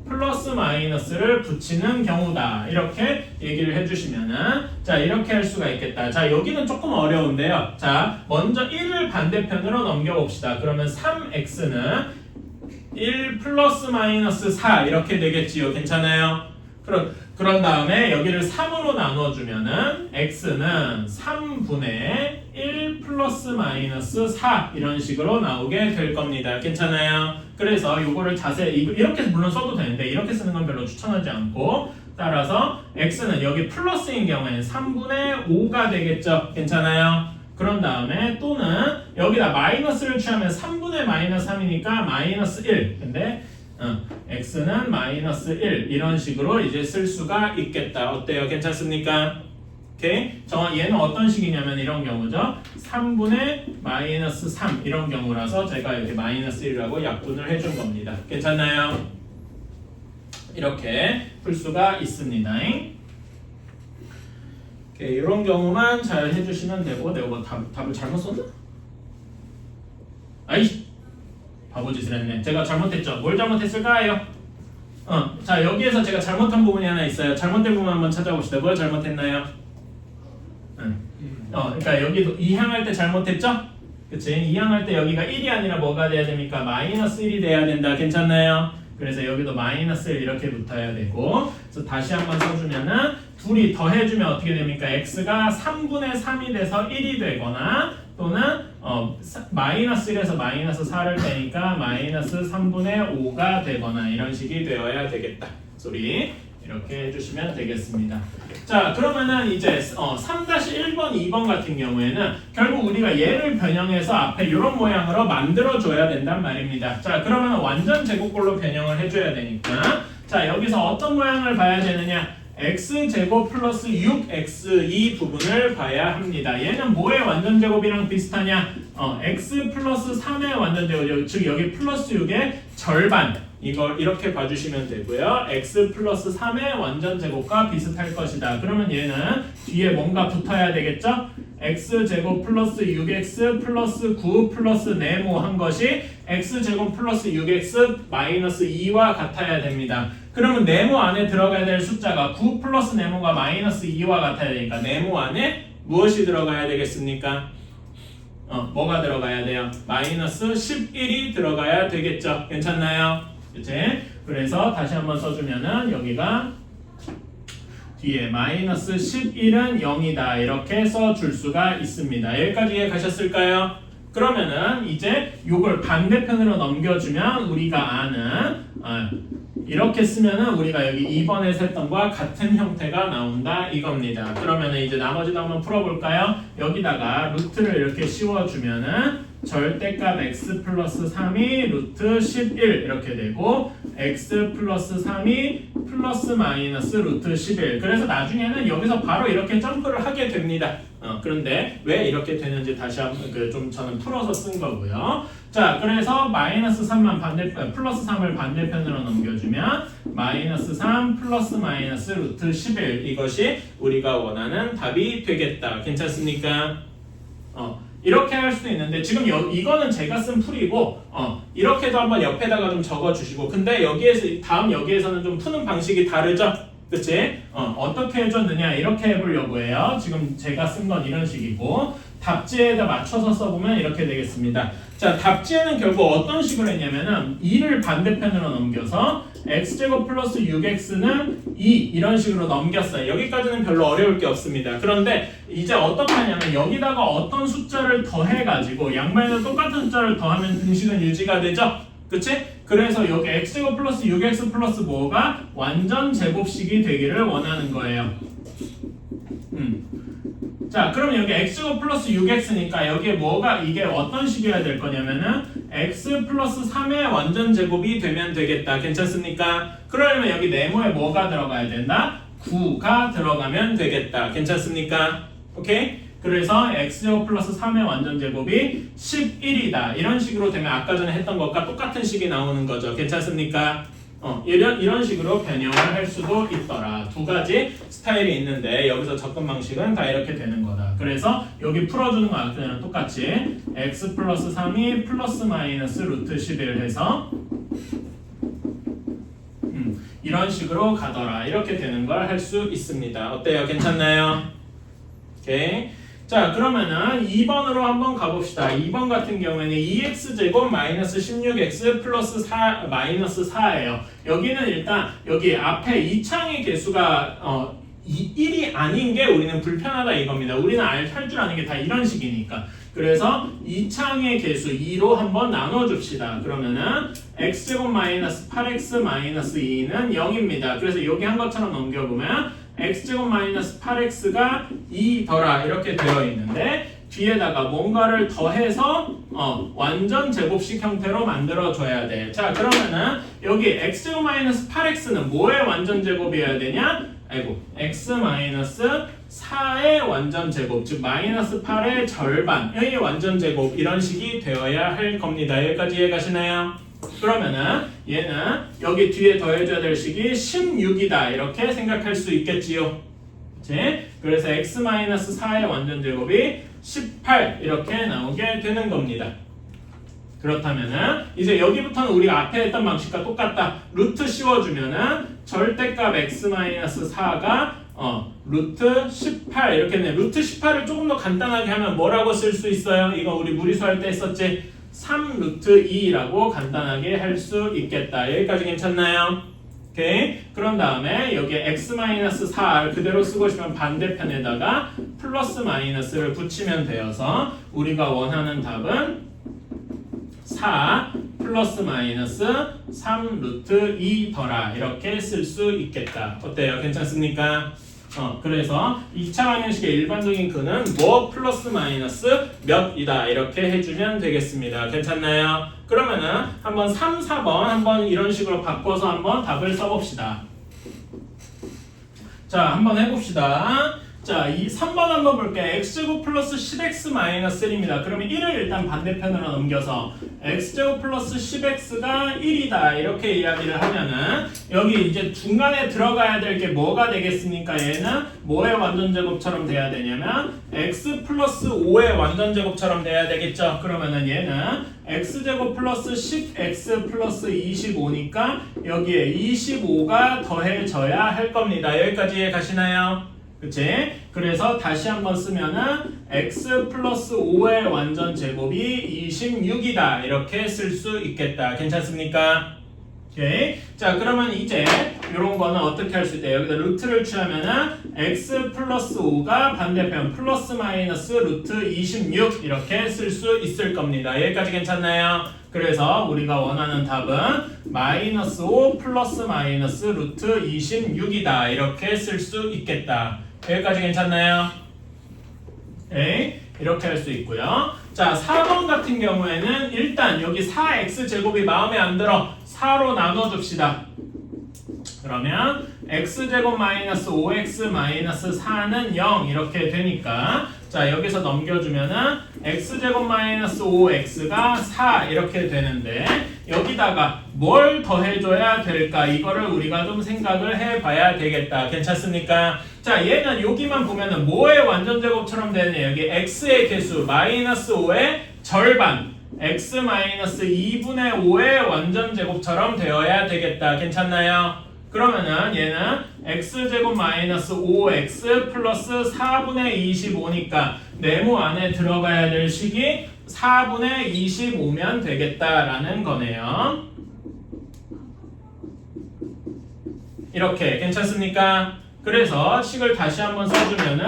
플러스 마이너스를 붙이는 경우다. 이렇게 얘기를 해주시면은 자 이렇게 할 수가 있겠다. 자 여기는 조금 어려운데요. 자 먼저 1을 반대편으로 넘겨봅시다. 그러면 3x는 1 플러스 마이너스 4 이렇게 되겠지요. 괜찮아요? 그런 다음에 여기를 3으로 나눠주면은 x는 3분의 1 플러스 마이너스 4 이런 식으로 나오게 될 겁니다. 괜찮아요? 그래서 이거를 자세히 이렇게 물론 써도 되는데 이렇게 쓰는 건 별로 추천하지 않고 따라서 x는 여기 플러스인 경우에는 3분의 5가 되겠죠. 괜찮아요? 그런 다음에 또는 여기다 마이너스를 취하면 3분의 마이너스 3이니까 마이너스 1 근데 x는 마이너스 1 이런 식으로 이제 쓸 수가 있겠다. 어때요? 괜찮습니까? 오케이? 얘는 어떤 식이냐면 이런 경우죠. 3분의 마이너스 3 이런 경우라서 제가 이렇게 마이너스 1이라고 약분을 해준 겁니다. 괜찮나요? 이렇게 풀 수가 있습니다. 오케이, 이런 경우만 잘 해주시면 되고 내가 뭐 답을 잘못 썼나? 아이씨! 바보짓을 했네. 제가 잘못했죠. 뭘 잘못했을까요? 자 여기에서 제가 잘못한 부분이 하나 있어요. 잘못된 부분 한번 찾아봅시다. 뭘 잘못했나요? 그러니까 여기도 2항할 때 잘못했죠? 그치? 2항할 때 여기가 1이 아니라 뭐가 돼야 됩니까? 마이너스 1이 돼야 된다. 괜찮나요? 그래서 여기도 마이너스 1 이렇게 붙어야 되고 그래서 다시 한번 써주면은 둘이 더해주면 어떻게 됩니까? x가 3분의 3이 돼서 1이 되거나 또는 마이너스 1에서 마이너스 4를 빼니까 마이너스 3분의 5가 되거나 이런 식이 되어야 되겠다. 소리 이렇게 해주시면 되겠습니다. 자 그러면은 이제 3-1번, 2번 같은 경우에는 결국 우리가 얘를 변형해서 앞에 이런 모양으로 만들어줘야 된단 말입니다. 자 그러면 완전 제곱꼴로 변형을 해줘야 되니까 자 여기서 어떤 모양을 봐야 되느냐 x제곱 플러스 6x 이 부분을 봐야 합니다. 얘는 뭐의 완전제곱이랑 비슷하냐 x 플러스 3의 완전제곱 즉 여기 플러스 6의 절반 이걸 이렇게 봐주시면 되고요. x 플러스 3의 완전제곱과 비슷할 것이다. 그러면 얘는 뒤에 뭔가 붙어야 되겠죠? x제곱 플러스 6x 플러스 9 플러스 네모한 것이 x제곱 플러스 6x 마이너스 2와 같아야 됩니다. 그러면 네모 안에 들어가야 될 숫자가 9 플러스 네모가 마이너스 2와 같아야 되니까 네모 안에 무엇이 들어가야 되겠습니까? 뭐가 들어가야 돼요? 마이너스 11이 들어가야 되겠죠. 괜찮나요? 그치? 그래서 다시 한번 써주면은 여기가 뒤에 마이너스 11은 0이다 이렇게 써줄 수가 있습니다. 여기까지 이해 가셨을까요? 그러면은 이제 요걸 반대편으로 넘겨주면 우리가 아는 이렇게 쓰면은 우리가 여기 2번에서 했던 것과 같은 형태가 나온다 이겁니다. 그러면은 이제 나머지도 한번 풀어볼까요? 여기다가 루트를 이렇게 씌워주면은 절대값 x 플러스 3이 루트 11 이렇게 되고 x 플러스 3이 플러스 마이너스 루트 11. 그래서 나중에는 여기서 바로 이렇게 점프를 하게 됩니다. 그런데 왜 이렇게 되는지 다시 한번 좀 저는 풀어서 쓴 거고요. 자, 그래서 마이너스 3만 플러스 3을 반대편으로 넘겨주면 마이너스 3 플러스 마이너스 루트 11 이것이 우리가 원하는 답이 되겠다. 괜찮습니까? 이렇게 할 수도 있는데 지금 이거는 제가 쓴 풀이고 이렇게도 한번 옆에다가 좀 적어주시고 근데 여기에서는 좀 푸는 방식이 다르죠? 그치? 어떻게 해줬느냐 이렇게 해보려고 해요. 지금 제가 쓴 건 이런 식이고 답지에다 맞춰서 써보면 이렇게 되겠습니다. 자, 답지에는 결국 어떤 식으로 했냐면은 2를 반대편으로 넘겨서 x제곱 플러스 6x는 2 이런 식으로 넘겼어요. 여기까지는 별로 어려울 게 없습니다. 그런데 이제 어떻게 하냐면 여기다가 어떤 숫자를 더해가지고 양면에서 똑같은 숫자를 더하면 등식은 유지가 되죠? 그치? 그래서 여기 x제곱 플러스 6x 플러스 뭐가 완전 제곱식이 되기를 원하는 거예요. 자, 그럼 여기 x제곱 플러스 6x니까 여기에 이게 어떤 식이어야 될 거냐면은 x 플러스 3의 완전 제곱이 되면 되겠다. 괜찮습니까? 그러려면 여기 네모에 뭐가 들어가야 된다? 9가 들어가면 되겠다. 괜찮습니까? 오케이? 그래서 x제곱 플러스 3의 완전 제곱이 11이다. 이런 식으로 되면 아까 전에 했던 것과 똑같은 식이 나오는 거죠. 괜찮습니까? 이런 식으로 변형을 할 수도 있더라. 두 가지 스타일이 있는데 여기서 접근 방식은 다 이렇게 되는 거다. 그래서 여기 풀어주는 거 아까 전랑 똑같이 x 플러스 3이 플러스 마이너스 루트 11 해서 이런 식으로 가더라. 이렇게 되는 걸 할 수 있습니다. 어때요? 괜찮나요? 오케이. 자, 그러면은 2번으로 한번 가봅시다. 2번 같은 경우에는 2x제곱 마이너스 16x 플러스 4 마이너스 4예요. 여기는 일단 여기 앞에 이 창의 개수가 1이 아닌 게 우리는 불편하다 이겁니다. 우리는 할 줄 아는 게 다 이런 식이니까. 그래서 이 창의 개수 2로 한번 나눠줍시다. 그러면은 x제곱 마이너스 8x 마이너스 2는 0입니다. 그래서 여기 한 것처럼 넘겨보면 x제곱 마이너스 8x가 2더라 이렇게 되어 있는데 뒤에다가 뭔가를 더해서 완전 제곱식 형태로 만들어줘야 돼. 자, 그러면은 여기 x제곱 마이너스 8x는 뭐의 완전 제곱이어야 되냐? x 마이너스 4의 완전 제곱, 즉 마이너스 8의 절반의 완전 제곱 이런 식이 되어야 할 겁니다. 여기까지 이해가시나요? 그러면은 얘는 여기 뒤에 더해줘야 될 식이 16이다 이렇게 생각할 수 있겠지요. 그치? 그래서 x-4의 완전 제곱이 18 이렇게 나오게 되는 겁니다. 그렇다면은 이제 여기부터는 우리가 앞에 했던 방식과 똑같다. 루트 씌워주면은 절대값 x-4가 루트 18 이렇게 네. 루트 18을 조금 더 간단하게 하면 뭐라고 쓸 수 있어요? 이거 우리 무리수할 때 했었지? 3 루트 2라고 간단하게 할 수 있겠다. 여기까지 괜찮나요? 오케이. 그런 다음에 여기 x-4를 그대로 쓰고 싶으면 반대편에다가 플러스 마이너스를 붙이면 되어서 우리가 원하는 답은 4 플러스 마이너스 3 루트 2더라 이렇게 쓸 수 있겠다. 어때요? 괜찮습니까? 그래서 2차 방정식의 일반적인 근은 뭐 플러스 마이너스 몇이다 이렇게 해주면 되겠습니다. 괜찮나요? 그러면은 한번 3, 4번 한번 이런 식으로 바꿔서 한번 답을 써봅시다. 자, 한번 해봅시다. 자, 이 3번 한번 볼게요. x제곱 플러스 10x 마이너스 1입니다. 그러면 1을 일단 반대편으로 넘겨서 x제곱 플러스 10x가 1이다 이렇게 이야기를 하면은 여기 이제 중간에 들어가야 될 게 뭐가 되겠습니까? 얘는 뭐의 완전제곱처럼 돼야 되냐면 x 플러스 5의 완전제곱처럼 돼야 되겠죠? 그러면은 얘는 x제곱 플러스 10x 플러스 25니까 여기에 25가 더해져야 할 겁니다. 여기까지 가시나요? 그치? 그래서 다시 한번 쓰면은 x 플러스 5의 완전 제곱이 26이다 이렇게 쓸 수 있겠다. 괜찮습니까? 오케이. 자, 그러면 이제 이런 거는 어떻게 할 수 있다? 여기다 루트를 취하면은 x 플러스 5가 반대편 플러스 마이너스 루트 26 이렇게 쓸 수 있을 겁니다. 여기까지 괜찮나요? 그래서 우리가 원하는 답은 마이너스 5 플러스 마이너스 루트 26이다 이렇게 쓸 수 있겠다. 여기까지 괜찮나요? 오케이. 이렇게 할 수 있고요. 자, 4번 같은 경우에는 일단 여기 4x제곱이 마음에 안 들어 4로 나눠줍시다. 그러면 x제곱 마이너스 5x 마이너스 4는 0 이렇게 되니까 자 여기서 넘겨주면은 x제곱 마이너스 5x가 4 이렇게 되는데 여기다가 뭘 더해줘야 될까 이거를 우리가 좀 생각을 해봐야 되겠다. 괜찮습니까? 자 얘는 여기만 보면은 뭐의 완전제곱처럼 되느냐 여기 x의 개수 마이너스 5의 절반 x 마이너스 2분의 5의 완전제곱처럼 되어야 되겠다. 괜찮나요? 그러면은 얘는 x제곱 마이너스 5x 플러스 4분의 25니까 네모 안에 들어가야 될 식이 4분의 25면 되겠다라는 거네요. 이렇게 괜찮습니까? 그래서 식을 다시 한번 써주면은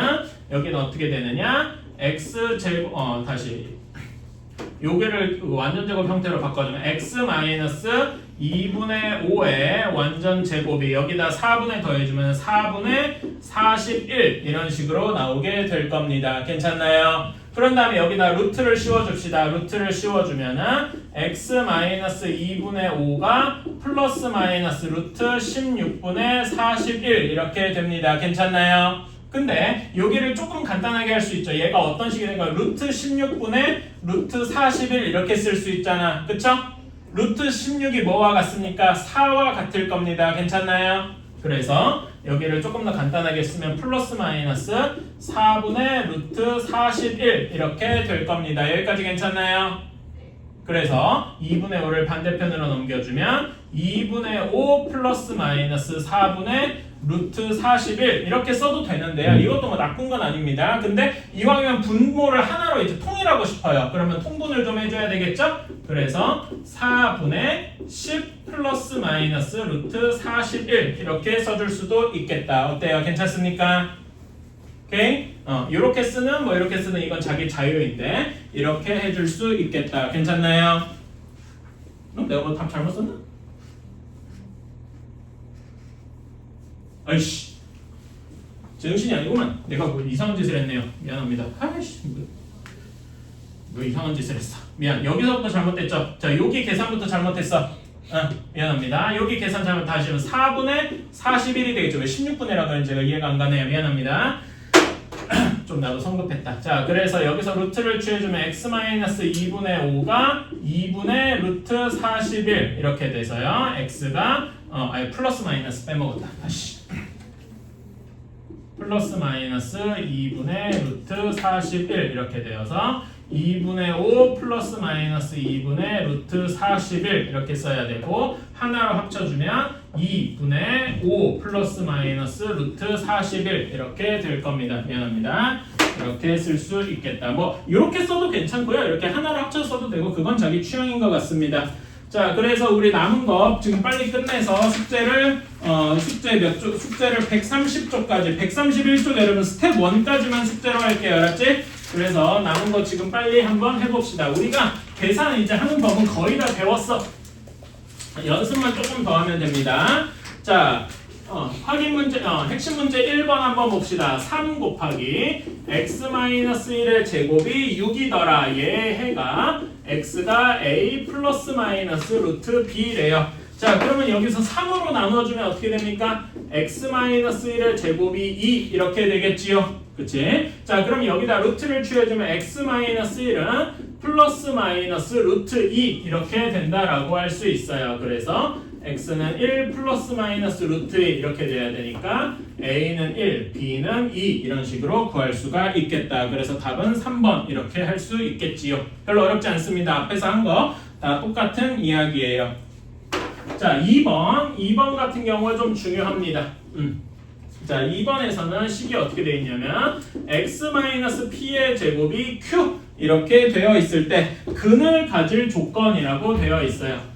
여기는 어떻게 되느냐? x제곱 다시 요게를 완전제곱 형태로 바꿔주면 x 마이너스 2분의 5의 완전제곱이 여기다 4분의 더해주면 4분의 41 이런 식으로 나오게 될 겁니다. 괜찮나요? 그런 다음에 여기다 루트를 씌워줍시다. 루트를 씌워주면은 x 마이너스 2분의 5가 플러스 마이너스 루트 16분의 41 이렇게 됩니다. 괜찮나요? 근데 여기를 조금 간단하게 할 수 있죠. 얘가 어떤 식이 될까? 루트 16분의 루트 41 이렇게 쓸 수 있잖아. 그쵸? 루트 16이 뭐와 같습니까? 4와 같을 겁니다. 괜찮나요? 그래서 여기를 조금 더 간단하게 쓰면 플러스 마이너스 4분의 루트 41 이렇게 될 겁니다. 여기까지 괜찮나요? 그래서 2분의 5를 반대편으로 넘겨주면 2분의 5 플러스 마이너스 4분의 루트 41 이렇게 써도 되는데요. 이것도 뭐 나쁜 건 아닙니다. 근데 이왕이면 분모를 하나로 이제 통일하고 싶어요. 그러면 통분을 좀 해줘야 되겠죠? 그래서 4분의 10 플러스 마이너스 루트 41 이렇게 써줄 수도 있겠다. 어때요? 괜찮습니까? 오케이? 이렇게 쓰는 뭐 이렇게 쓰는 이건 자기 자유인데 이렇게 해줄 수 있겠다. 괜찮나요? 내가 뭐 답 잘못 썼나? 아이씨 제정신이 아니구만. 내가 뭐 이상한 짓을 했네요. 미안합니다. 아이씨 뭐 이상한 짓을 했어. 미안. 여기서부터 잘못됐죠. 자 여기 계산부터 잘못했어. 미안합니다. 여기 계산 잘못 다시 하면 4분의 41이 되겠죠. 왜 16분이라고 하는지 제가 이해가 안 가네요. 미안합니다. 좀 나도 성급했다. 자 그래서 여기서 루트를 취해주면 x-2분의 5가 2분의 루트 41 이렇게 돼서요. x가 아니 플러스 마이너스 빼먹었다. 다시 플러스 마이너스 2분의 루트 41 이렇게 되어서 2분의 5 플러스 마이너스 2분의 루트 41 이렇게 써야 되고 하나로 합쳐주면 2분의 5 플러스 마이너스 루트 41 이렇게 될 겁니다. 미안합니다. 이렇게 쓸 수 있겠다. 뭐 이렇게 써도 괜찮고요. 이렇게 하나로 합쳐서 써도 되고 그건 자기 취향인 것 같습니다. 자 그래서 우리 남은 거 지금 빨리 끝내서 숙제를 숙제를 130쪽까지 131쪽 여러분 스텝 1까지만 숙제로 할게요. 알았지? 그래서 남은 거 지금 빨리 한번 해봅시다. 우리가 계산 이제 하는 법은 거의 다 배웠어. 연습만 조금 더 하면 됩니다. 자 확인 문제, 핵심 문제 1번 한번 봅시다. 3 곱하기 x-1의 제곱이 6이더라. 얘 해가 x가 a 플러스 마이너스 루트 b래요. 자 그러면 여기서 3으로 나눠주면 어떻게 됩니까? x-1의 제곱이 2 이렇게 되겠지요. 그치? 자 그럼 여기다 루트를 취해주면 x-1은 플러스 마이너스 루트 2 이렇게 된다라고 할 수 있어요. 그래서 x는 1 플러스 마이너스 루트 2 이렇게 돼야 되니까 a는 1, b는 2 이런 식으로 구할 수가 있겠다. 그래서 답은 3번 이렇게 할 수 있겠지요. 별로 어렵지 않습니다. 앞에서 한 거 다 똑같은 이야기예요. 자 2번 같은 경우가 좀 중요합니다. 자 2번에서는 식이 어떻게 되어 있냐면 x-p의 제곱이 q 이렇게 되어 있을 때 근을 가질 조건이라고 되어 있어요.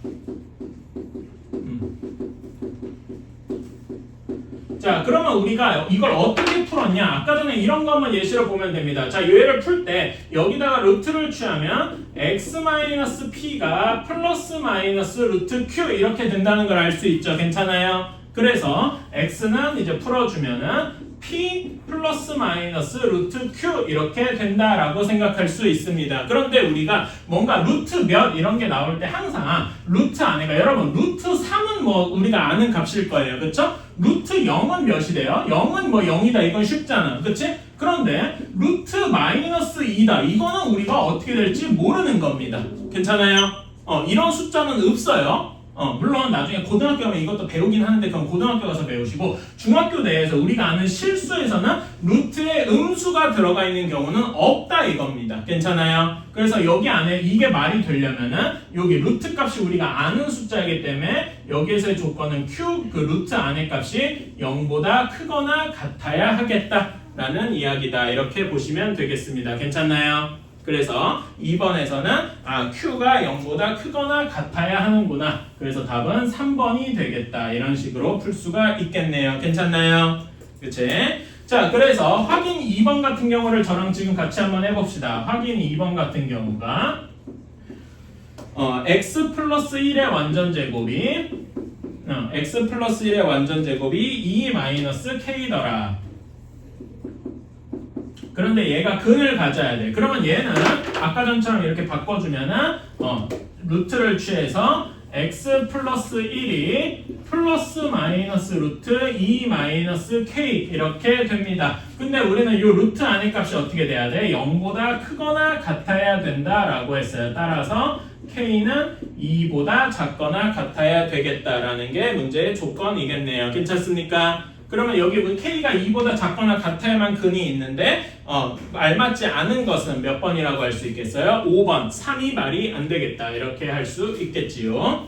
자 그러면 우리가 이걸 어떻게 풀었냐? 아까 전에 이런 거 한번 예시로 보면 됩니다. 자 얘를 풀 때 여기다가 루트를 취하면 x-p가 플러스 마이너스 루트 q 이렇게 된다는 걸 알 수 있죠. 괜찮아요? 그래서 x는 이제 풀어주면은 P 플러스 마이너스 루트 Q 이렇게 된다라고 생각할 수 있습니다. 그런데 우리가 뭔가 루트 몇 이런 게 나올 때 항상 루트 안에가 여러분 루트 3은 뭐 우리가 아는 값일 거예요. 그렇죠? 루트 0은 몇이 돼요? 0은 뭐 0이다. 이건 쉽잖아. 그치? 그런데 루트 마이너스 2다. 이거는 우리가 어떻게 될지 모르는 겁니다. 괜찮아요? 이런 숫자는 없어요. 물론 나중에 고등학교 가면 이것도 배우긴 하는데 그건 고등학교 가서 배우시고 중학교 내에서 우리가 아는 실수에서는 루트에 음수가 들어가 있는 경우는 없다 이겁니다. 괜찮아요? 그래서 여기 안에 이게 말이 되려면은 여기 루트 값이 우리가 아는 숫자이기 때문에 여기에서의 조건은 Q 그 루트 안의 값이 0보다 크거나 같아야 하겠다라는 이야기다. 이렇게 보시면 되겠습니다. 괜찮나요? 그래서 2번에서는 Q가 0보다 크거나 같아야 하는구나. 그래서 답은 3번이 되겠다. 이런 식으로 풀 수가 있겠네요. 괜찮나요? 그치? 자, 그래서 확인 2번 같은 경우를 저랑 지금 같이 한번 해봅시다. 확인 2번 같은 경우가 x 플러스 1의 완전 제곱이 x 플러스 1의 완전 제곱이 2 마이너스 k더라. 그런데 얘가 근을 가져야 돼. 그러면 얘는 아까 전처럼 이렇게 바꿔주면은 루트를 취해서 x 플러스 1이 플러스 마이너스 루트 2 마이너스 k 이렇게 됩니다. 근데 우리는 이 루트 안의 값이 어떻게 돼야 돼? 0보다 크거나 같아야 된다라고 했어요. 따라서 k는 2보다 작거나 같아야 되겠다라는 게 문제의 조건이겠네요. 괜찮습니까? 그러면 여기 k가 2보다 작거나 같아야만 근이 있는데 알맞지 않은 것은 몇 번이라고 할 수 있겠어요? 5번. 3이 말이 안 되겠다. 이렇게 할 수 있겠지요.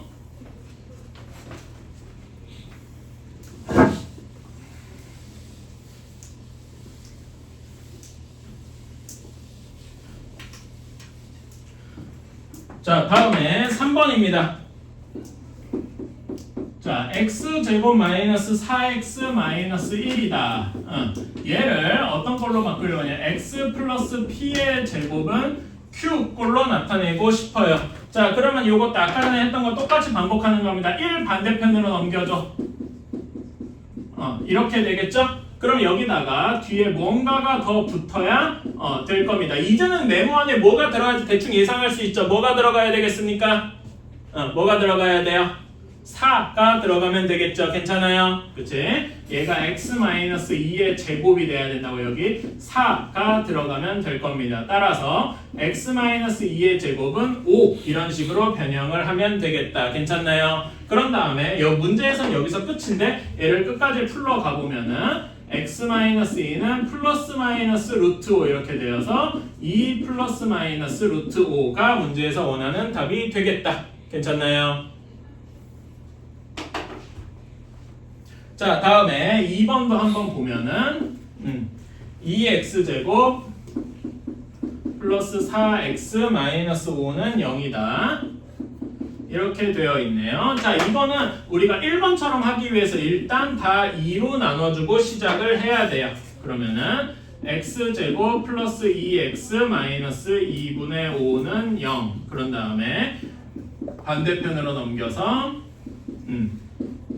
자, 다음에 3번입니다. 자, x제곱 마이너스 4x 마이너스 1이다. 얘를 어떤 걸로 바꾸려냐? x 플러스 p의 제곱은 q 꼴로 나타내고 싶어요. 자, 그러면 이것도 아까 전에 했던 거 똑같이 반복하는 겁니다. 1 반대편으로 넘겨줘. 이렇게 되겠죠? 그럼 여기다가 뒤에 뭔가가 더 붙어야 될 겁니다. 이제는 네모 안에 뭐가 들어갈지 대충 예상할 수 있죠? 뭐가 들어가야 되겠습니까? 뭐가 들어가야 돼요? 4가 들어가면 되겠죠. 괜찮아요? 그치? 얘가 x-2의 제곱이 돼야 된다고 여기 4가 들어가면 될 겁니다. 따라서 x-2의 제곱은 5 이런 식으로 변형을 하면 되겠다. 괜찮나요? 그런 다음에 이 문제에서는 여기서 끝인데 얘를 끝까지 풀러 가보면은 x-2는 플러스 마이너스 루트 5 이렇게 되어서 2 플러스 마이너스 루트 5가 문제에서 원하는 답이 되겠다. 괜찮나요? 자, 다음에 2번도 한번 보면은 2x제곱 플러스 4x 마이너스 5는 0이다. 이렇게 되어 있네요. 자, 이거는 우리가 1번처럼 하기 위해서 일단 다 2로 나눠주고 시작을 해야 돼요. 그러면은 x제곱 플러스 2x 마이너스 2분의 5는 0. 그런 다음에 반대편으로 넘겨서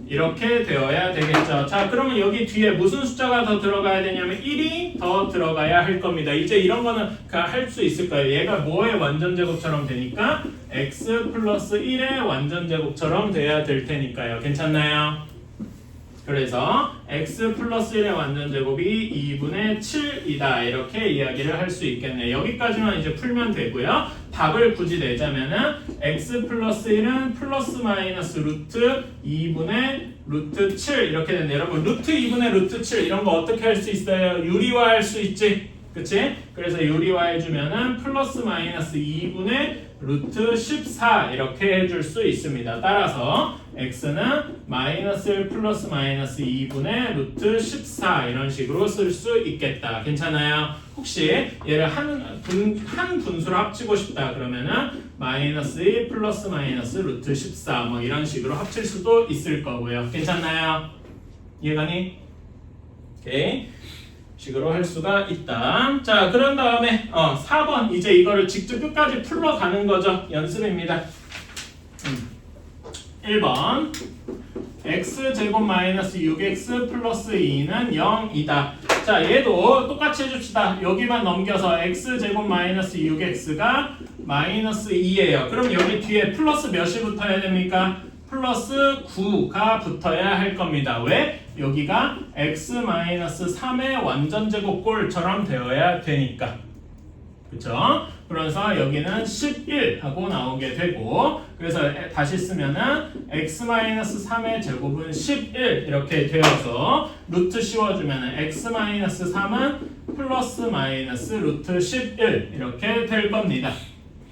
이렇게 되어야 되겠죠. 자, 그러면 여기 뒤에 무슨 숫자가 더 들어가야 되냐면 1이 더 들어가야 할 겁니다. 이제 이런 거는 할 수 있을 거예요. 얘가 뭐의 완전제곱처럼 되니까 x 플러스 1의 완전제곱처럼 돼야 될 테니까요. 괜찮나요? 그래서 x 플러스 1의 완전제곱이 2분의 7이다. 이렇게 이야기를 할 수 있겠네요. 여기까지만 이제 풀면 되고요. 답을 굳이 내자면은 x 플러스 1은 플러스 마이너스 루트 2분의 루트 7 이렇게 되네요. 여러분 루트 2분의 루트 7 이런 거 어떻게 할 수 있어요? 유리화할 수 있지? 그치? 그래서 유리화해주면은 플러스 마이너스 2분의 루트 14 이렇게 해줄 수 있습니다. 따라서 x는 마이너스 1 플러스 마이너스 2분의 루트 14 이런 식으로 쓸 수 있겠다. 괜찮아요? 혹시 얘를 한 분수로 합치고 싶다 그러면은 마이너스 1 플러스 마이너스 루트 14 뭐 이런 식으로 합칠 수도 있을 거고요. 괜찮나요? 이해가니? 오케이. 식으로 할 수가 있다. 자, 그런 다음에 4번 이제 이거를 직접 끝까지 풀러가는 거죠. 연습입니다. 1번 x제곱 마이너스 6x 플러스 2는 0이다. 자, 얘도 똑같이 해줍시다. 여기만 넘겨서 x제곱 마이너스 6x가 마이너스 2예요. 그럼 여기 뒤에 플러스 몇이 붙어야 됩니까? 플러스 9가 붙어야 할 겁니다. 왜? 여기가 x 마이너스 3의 완전 제곱꼴처럼 되어야 되니까. 그쵸? 그래서 여기는 11 하고 나오게 되고, 그래서 다시 쓰면은 x-3의 제곱은 11 이렇게 되어서 루트 씌워주면은 x-3은 플러스 마이너스 루트 11 이렇게 될 겁니다.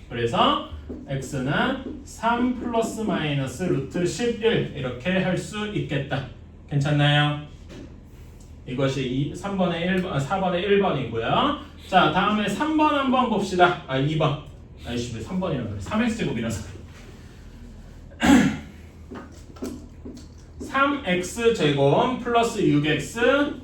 그래서 x는 3 플러스 마이너스 루트 11 이렇게 할 수 있겠다. 괜찮나요? 이것이 4번의 1번이고요. 자, 다음에 3번 한번 봅시다. 2번. 아이씨, 왜 3번이라고 그래? 3x제곱이라서. 3x제곱 플러스 6x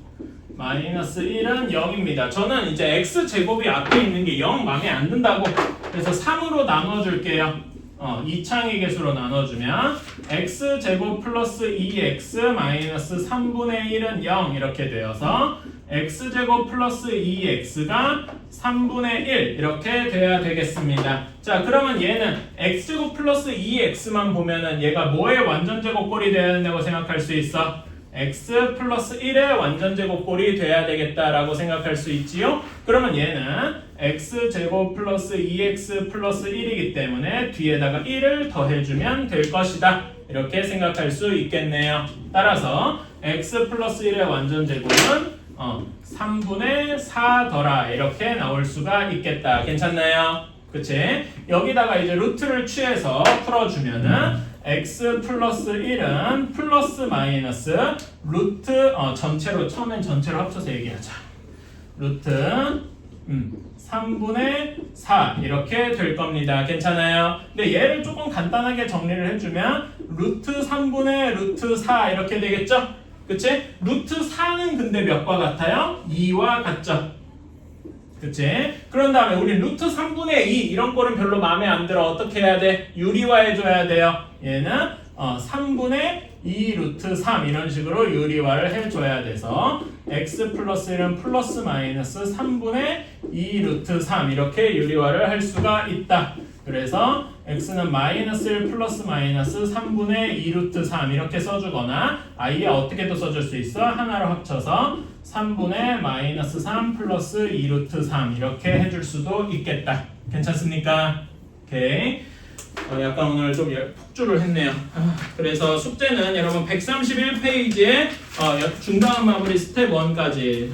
마이너스 1은 0입니다. 저는 이제 x제곱이 앞에 있는 게 0 마음에 안 든다고 그래서 3으로 나눠줄게요. 2창의 개수로 나눠주면 x제곱 플러스 2x 마이너스 3분의 1은 0 이렇게 되어서 x제곱 플러스 2x가 3분의 1 이렇게 돼야 되겠습니다. 자, 그러면 얘는 x제곱 플러스 2x만 보면은 얘가 뭐의 완전 제곱꼴이 돼야 된다고 생각할 수 있어? x 플러스 1의 완전 제곱꼴이 돼야 되겠다라고 생각할 수 있지요? 그러면 얘는 x제곱 플러스 2x 플러스 1이기 때문에 뒤에다가 1을 더해주면 될 것이다. 이렇게 생각할 수 있겠네요. 따라서 x 플러스 1의 완전 제곱은 3분의 4더라 이렇게 나올 수가 있겠다. 괜찮나요? 그치? 여기다가 이제 루트를 취해서 풀어주면은 x 플러스 1은 플러스 마이너스 루트 처음엔 전체로 합쳐서 얘기하자. 루트 3분의 4 이렇게 될 겁니다. 괜찮아요? 근데 얘를 조금 간단하게 정리를 해주면 루트 3분의 루트 4 이렇게 되겠죠? 그치? 루트 4는 근데 몇과 같아요? 2와 같죠? 그치? 그런 다음에 우리 루트 3분의 2 이런 꼴은 별로 마음에 안 들어. 어떻게 해야 돼? 유리화 해줘야 돼요. 얘는 3분의 2 루트 3 이런 식으로 유리화를 해줘야 돼서 x 플러스 1은 플러스 마이너스 3분의 2 루트 3 이렇게 유리화를 할 수가 있다. 그래서 x는 마이너스 1 플러스 마이너스 3분의 2 루트 3 이렇게 써주거나 아예 어떻게도 써줄 수 있어? 하나로 합쳐서 3분의 마이너스 3 플러스 2 루트 3 이렇게 해줄 수도 있겠다. 괜찮습니까? 오케이. 약간 오늘 좀 폭주를 했네요. 그래서 숙제는 여러분 131페이지에 중간 마무리 스텝 1까지